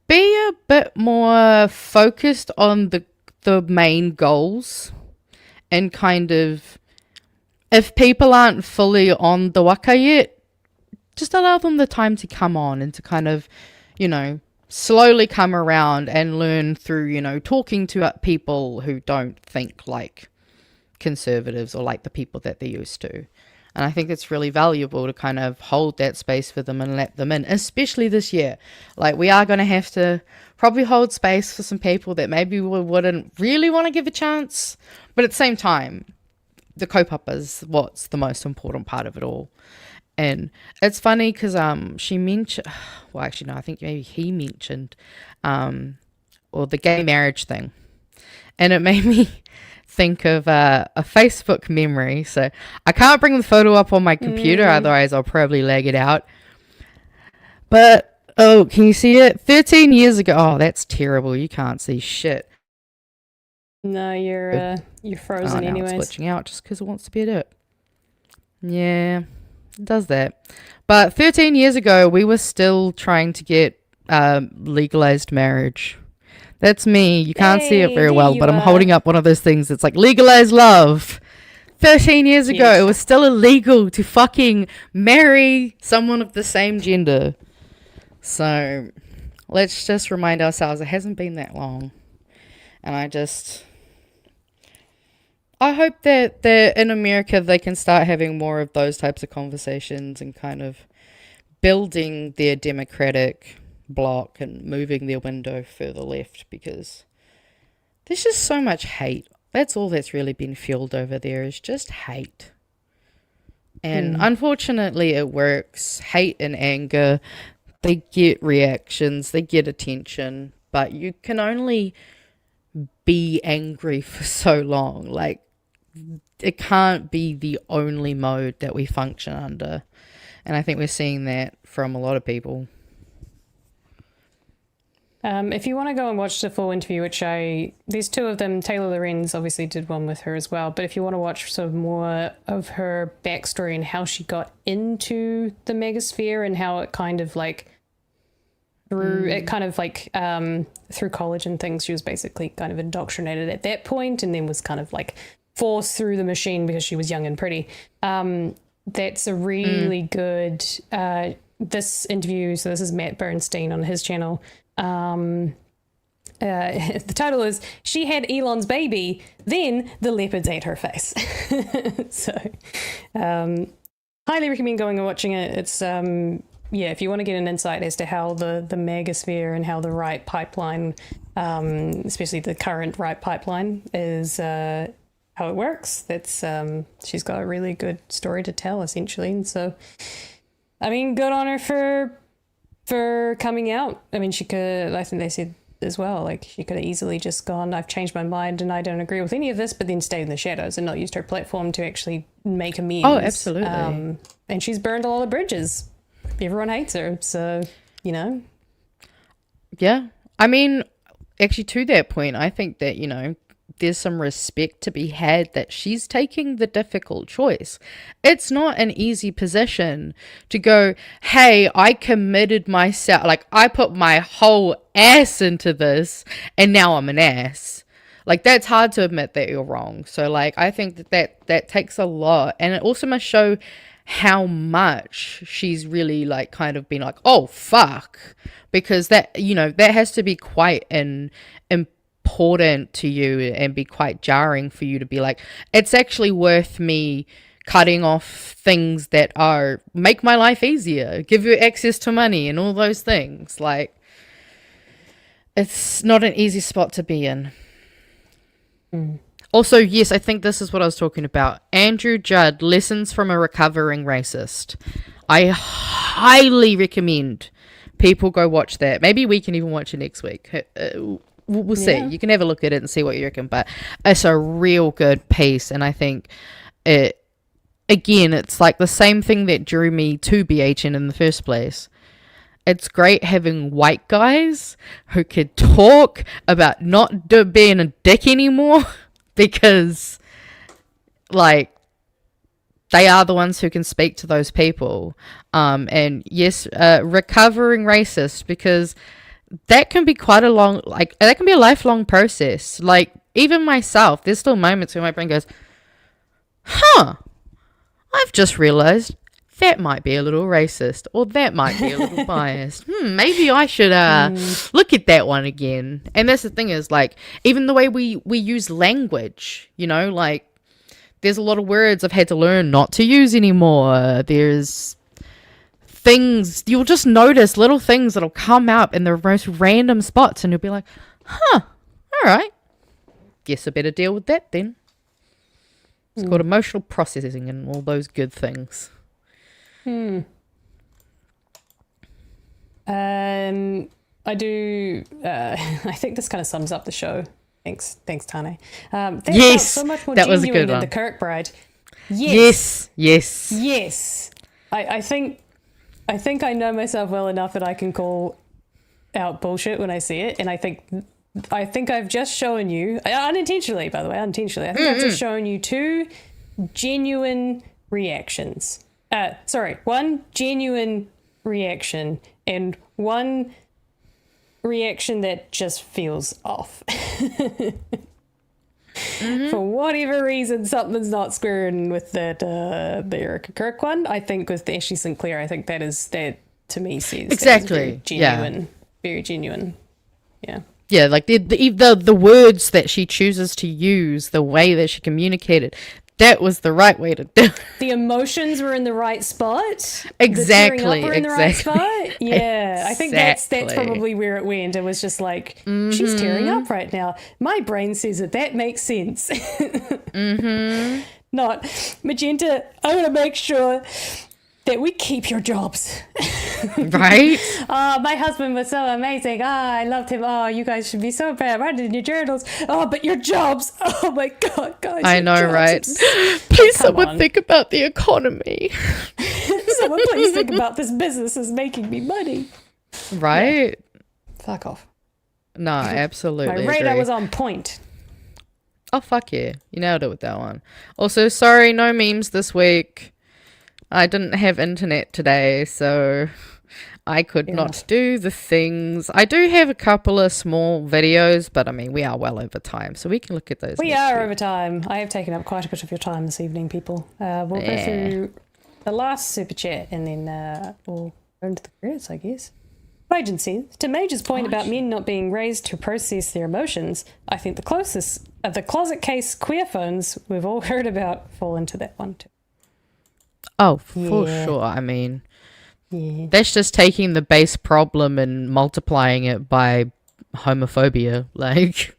be a bit more focused on the main goals, and kind of, if people aren't fully on the waka yet, just allow them the time to come on and to kind of, you know, slowly come around and learn through, you know, talking to people who don't think like conservatives or like the people that they're used to. And I think it's really valuable to kind of hold that space for them and let them in, especially this year. Like, we are going to have to probably hold space for some people that maybe we wouldn't really want to give a chance. But at the same time, the kaupapa is what's the most important part of it all. And it's funny because she mentioned, well, actually no, I think maybe he mentioned, or the gay marriage thing, and it made me think of a Facebook memory. So I can't bring the photo up on my computer, otherwise I'll probably lag it out. But oh, can you see it? 13 years ago. Oh, that's terrible. You can't see shit. No, you're frozen now anyways. It's glitching out just because it wants to be it. Yeah, it does that. But 13 years ago, we were still trying to get legalized marriage. That's me. You can't see it very well, but I'm holding up one of those things that's like legalized love. 13 years ago, it was still illegal to fucking marry someone of the same gender. So let's just remind ourselves it hasn't been that long. And I hope that in America they can start having more of those types of conversations and kind of building their democratic bloc and moving their window further left, because there's just so much hate. That's all that's really been fueled over there, is just hate. And unfortunately it works. Hate and anger, they get reactions, they get attention, but you can only be angry for so long. Like, it can't be the only mode that we function under. And I think we're seeing that from a lot of people. If you want to go and watch the full interview, which these two of them, Taylor Lorenz obviously did one with her as well, but if you want to watch sort of more of her backstory and how she got into the megasphere and how it kind of like through college and things, she was basically kind of indoctrinated at that point and then was kind of like forced through the machine because she was young and pretty. That's a really good this interview. So this is Matt Bernstein on his channel. The title is "She Had Elon's Baby, Then the Leopards Ate Her Face." So highly recommend going and watching it. It's if you want to get an insight as to how the megasphere and how the right pipeline, especially the current right pipeline, is how it works. That's she's got a really good story to tell, essentially. And so I mean, good on her for coming out. I mean, she could, I think they said as well, like she could have easily just gone, I've changed my mind and I don't agree with any of this, but then stayed in the shadows and not used her platform to actually make amends. Oh, absolutely. And she's burned a lot of bridges. Everyone hates her, so, you know. Yeah. I mean, actually, to that point, I think that, you know, there's some respect to be had that she's taking the difficult choice. It's not an easy position to go, hey, I committed myself, like I put my whole ass into this and now I'm an ass. Like, that's hard to admit that you're wrong. So like, I think that takes a lot, and it also must show how much she's really like kind of been like, oh fuck, because that, you know, that has to be quite an important to you and be quite jarring for you to be like, it's actually worth me cutting off things that are make my life easier, give you access to money and all those things. Like, it's not an easy spot to be in. Also, yes, I think this is what I was talking about. Andrew Judd, Lessons from a Recovering Racist. I highly recommend people go watch that. Maybe we can even watch it next week. We'll see. You can have a look at it and see what you reckon, but it's a real good piece, and I think it's like the same thing that drew me to BHN in the first place. It's great having white guys who could talk about not being a dick anymore, because like they are the ones who can speak to those people. And yes, recovering racist, because that can be quite a long, like, that can be a lifelong process. Like, even myself, there's still moments where my brain goes, I've just realized that might be a little racist, or that might be a little biased. Maybe I should look at that one again. And that's the thing, is like, even the way we use language, you know, like there's a lot of words I've had to learn not to use anymore. There's things, you'll just notice little things that'll come up in the most random spots, and you'll be like, all right, guess I better deal with that then. It's called emotional processing and all those good things. I do. I think this kind of sums up the show. Thanks, Tane. That Yes, felt so much more that was a genuine good than one. the Kirk bride. Yes. I think I know myself well enough that I can call out bullshit when I see it, and I think I've just shown you, unintentionally, by the way, I've just shown you two genuine reactions. One genuine reaction and one reaction that just feels off. For whatever reason, something's not squaring with that the Erika Kirk one. I think with the Ashley St Clair, I think that to me says Exactly. Very genuine. Yeah. Yeah, like the words that she chooses to use, the way that she communicated, that was the right way to do it. The emotions were in the right spot. Exactly. The tearing up were in the right spot. Yeah. Exactly. I think that's probably where it went. It was just like, she's tearing up right now. My brain says that makes sense. Not, Magenta, I want to make sure that we keep your jobs. Right? My husband was so amazing. I loved him. You guys should be so proud. Write it in your journals. But your jobs. Oh my God, guys. I know, right? Please, someone think about the economy. Someone please think about this business is making me money. Right? Yeah. Fuck off. No, absolutely. My radar agree. was on point. Oh, fuck yeah. You nailed it with that one. Also, sorry, no memes this week. I didn't have internet today, so I could not do the things. I do have a couple of small videos, but I mean, we are well over time, so we can look at those. We are over time. I have taken up quite a bit of your time this evening, people. We'll go through the last super chat, and then we'll go into the credits, I guess. Agent says, to Major's point about men not being raised to process their emotions, I think the closet case queer phones we've all heard about fall into that one too. Oh, for sure. I mean, that's just taking the base problem and multiplying it by homophobia. Like,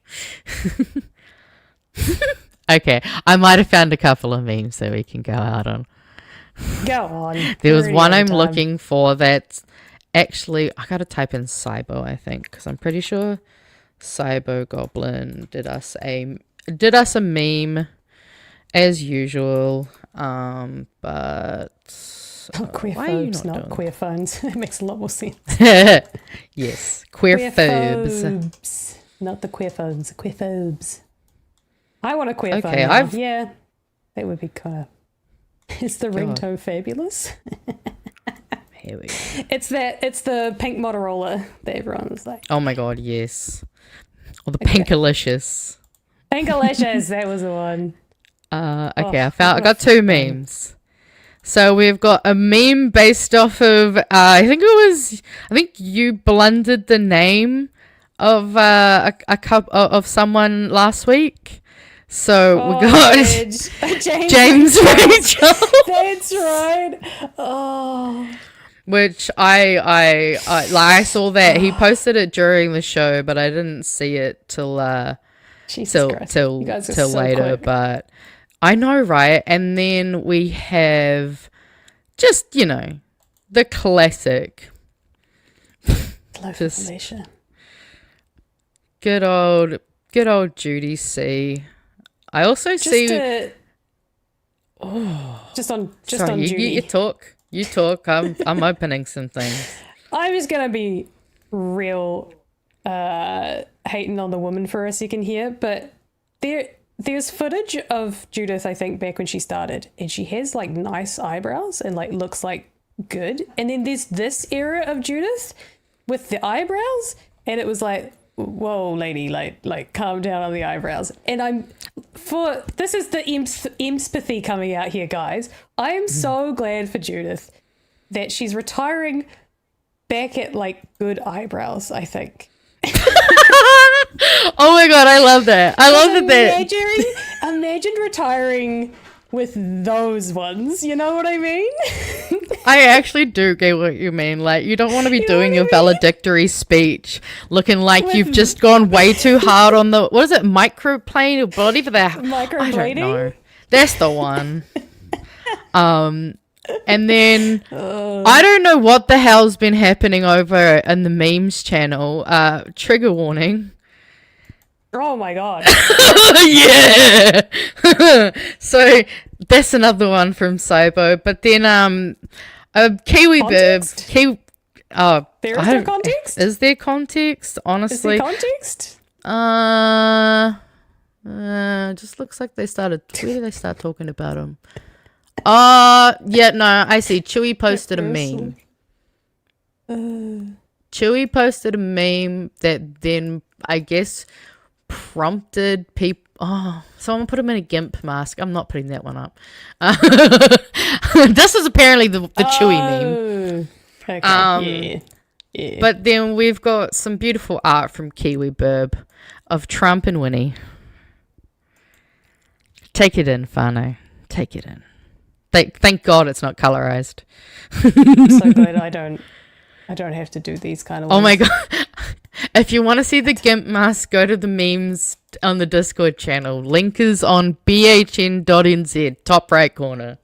okay, I might have found a couple of memes that we can go out on. Go on. There was one I'm looking for that's actually, I gotta type in Cybo, I think, because I'm pretty sure Cybo Goblin did us a meme as usual. But queer phobes, not queer phones. It makes a lot more sense. Yes, queer phobes. Not the queer phones, the queer phobes. I want a queer phone. Okay, now. Yeah, that would be kind of. Is the ringtone fabulous? Here we go. It's the pink Motorola that everyone's like. Oh my God, yes. Or the Pinkalicious. Pinkalicious, that was the one. Okay, I got two memes. So we've got a meme based off of I think you blundered the name of of someone last week. So we got James Rachel. That's right. Oh. Which I saw that he posted it during the show, but I didn't see it till later. Quick. But I know, right? And then we have just, the classic. Just good old Judy C. I also see. Just on Judy. You talk. I'm opening some things. I'm just gonna be real hating on the woman for a second here, but there's footage of Judith, I think, back when she started, and she has like nice eyebrows and like looks like good. And then there's this era of Judith with the eyebrows, and it was like, whoa, lady, like calm down on the eyebrows. And this is the empathy coming out here, guys. I am so glad for Judith that she's retiring back at like good eyebrows, I think. Oh my God, I love that. I love that. Imagine retiring with those ones. You know what I mean? I actually do get what you mean. Like, you don't want to be doing your valedictory speech looking like you've just gone way too hard on the, what is it, microplane or whatever that. Microblading? I don't know. That's the one. And then I don't know what the hell's been happening over in the memes channel. Trigger warning. Oh my god. Yeah. So that's another one from Cybo. But then Kiwi Context? Burb. There is no context? Is there context? Is Honestly. there context? Just looks like they started. Where did they start talking about him? Yeah, no, I see. Chewy posted a meme. Chewy posted a meme that then, I guess, prompted people. Oh, someone put him in a GIMP mask. I'm not putting that one up. This is apparently the Chewy meme. Okay. Yeah. But then we've got some beautiful art from Kiwi Burb of Trump and Winnie. Take it in, Fano. Take it in. Thank God it's not colorized. I'm so glad I don't have to do these kind of Oh ones. my God. If you want to see the GIMP mask, go to the memes on the Discord channel. Link is on bhn.nz, top right corner.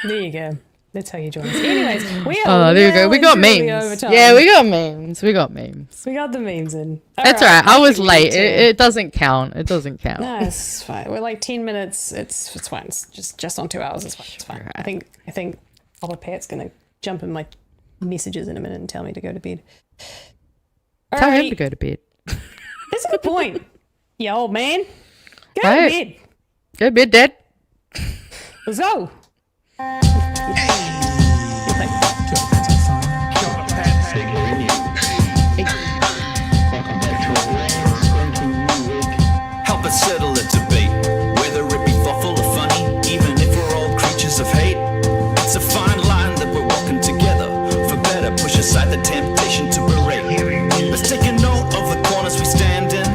There you go. That's how you join us. Anyways, we Oh, are there we go. We got literally memes. over time. Yeah, we got memes. We got memes. We got the memes in. That's all right. I was late. It doesn't count. It doesn't count. No, it's fine. We're like 10 minutes. It's fine. It's just on 2 hours. It's fine. It's fine. Right. I think Papa Pat's gonna jump in my messages in a minute and tell me to go to bed. Tell him Alrighty. to go to bed. That's a good point. You old man. Go Right. to bed. Go to bed, Dad. Let's go. Help us settle a debate, whether it be thoughtful or funny, even if we're all creatures of hate. It's a fine line that we're walking together. For better, push aside the temptation to berate. Let's take a note of the corners we stand in.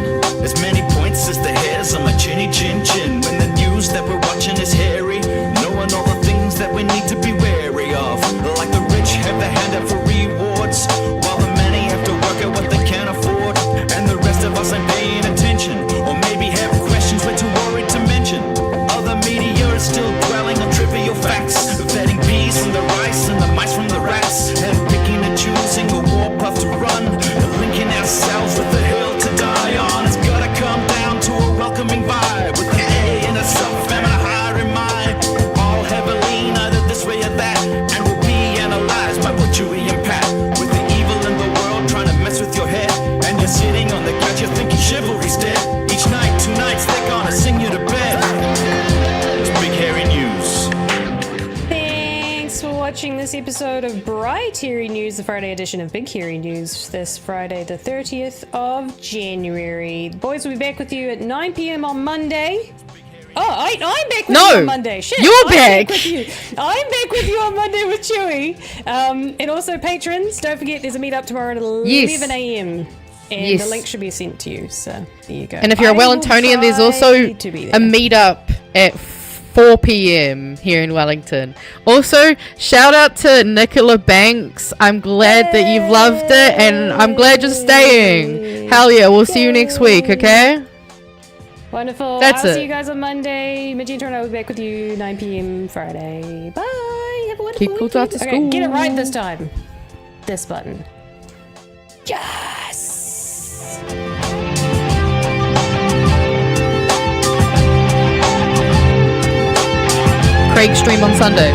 As many points as the hairs on my chinny chin chin. When the news that we're watching is hairy, knowing all the things that we need to be wary of. Like the rich have the hand out for rewards, while the many have to work out what they can afford. And the rest of us ain't paying attention, or maybe have questions we're too worried to mention. Other media is still dwelling on trivial facts, vetting bees from the rice and the mice from the rats, and picking and choosing a warpath to run, linking ourselves with the hill to die on. It's gotta come down to a welcoming vibe, with an A and a sub and a higher in mind. All heavily, either this way or that, and we'll be analyzed by both Chewy and Pat. With the evil in the world trying to mess with your head, and you're sitting on the couch, you're thinking chivalry's dead. Each night, 2 nights, they're gonna sing you to bed. It's Big Hairy News. Thanks for watching this episode of Bright Hairy News, the Friday edition of Big Hairy News, this Friday, the 30th of January. The boys will be back with you at 9 p.m. on Monday. Oh, I'm back with you on Monday. Shit, you're I'm back. with you. I'm back with you on Monday with Chewy. And also, patrons, don't forget there's a meetup tomorrow at 11 a.m. And Yes. the link should be sent to you. So there you go. And if you're a I will Wellingtonian, there's try also to be a there. meetup at 4 p.m. here in Wellington. Also, shout out to Nicola Banks. I'm glad that you've loved it, and I'm glad you're staying. Hell yeah, we'll see you next week, okay? Wonderful. That's I'll it. see you guys on Monday. Magenta and I will be back with you 9 p.m. Friday. Bye. Have a wonderful Keep cool weekend. to Okay, school. get it right this time. This button. Yes. Craig stream on Sunday.